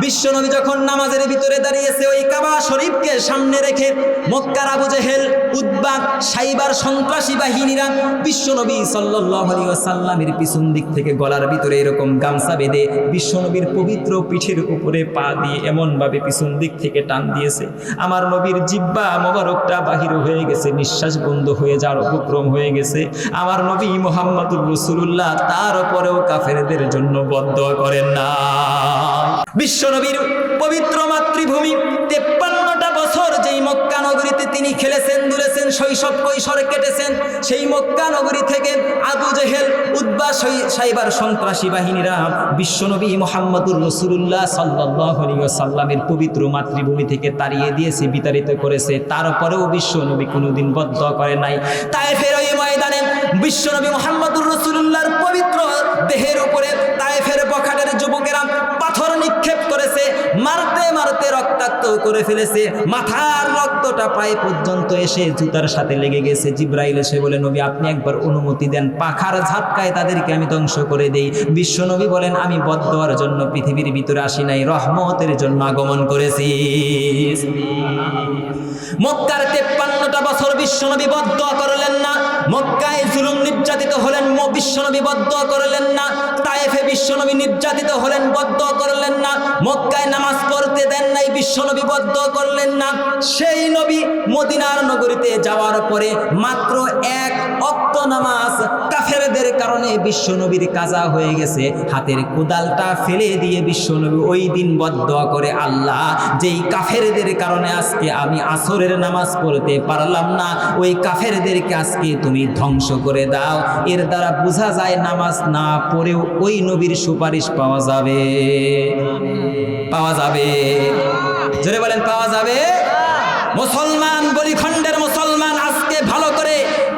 বিশ্বনবী যখন নামাজের ভিতরে দাঁড়িয়েছে, ওই কাবা শরীফকে সামনে রেখে মক্কার আবু জেহেল, উতবা, সাইবার সন্ত্রাসী বাহিনীরা বিশ্বনবী সাল্লাল্লাহু আলাইহি ওয়াসাল্লামের পিছন দিক থেকে গলার ভিতরে এরকম গামছা বেঁধে বিশ্বনবীর পবিত্র পিঠের উপরে পা দিয়ে এমনভাবে পিছন দিক থেকে টান দিয়েছে, আমার নবীর জিহ্বা মোবারকটা বাহির হয়ে গেছে, নিঃশ্বাস বন্ধ হয়ে যাওয়ার উপক্রম হয়ে গেছে। আমার নবী মুহাম্মদুর রাসূলুল্লাহ তারপরেও কাফেরদের জন্য বদদোয়া করেন না। বিশ্বনবীর পবিত্র মাতৃভূমি 53টা বছর যেই মক্কা নগরীতে তিনি খেলেছেন, দুলেছেন, শৈশব কৈশোর কেটেছেন, সেই মক্কা নগরী থেকে আবু জেহেল, উতবা, সাইবার সন্ত্রাসী বাহিনীরা বিশ্বনবী মুহাম্মদুর রাসূলুল্লাহ সাল্লাল্লাহু আলাইহি ওয়াসাল্লামের পবিত্র মাতৃভূমি থেকে তাড়িয়ে দিয়েছে, বিতাড়িত করেছে। তারপরেও বিশ্বনবী কোনোদিন বদদোয়া করে নাই। তায়েফের ওই ময়দানে বিশ্বনবী মুহাম্মদুর রাসূলুল্লাহর পবিত্র দেহের উপরে তায়েফের বখাটের যুবকেরা পাথর নিক্ষেপ করেছে, মারতে মারতে রক্তাক্ত করে ফেলেছে। মাথার রক্তটা পায়ে পর্যন্ত এসে জুতার সাথে লেগে গেছে। জিবরাইল এসে বলে, নবী আপনি একবার অনুমতি দেন, পাখার ঝাপটায় তাদেরকে আমি ধ্বংস করে দেই। বিশ্বনবী বলেন, আমি বদদোয়ার জন্য পৃথিবীর ভিতরে আসি নাই, রহমতের জন্য আগমন করেছি। মক্কার 53টা বছর বিশ্বনবী বদদোয়া করলেন না। মক্কায় জুলুম নির্যাতিত হলেন, বিশ্বনবী বদদুয়া করলেন না। তায়েফে বিশ্বনবী নির্যাতিত হলেন, বদদুয়া করলেন না। মক্কায় নামাজ পড়তে দেন নাই, বিশ্বনবী বদদুয়া করলেন না। সেই নবী মদিনার নগরীতে যাওয়ার পরে মাত্র এক ওয়াক্ত নামাজ কাফেরদের কারণে বিশ্বনবীর কাজা হয়ে গেছে। হাতের কোদালটা ফেলে দিয়ে বিশ্বনবী ওই দিন বদদুয়া করে, আল্লাহ যেই কাফেরদের কারণে আজকে আমি আসরের নামাজ পড়তে পারলাম না, ওই কাফেরদেরকে আজকে তুমি ধ্বংস করে দাও। এর দ্বারা বোঝা যায় নামাজ না পড়েও ওই নবীর সুপারিশ পাওয়া যাবে, পাওয়া যাবে। জোরে বলেন পাওয়া যাবে। মুসলমান, বলিখণ্ডের মুসলমান, আজকে ভালো করে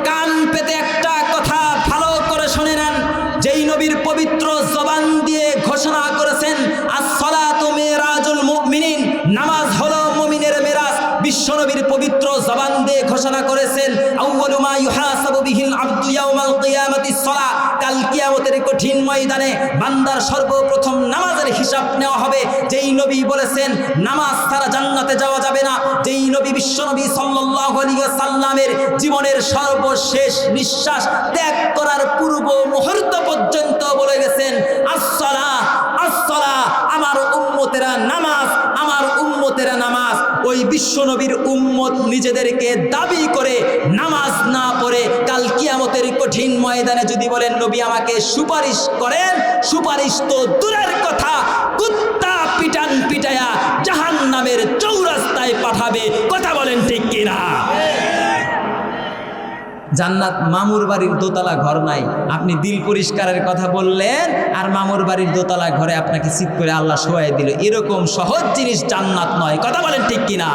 কান পেতে একটা কথা ভালো করে শুনে নেন। যেই নবীর পবিত্র জবান দিয়ে ঘোষণা করেছেন আস-সালাতু মিরাজুল মুমিনিন, নামাজ হলো মুমিনের মেরাজ। বিশ্বনবীর পবিত্র জবান দিয়ে ঘোষণা করেছেন আউয়ালু মা ইউহাসাবু বিহিল আবদু ইয়াউমাল কিয়ামাতিস সালাহ, কাল কিয়ামতের কঠিন ময়দানে বান্দার সর্বপ্রথম নামাজের হিসাব নেওয়া হবে। যেই নবী বলেছেন নামাজ ছাড়া জান্নাতে যাওয়া যাবে না, যেই নবী বিশ্বনবী সাল্লাল্লাহু আলাইহি ওয়াসাল্লামের জীবনের সর্বশেষ নিঃশ্বাস ত্যাগ করার পূর্ব মুহূর্ত পর্যন্ত বলে গেছেন আস-সালাহ, আস-সালাহ, আমার উম্মতেরা নামাজ, আমার উম্মতেরা নামাজ। ওই বিশ্বনবীর উম্মত নিজেদেরকে দাবি করে নামাজ না পড়ে কাল কিয়ামতের কঠিন ময়দানে যদি বলেন নবী আমাকে সুপারিশ করেন, সুপারিশ তো দূরের কথা, কুত্তা পিটান পিটায়া জাহান্নামের চৌরাস্তায় পাঠাবে। কথা বলেন ঠিক কিনা? জান্নাত মামুর বাড়ির দোতলা ঘর নাই। আপনি দিল পরিষ্কারের কথা বললেন আর মামুর বাড়ির দোতলা ঘরে আপনাকে চিৎ করে আল্লাহ শোয়াই দিল। এরকম সহজ জিনিস জান্নাত নয়। কথা বলেন ঠিক কিনা?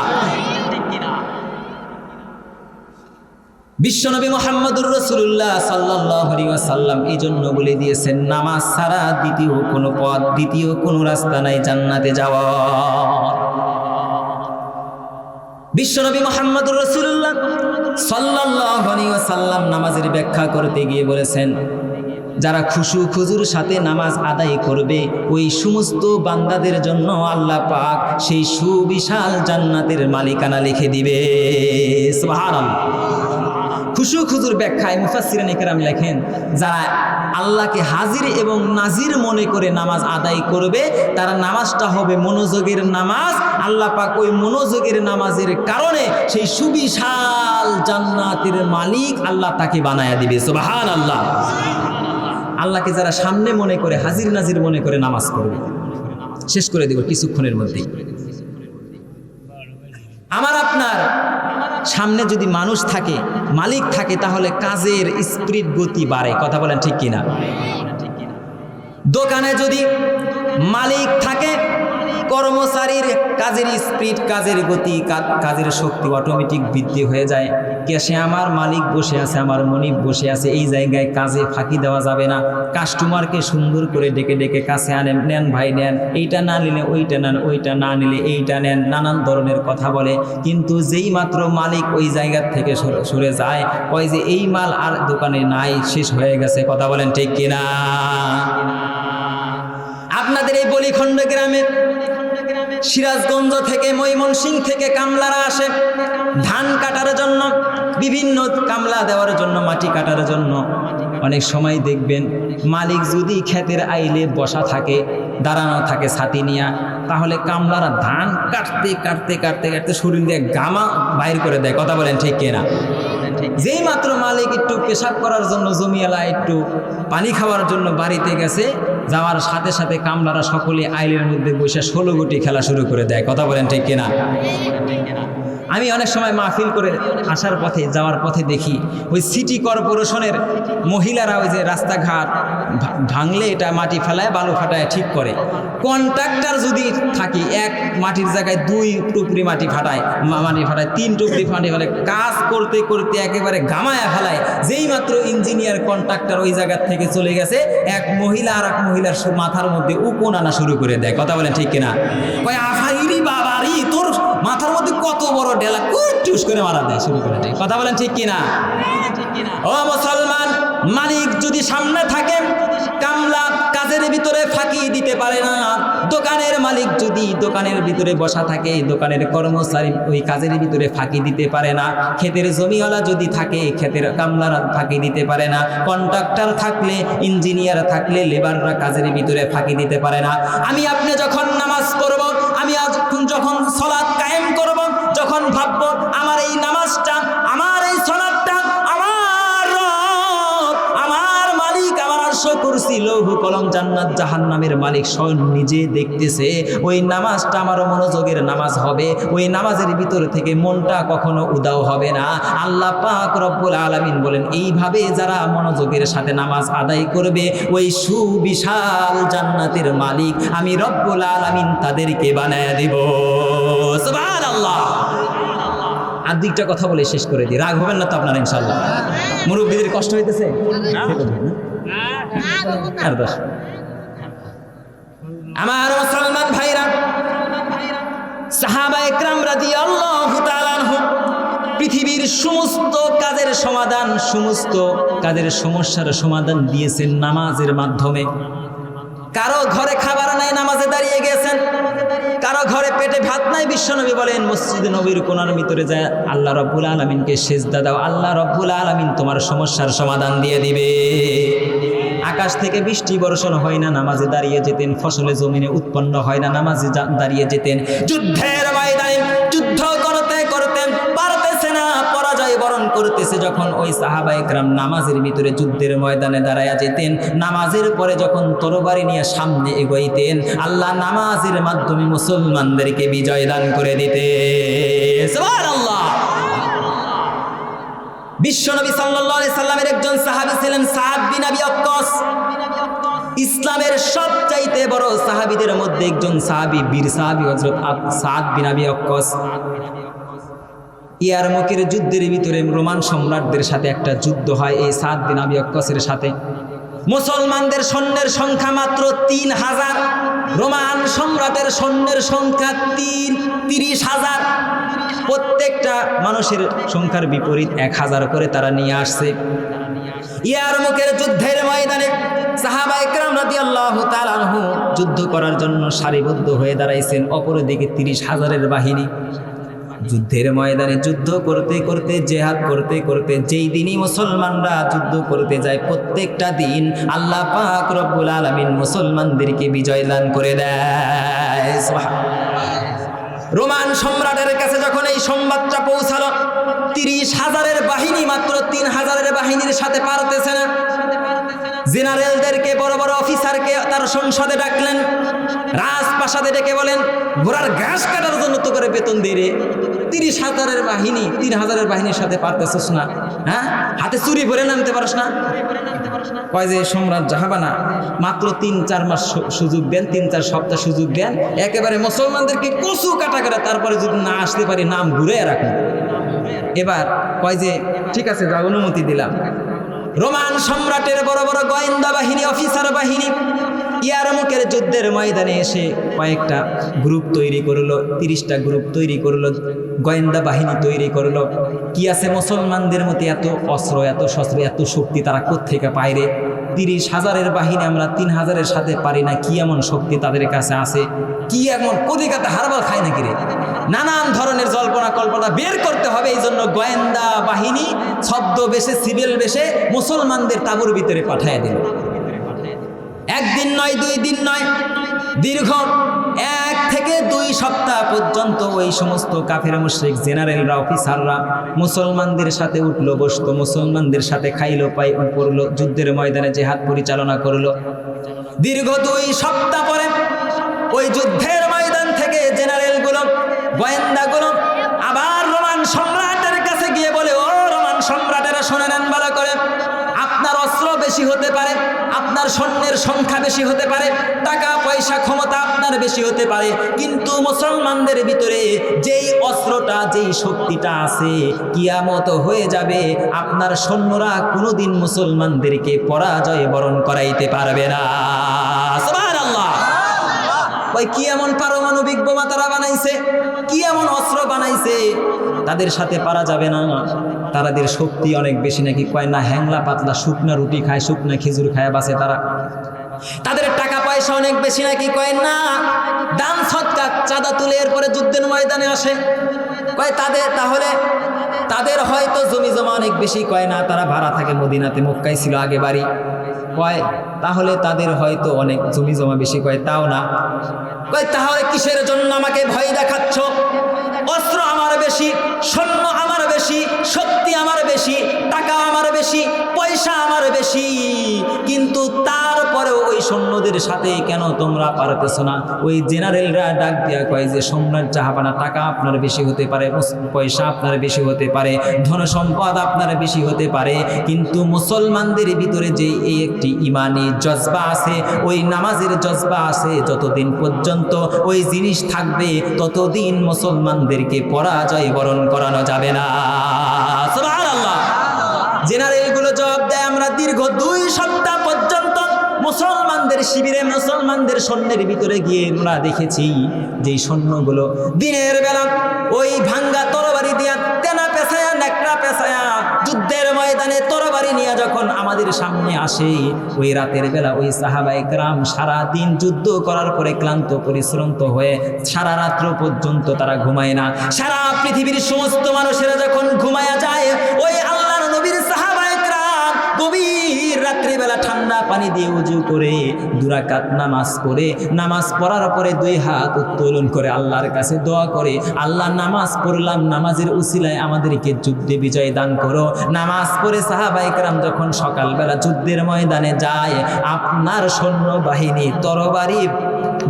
বিশ্বনবী মুহাম্মদুর রাসূলুল্লাহ সাল্লাল্লাহু আলাইহি ওয়াসাল্লাম এই জন্য বলে দিয়েছেন নামাজ ছাড়া দ্বিতীয় কোনো পথ, দ্বিতীয় কোনো রাস্তা নাই জান্নাতে যাওয়ার। বিশ্বনবী মুহাম্মদুর রাসূলুল্লাহ সাল্লাল্লাহু আলাইহি ওয়াসাল্লাম নামাজের ব্যাখ্যা করতে গিয়ে বলেছেন যারা খুশু খুজুর সাথে নামাজ আদায় করবে ওই সমস্ত বান্দাদের জন্য আল্লাহ পাক সেই সুবিশাল জান্নাতের মালিকানা লিখে দিবে। সুবহানাল্লাহ। খুশু খুজুর ব্যাখ্যায় মুফাসসিরিনে কেরাম লেখেন যারা আল্লাহকে হাজির এবং নাজির মনে করে নামাজ আদায় করবে তারা নামাজটা হবে মনোযোগের নামাজ। আল্লাহ পাক ওই মনোযোগের নামাজের কারণে সেই সুবিশাল জান্নাতের মালিক আল্লাহ তাকে বানায়া দিবে। সুবহানাল্লাহ। আল্লাহকে যারা সামনে মনে করে হাজির নাজির মনে করে নামাজ করবে, শেষ করে দেব কিছুক্ষণের মধ্যেই। আমার আপনার সামনে যদি মানুষ থাকে, মালিক থাকে, তাহলে কাজের স্পিড গতি বাড়ে। কথা বলেন ঠিক কিনা? দোকানে যদি মালিক থাকে, কর্মচারীর কাজের স্পিড, কাজের গতি, কাজের শক্তি অটোমেটিক বৃদ্ধি হয়ে যায়। ক্যাশে আমার মালিক বসে আছে, আমার মনিব বসে আছে, এই জায়গায় কাজে ফাঁকি দেওয়া যাবে না। কাস্টমারকে সুন্দর করে ডেকে ডেকে কাছে আনেন, নেন ভাই নেন, এইটা না নিলে ওইটা নেন, ওইটা না নিলে এইটা নেন, নানান ধরনের কথা বলে। কিন্তু যেই মাত্র মালিক ওই জায়গার থেকে সরে যায়, ওই যে এই মাল আর দোকানে নাই, শেষ হয়ে গেছে। কথা বলেন ঠিক কিনা? আপনাদের এই বলিখণ্ড গ্রামে সিরাজগঞ্জ থেকে, ময়মনসিংহ থেকে কামলারা আসে ধান কাটার জন্য, বিভিন্ন কামলা দেওয়ার জন্য, মাটি কাটার জন্য। অনেক সময় দেখবেন মালিক যদি ক্ষেতের আইলে বসা থাকে, দাঁড়ানো থাকে ছাতি নিয়া, তাহলে কামলারা ধান কাটতে কাটতে কাটতে কাটতে শরীর দিয়ে গামা বাইর করে দেয়। কথা বলেন ঠিক কিনা? যেই মাত্র মালিক একটু পেশাব করার জন্য, জমিয়ালা একটু পানি খাওয়ার জন্য বাড়িতে গেছে, যাওয়ার সাথে সাথে কামলারা সকলে আইলের মধ্যে বসে 16 গুটি খেলা শুরু করে দেয়। কথা বলেন ঠিক কিনা? আমি অনেক সময় মাহফিল করে আসার পথে, যাওয়ার পথে দেখি ওই সিটি কর্পোরেশনের মহিলারা ওই যে রাস্তাঘাট ভাঙলে এটা মাটি ফেলায়, বালু ফাটায় ঠিক করে। কন্ট্রাক্টর যদি থাকি, এক মাটির জায়গায় 2 টুকরি মাটি ফাটায়, 3 টুকরি মাটি ফেলায়, কাজ করতে করতে একেবারে গামায়া ফেলায়। যেই মাত্র ইঞ্জিনিয়ার কন্ট্রাক্টর ওই জায়গার থেকে চলে গেছে, এক মহিলা আর এক মহিলার মাথার মধ্যে উকুন আনা শুরু করে দেয়। কথা বলেন ঠিক কিনা? কয় আফাইরি বাবারি, তোর মাথার মধ্যে কত বড় ডেলা, কুট টুস করে মারা দেয় শুরু করে। কথা বলেন ঠিক কিনা? ও মুসলমান, মালিক যদি সামনে থাকে কামলা কাজের ভিতরে ফাঁকি দিতে পারে না। দোকানের মালিক যদি দোকানের ভিতরে বসা থাকে দোকানের কর্মচারী ওই কাজের ভিতরে ফাঁকি দিতে পারে না। ক্ষেতের জমিওয়ালা যদি থাকে ক্ষেতের কামলারা ফাঁকি দিতে পারে না। কন্ট্রাক্টর থাকলে ইঞ্জিনিয়ার থাকলে লেবাররা কাজের ভিতরে ফাঁকি দিতে পারে না। আমি আপনি যখন নামাজ পড়ব, আমি যখন সালাত কায়েম করব, যখন ভাববো আমার এই নামাজটা, আমার এই সালাতটা আমার রব, আমার মালিক, আমার আরশ কুরসি লৌহ কলম জান্নাত জাহান্নামের মালিক স্বয়ং নিজে দেখতেছে, ওই নামাজটা আমার মনোযোগের নামাজ হবে। ওই নামাজের ভিতর থেকে মনটা কখনো উদাও হবে না। আল্লাহ পাক রব্বুল আলামিন বলেন এইভাবে যারা মনোযোগের সাথে নামাজ আদায় করবে ওই সুবিশাল জান্নাতের মালিক আমি রব্বুল আলামিন তাদেরকে বানায় দিব। সুবহানাল্লাহ। আর দুইটা কথা বলে শেষ করে দিই, রাগ হবেন না তো আপনারা ইনশাআল্লাহ? মুরব্বীদের কষ্ট হইতেছে? আমার মুসলমান ভাইরা, সাহাবায়ে কেরাম রাদিয়াল্লাহু তাআলা আনহুম পৃথিবীর সমস্ত কাজের সমাধান, সমস্ত কাজের সমস্যার সমাধান দিয়েছেন নামাজের মাধ্যমে। কারো ঘরে খাবার নাই, নামাজে দাঁড়িয়ে গেছেন। কারো ঘরে পেটে ভাত নাই, বিশ্বনবী বলেন মসজিদে নবীর কোণার ভিতরে যায় আল্লাহ রব্বুল আলামিনকে সিজদা দাও, আল্লাহ রব্বুল আলামিন তোমার সমস্যার সমাধান দিয়ে দিবে। আকাশ থেকে বৃষ্টি বর্ষণ হয় না, নামাজে দাঁড়িয়ে যেতেন। ফসলে জমিনে উৎপন্ন হয় না, নামাজে দাঁড়িয়ে যেতেন। যুদ্ধের ময়দানে যুদ্ধ করতে করতে পারতেছে না, পরাজয় বরণ করতেছে, যখন ওই সাহাবায়ে কেরাম নামাজের ভিতরে যুদ্ধের ময়দানে দাঁড়ায়া যেতেন। নামাজের পরে যখন তরবারি নিয়ে সামনে এগোইতেন, আল্লাহ নামাজের মাধ্যমে মুসলমানদেরকে বিজয় দান করে দিতেন। সুবহানাল্লাহ। বিশ্বনবী সাল্লাল্লাহু আলাইহি সাল্লামের একজন সাহাবী ছিলেন সাদ বিন আবি ওয়াক্কাস। ইসলামের সবচাইতে বড় সাহাবীদের মধ্যে একজন সাহাবী, বীর সাহাবী হযরত সাদ বিন আবি ওয়াক্কাস। ইয়ারমুকের যুদ্ধের ভিতরে রোমান সম্রাটদের সাথে একটা যুদ্ধ হয় এই সাদ বিন আবি ওয়াক্কাসের সাথে। মুসলমানদের সৈন্যের সংখ্যা মাত্র 3000, রোমান সম্রাটের সৈন্যের সংখ্যা 30,000। প্রত্যেকটা মানুষের সংখ্যার বিপরীত 1000 করে তারা নিয়ে আসছে। ইয়ারমুকের যুদ্ধের ময়দানে সাহাবায়ে কেরাম রাদিয়াল্লাহু তাআলা আনহু যুদ্ধ করার জন্য সারিবদ্ধ হয়ে দাঁড়াইছেন। অপরদিকে 30,000-এর বাহিনী যুদ্ধের ময়দানে যুদ্ধ করতে করতে, জেহাদ করতে করতে, যেই দিনই মুসলমানরা যুদ্ধ করতে যায় প্রত্যেকটা দিন আল্লাহ পাক রব্বুল আলামিন মুসলমানদেরকে বিজয় দান করে দেয়। রোমান সম্রাটের কাছে যখন এই সংবাদটা পৌঁছালো 30,000-এর বাহিনী মাত্র 3,000-এর বাহিনীর সাথে পারতেছে না। জেনারেলদেরকে, বড় বড় অফিসারকে তার সংসদে ডাকলেন, রাজপ্রাসাদে ডেকে বলেন ঘোড়ার ঘাস কাটার জন্য তো করে বেতন দিয়ে রে, 30,000-এর বাহিনী 3,000-এর বাহিনীর সাথে পারতেছিস না? হ্যাঁ, হাতে চুরি ভরে নামতে পারস না? কয় যে সম্রাট জাহাবানা মাত্র 3-4 মাস সুযোগ দেন, 3-4 সপ্তাহ সুযোগ দেন, একেবারে মুসলমানদেরকে কচু কাটা করে তারপরে যদি না আসতে পারি নাম ঘুরে রাখুন। এবার কয় যে ঠিক আছে, যা অনুমতি দিলাম। রোমান সম্রাটের বড় বড় গোয়েন্দা বাহিনী, অফিসার বাহিনী ইয়ারমুকের যুদ্ধের ময়দানে এসে কয়েকটা গ্রুপ তৈরি করলো, 30টা গ্রুপ তৈরি করলো, গোয়েন্দা বাহিনী তৈরি করলো। কি আছে মুসলমানদের মধ্যে এত অস্ত্র, এত শস্ত্র, এত শক্তি তারা কোত্থেকে পায় রে? 30,000-এর বাহিনী আমরা 3,000-এর সাথে পারি না, কি এমন শক্তি তাদের কাছে আছে? কি এমন কলিকাতা হারবাল খায় নাকি রে? নানান ধরনের জল্পনা কল্পনা বের করতে হবে। এই জন্য গোয়েন্দা বাহিনী ছদ্মবেশে, সিভিল বেশে মুসলমানদের তাঁবুর ভিতরে পাঠিয়ে দিল। একদিন নয়, 2 দিন নয়, দীর্ঘ 1 থেকে 2 সপ্তাহ পর্যন্ত ওই সমস্ত কাফের মুশরিক জেনারেলরা, অফিসাররা মুসলমানদের সাথে উঠলো বসতো, মুসলমানদের সাথে খাইলো পাই পড়লো, যুদ্ধের ময়দানে জেহাদ পরিচালনা করলো। দীর্ঘ 2 সপ্তাহ পরে ওই যুদ্ধের ময়দান থেকে জেনারেলগুলো, গোয়েন্দাগুলো আবার রোমান সম্রাটের কাছে গিয়ে বলে, ও রোমান সম্রাটেরা শুনে নেন ভালো করে, আপনার অস্ত্র বেশি হতে পারে, আপনার সৈন্যের সংখ্যা বেশি হতে পারে, টাকা পয়সা ক্ষমতা আপনার বেশি হতে পারে, কিন্তু মুসলমানদের ভিতরে যেই অস্ত্রটা, যেই শক্তিটা আছে, কিয়ামত হয়ে যাবে আপনার সৈন্যরা কোনোদিন মুসলমানদেরকে পরাজয় বরণ করাইতে পারবে না। ওই কি এমন পারমাণবিক বোমা তারা বানাইছে, কি এমন অস্ত্র বানাইছে আছে তাদের সাথে পারা যাবে না, তাদের শক্তি অনেক বেশি নাকি, কয় না হ্যাংলা পাতলা শুকনা রুটি খায়, শুকনা খেজুর খায় বাসে তারা। তাদের টাকা পয়সা অনেক বেশি নাকি, কয় না দান সৎকা চাঁদা তুলে এরপরে যুদ্ধের ময়দানে আসে। কয় তাহলে তাদের হয়তো জমি জমা অনেক বেশি, কয় না তারা ভাড়া থাকে মদিনাতে, মক্কায় ছিল আগে বাড়ি। কয় তাহলে তাদের হয়তো অনেক জমি জমা বেশি, কয় তাও না। কয় তাহলে কিসের জন্য আমাকে ভয় দেখাচ্ছ? অস্ত্র আমার বেশি, সৈন্য আমার বেশি, শক্তি আমার বেশি, টাকা আমার বেশি, পয়সা আমার বেশি, কিন্তু তারপরেও ওই সৈন্যদের সাথে কেন তোমরা পারতেছো না? ওই জেনারেলরা ডাক দিয়া কয় যে সম্রাট জাহাপানা, টাকা আপনার বেশি হতে পারে, পয়সা আপনার বেশি হতে পারে, ধন সম্পদ আপনার বেশি হতে পারে, কিন্তু মুসলমানদের ভিতরে যে এই একটি ইমানি জজবা আছে, ওই নামাজের জজবা আছে, যতদিন পর্যন্ত ওই জিনিস থাকবে ততদিন মুসলমানদেরকে পরাজয় বরণ করানো যাবে না। সুবহানাল্লাহ। জেনারেলগুলো জবাব দেয়, আমরা দীর্ঘ 2 সপ্তাহ পর্যন্ত মুসলমানদের শিবিরে, মুসলমানদের সৈন্যের ভিতরে গিয়ে আমরা দেখেছি যে সৈন্যগুলো দিনের বেলা ওই ভাঙ্গা তরবারি দিয়া তেনা পেছায়া নেকড়া পেছায়া যুদ্ধের ময়দানে তরবারি নিয়ে যখন আমাদের সামনে আসে, ওই রাতের বেলা ওই সাহাবায়ে কেরাম সারা দিন যুদ্ধ করার পরে ক্লান্ত পরিশ্রান্ত হয়ে সারা রাত্র পর্যন্ত তারা ঘুমায় না। সারা পৃথিবীর সমস্ত মানুষেরা যখন ঘুমায়া যায়, ওই আল্লাহর নবীর সাহাবায়ে কেরাম গভীর রাত্রিবেলা ঠান্ডা পানি দিয়ে উজু করে 2 রাকাত নামাজ পড়ে, নামাজ পড়ার পরে 2 হাত উত্তোলন করে আল্লাহর কাছে দোয়া করে, আল্লাহ নামাজ পড়লাম, নামাজের উসিলায় আমাদেরকে যুদ্ধে বিজয় দান করো। নামাজ পড়ে সাহাবায়ে কেরাম যখন সকালবেলা যুদ্ধের ময়দানে যায়, আপনার সৈন্যবাহিনী তরবারি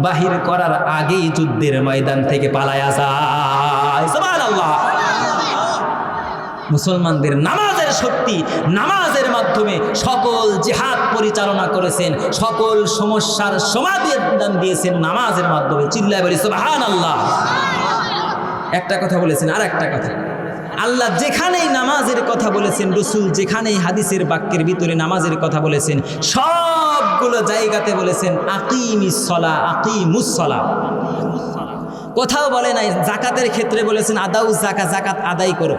বাহির করার আগেই যুদ্ধের ময়দান থেকে পালায়া যায়। সুবহানাল্লাহ। মুসলমানদের নামাজের শক্তি, নামাজের মাধ্যমে সকল জিহাদ পরিচালনা করেছেন, সকল সমস্যার সমাধান দিয়েছেন নামাজের মাধ্যমে। চিল্লায় বলি সুবহানাল্লাহ। একটা কথা বলেছেন, আর একটা কথা, আল্লাহ যেখানেই নামাজের কথা বলেছেন, রসুল যেখানেই হাদিসের বাক্যের ভিতরে নামাজের কথা বলেছেন, সবগুলো জায়গাতে বলেছেন আকিমিস সালাহ, আকিমুস সালাহ। কোথাও বলে নাই, জাকাতের ক্ষেত্রে বলেছেন আদাউ জাকা, জাকাত আদায় করো।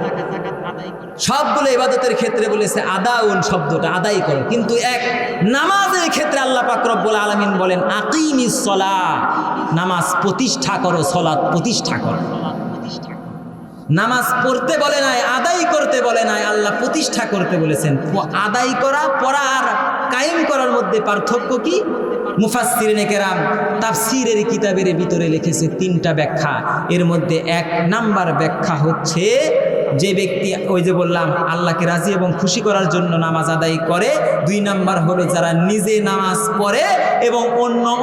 সবগুলো ইবাদতের ক্ষেত্রে বলেছে আদাউন শব্দটা, আদায় করো। কিন্তু এক নামাজের ক্ষেত্রে আল্লাহ পাক রব্বুল আলামিন বলেন আকিমিস সালাহ, নামাজ প্রতিষ্ঠা করো, সালাত প্রতিষ্ঠা করো। নামাজ পড়তে বলে নাই, আদায় করতে বলে নাই, আল্লাহ প্রতিষ্ঠা করতে বলেছেন। আদায় করা, পড়া আর কায়েম করার মধ্যে পার্থক্য কি? মুফাসসিরিনে কেরাম তাফসীরের কিতাবের ভিতরে লিখেছে 3টা ব্যাখ্যা। এর মধ্যে 1 নাম্বার ব্যাখ্যা হচ্ছে, যে ব্যক্তি ওই যে বললাম আল্লাহকে রাজি এবং খুশি করার জন্য নামাজ আদায় করে। 2 নাম্বার হলো যারা নিজে নামাজ পড়ে এবং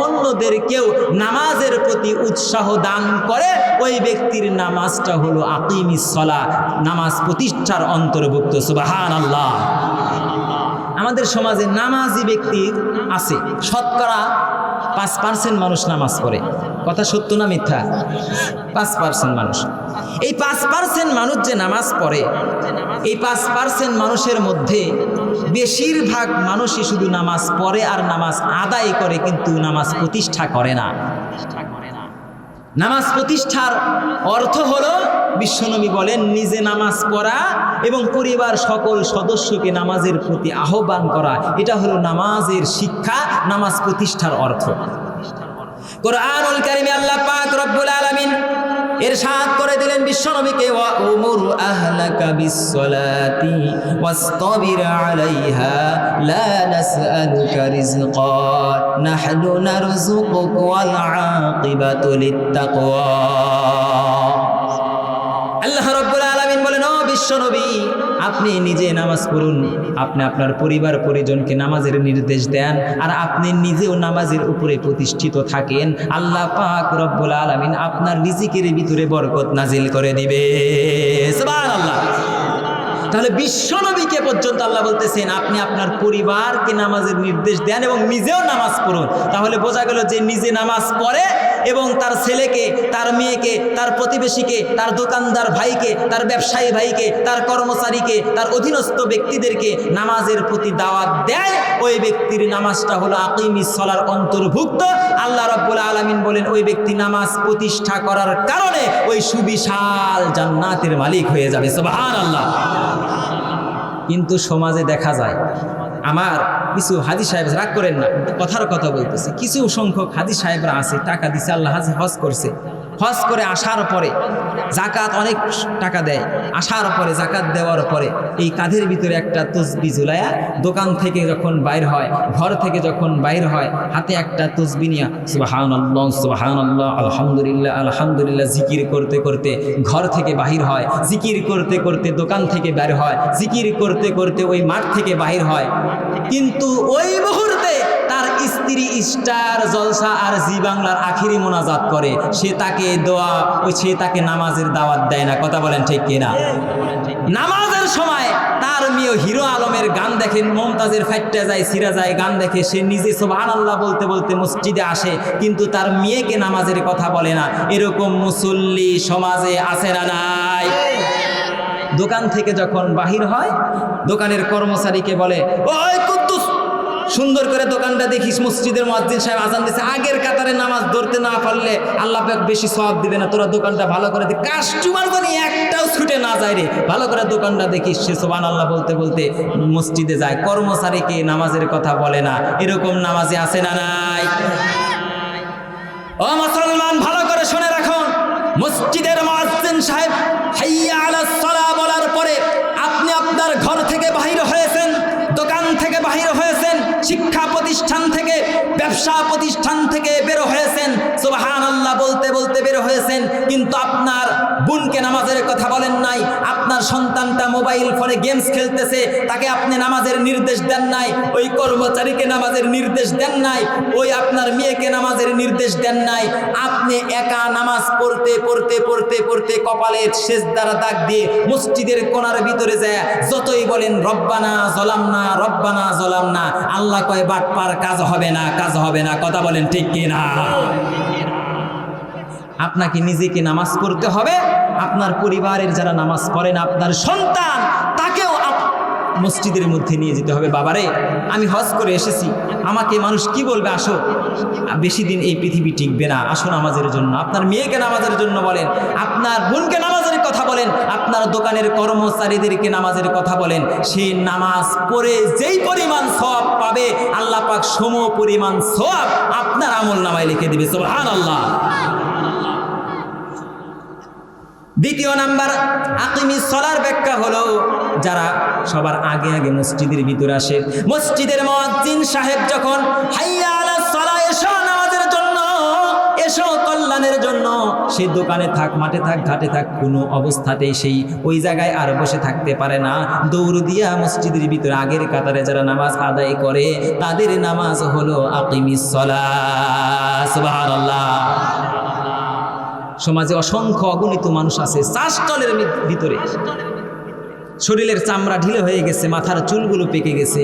অন্যদেরকেও নামাজের প্রতি উৎসাহ দান করে, ওই ব্যক্তির নামাজটা হলো আকিমিস সালাহ, নামাজ প্রতিষ্ঠার অন্তর্ভুক্ত। সুবহানাল্লাহ। আমাদের সমাজে নামাজি ব্যক্তি আছে শতকরা 5% মানুষ নামাজ পড়ে। কথা সত্য না মিথ্যা? 5% মানুষ। এই 5% মানুষ যে নামাজ পড়ে, এই 5% মানুষের মধ্যে বেশিরভাগ মানুষই শুধু নামাজ পড়ে আর নামাজ আদায় করে, কিন্তু নামাজ প্রতিষ্ঠা করে না। নামাজ প্রতিষ্ঠার অর্থ হলো, বিশ্বনবী বলেন, নিজে নামাজ পড়া এবং পরিবার সকল সদস্যকে নামাজের প্রতি আহ্বান করা। এটা হলো নামাজের শিক্ষা, নামাজ প্রতিষ্ঠার অর্থ। কোরআনুল কারীমে আল্লাহ পাক রব্বুল আলামিন ইরশাদ করে দিলেন বিশ্বনবীকে, ওয়া উমুর আহলাকা বিসসালাতি ওয়াসতাবির আলাইহা লা নাসআলুকা রিজকা নাহনু নারযুকুকা ওয়াল আকিবাতু লিত্তাকওয়া। আল্লাহ রাব্বুল আলামিন বলেন, ও বিশ্বনবী, আপনি নিজে নামাজ পড়ুন, আপনি আপনার পরিবার পরিজনকে নামাজের নির্দেশ দেন, আর আপনি নিজেও নামাজের উপরে প্রতিষ্ঠিত থাকেন। আল্লাহ পাক রব্বুল আলামিন আপনার রিজিকের ভিতরে বরকত নাজিল করে দিবে। সুবহানাল্লাহ। তাহলে বিশ্বনবীকে পর্যন্ত আল্লাহ বলতেছেন আপনি আপনার পরিবারকে নামাজের নির্দেশ দেন এবং নিজেও নামাজ পড়ুন। তাহলে বোঝা গেল যে নিজে নামাজ পড়ে এবং তার ছেলেকে, তার মেয়েকে, তার প্রতিবেশীকে, তার দোকানদার ভাইকে, তার ব্যবসায়ী ভাইকে, তার কর্মচারীকে, তার অধীনস্থ ব্যক্তিদেরকে নামাজের প্রতি দাওয়াত দেয়, ওই ব্যক্তির নামাজটা হলো আকিমিস সালার অন্তর্ভুক্ত। আল্লাহ রাব্বুল আলামিন বলেন ওই ব্যক্তি নামাজ প্রতিষ্ঠা করার কারণে ওই সুবিশাল জান্নাতের মালিক হয়ে যাবে। সুবহানাল্লাহ। কিন্তু সমাজে দেখা যায়, আমার কিছু হাজী সাহেব, রাগ করেন না, কথার কথা বলতেছি, কিছু সংখ্যক হাজী সাহেবরা আছে, টাকা দিছে, আল্লাহ হজ করছে, হজ করে আসার পরে জাকাত অনেক টাকা দেয়, আসার পরে জাকাত দেওয়ার পরে এই কাঁধের ভিতরে একটা তসবি ঝুলায়া দোকান থেকে যখন বাইর হয়, ঘর থেকে যখন বাইর হয়, হাতে একটা তসবি নিয়ে সুবহানাল্লাহ সুবহানাল্লাহ আলহামদুলিল্লাহ আলহামদুলিল্লাহ জিকির করতে করতে ঘর থেকে বাহির হয়, জিকির করতে করতে দোকান থেকে বের হয়, জিকির করতে করতে ওই মাঠ থেকে বাহির হয়। কিন্তু ওই মুহূর্তে তার স্ত্রী স্টার জলসা আর জি বাংলার আখিরি মোনাজাত করে, সে তাকে নামাজের দাওয়াত দেয় না। কথা বলেন ঠিক কিনা? নামাজের সময় তার মেয়ে হিরো আলমের গান দেখেন, মমতাজের ফাইটটা যায়, সিরা যায়, গান দেখে, সে নিজে সুবহানাল্লাহ বলতে বলতে মসজিদে আসে, কিন্তু তার মেয়েকে নামাজের কথা বলে না। এরকম মুসল্লি সমাজে আছে না নাই? দোকান থেকে যখন বাহির হয়, দোকানের কর্মচারীকে বলে, ওই কুদ্দুস, সুন্দর করে দোকানটা দেখিস, মসজিদের মুয়াজ্জিন সাহেব আজান দিয়েছে, আগের কাতারে নামাজ ধরতে না পারলে আল্লাহ পাক বেশি সওয়াব দিবে না, তোরা দোকানটা ভালো করে দে, কাস্টমার জানি একটাও ছুটে না যায় রে, ভালো করে দোকানটা দেখিস। সে সুবহানাল্লাহ বলতে বলতে মসজিদে যায়, কর্মচারীকে নামাজের কথা বলে না। এরকম নামাজে আছে না নাই? ও মুসলমান, ভালো করে শুনে রাখুন, মসজিদের মুয়াজ্জিন সাহেব হাইয়া আলাস সালাহ বলার পরে আপনি আপনার ঘর থেকে বাহির হয়েছেন, দোকান থেকে বাহির হয়েছেন, শিক্ষা প্রতিষ্ঠান থেকে, ব্যবসা প্রতিষ্ঠান থেকে বের হয়েছেন, সুবহানাল্লাহ বলতে বলতে বের হয়েছেন, কিন্তু আপনার বোনকে নামাজের কথা বলেন নাই, আপনার সন্তানটা মোবাইল ফোনে গেমস খেলতেছে, তাকে আপনি নামাজের নির্দেশ দেন নাই, ওই কর্মচারীকে নামাজের নির্দেশ দেন নাই, ওই আপনার মেয়েকে নামাজের নির্দেশ দেন নাই। আপনি একা নামাজ পড়তে পড়তে পড়তে পড়তে কপালের সেজদার দাগ দিয়ে মসজিদের কোণার ভিতরে যায় যতই বলেন রব্বানা জলামনা রব্বানা জলামনা, আল্লাহ কয় বাটপার, কাজ হবে না, কাজ হবে না। কথা বলেন ঠিক কিনা? আপনাকে নিজেকে নামাজ পড়তে হবে, আপনার পরিবারের যারা নামাজ পড়েন, আপনার সন্তান, তাকেও মসজিদের মধ্যে নিয়ে যেতে হবে। বাবারে, আমি হজ করে এসেছি, আমাকে মানুষ কি বলবে, আসো, বেশি দিন এই পৃথিবী টিকবে না, আসো নামাজের জন্য। আপনার মেয়েকে নামাজের জন্য বলেন, আপনার বোনকে নামাজের কথা বলেন, আপনার দোকানের কর্মচারীদেরকে নামাজের কথা বলেন। সে নামাজ পড়ে যেই পরিমাণ সওয়াব পাবে, আল্লাহ পাক সম পরিমাণ সওয়াব আপনার আমল নামায় লিখে দিবে। সুবহানাল্লাহ। দ্বিতীয় নাম্বার আকিমিস সালার ব্যাখ্যা হলো, যারা সবার আগে আগে মসজিদের ভিতরে আসে, মসজিদের মুয়াজ্জিন সাহেব যখন হাইয়া আলাস সালাহ, এসো নামাজের জন্য, এসো কল্যাণের জন্য, সে দোকানে থাক, মাঠে থাক, ঘাটে থাক, কোনো অবস্থাতেই সেই ওই জায়গায় আর বসে থাকতে পারে না, দৌড় দিয়া মসজিদের ভিতরে আগের কাতারে যারা নামাজ আদায় করে তাদের নামাজ হলো আকিমিস সালাহ। সুবহানাল্লাহ। সমাজে অসংখ্য অগণিত মানুষ আছে, চাষতলের ভিতরে শরীরের চামড়া ঢিলে হয়ে গেছে, মাথার চুলগুলো পেকে গেছে,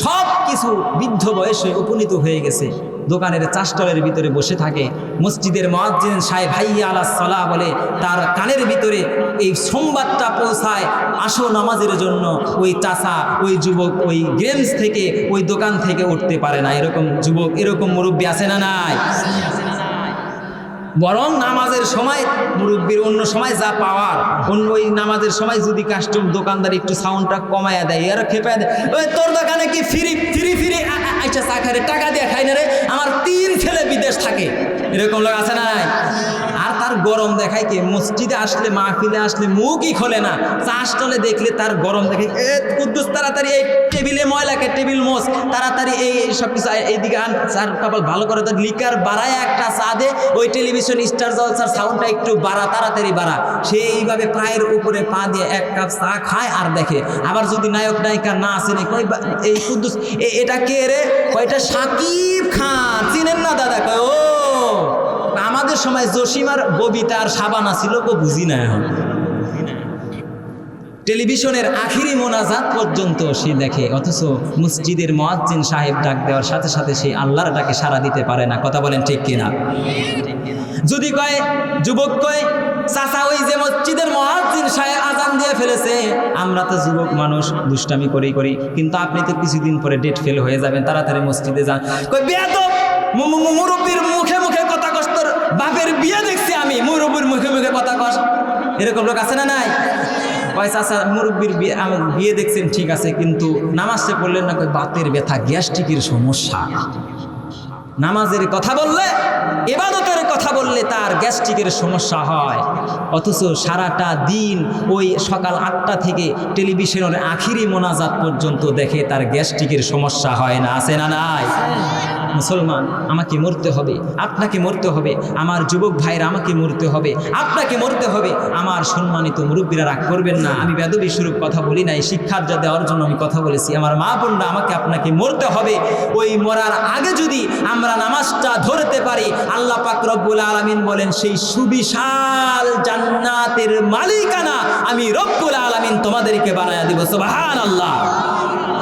সব কিছু বৃদ্ধ বয়সে উপনীত হয়ে গেছে, দোকানের চাষতলের ভিতরে বসে থাকে। মসজিদের মুয়াজ্জিন সাহেব হাইয়া আলাস সালাহ বলে, তার কানের ভিতরে এই সংবাদটা পৌঁছায়, আসো নামাজের জন্য। ওই চাষা, ওই যুবক ওই গেমস থেকে, ওই দোকান থেকে উঠতে পারে না। এরকম যুবক, এরকম মুরব্বী আছে না নাই? বরং নামাজের সময় মুরব্বীর অন্য সময় যা পাওয়ার, অন্য ওই নামাজের সময় যদি কাস্টম দোকানদার একটু সাউন্ডটা কমায়া দেয়, আর খেপে দেয়, ওই তোর দোকানে কি ফ্রি ফ্রি ফ্রি আচ্ছা চা খাই রে, টাকা দিয়ে খাই না রে, আমার 3 ছেলে বিদেশ থাকে, এরকম লোক আছে না? আর তার গরম দেখায় কি, মসজিদে আসলে, মাহফিলে আসলে মুখই খোলে না, চাষতলে দেখলে তার গরম দেখে, কুদ্দুস তাড়াতাড়ি এই টেবিলে ময়লাকে, টেবিল মোস, তাড়াতাড়ি এই সব কিছু এইদিকে আন, চার কপাল ভালো করে, তার লিকার বাড়ায় একটা চা দে, ওই টেলিভিশন স্টার জলসার সাউন্ডটা একটু বাড়া, তাড়াতাড়ি বাড়া। সে এইভাবে পায়ের উপরে পা দিয়ে 1 কাপ চা খায় আর দেখে। আবার যদি নায়ক নায়িকা না আসে, কই এই কুদ্দুস এটা কে রে, কয়টা সাকিব খান, চিনেন না দাদা? কয় ও আমাদের সময় জসিমার ববিতা আর সাবানা ছিল, বুঝি না এখন। টেলিভিশনের আখিরি মোনাজাত পর্যন্ত সে দেখে, অথচ মসজিদের মুয়াজ্জিন সাহেব ডাক দেওয়ার সাথে সাথে সে আল্লাহর ডাকে সাড়া দিতে পারে না। কথা বলেন ঠিক কিনা? যদি কয় যুবক কয় চাচা ওই যে মসজিদের মুয়াজ্জিন সাহেব আজান দিয়ে ফেলেছে, আমরা তো যুবক মানুষ দুষ্টামি করি, কিন্তু আপনি তো কিছুদিন পরে ডেট ফেল হয়ে যাবেন, তাড়াতাড়ি মসজিদে যান। কই বেয়াদব, মুরব্বির মুখে মুখে কথা কস, তোর বাপের বিয়ে দেখছি আমি, মুরব্বির মুখে মুখে কথা কস। এরকম লোক আছে না নাই? কয় চাচা মুরব্বির বিয়ে দেখছেন ঠিক আছে, কিন্তু নামাজে পড়লেন না। কই বাতের ব্যথা, গ্যাস্ট্রিকের সমস্যা। নামাজের কথা বললে, ইবাদতের কথা বললে তার গ্যাস্ট্রিকের সমস্যা হয়, অথচ সারাটা দিন ওই সকাল 8টা থেকে টেলিভিশনের আখিরি মোনাজাত পর্যন্ত দেখে তার গ্যাস্ট্রিকের সমস্যা হয় না। আছে না নাই? মুসলমান, আমাকে মরতে হবে, আপনাকে মরতে হবে, আমার যুবক ভাইরা আমাকে মরতে হবে, আপনাকে মরতে হবে। আমার সম্মানিত মুরব্বীরা রাগ করবেন না, আমি বেদবি স্বরূপ কথা বলি নাই, শিক্ষার যা দেওয়ার জন্য আমি কথা বলেছি। আমার মা বোনরা, আমাকে আপনাকে মরতে হবে। ওই মরার আগে যদি আমরা নামাজটা ধরতে পারি, আল্লাহ পাক রব্বুল আলামিন বলেন সেই সুবিশাল জান্নাতের মালিকানা আমি রব্বুল আলামিন তোমাদেরকে বানায়া দিব। সুবহানাল্লাহ।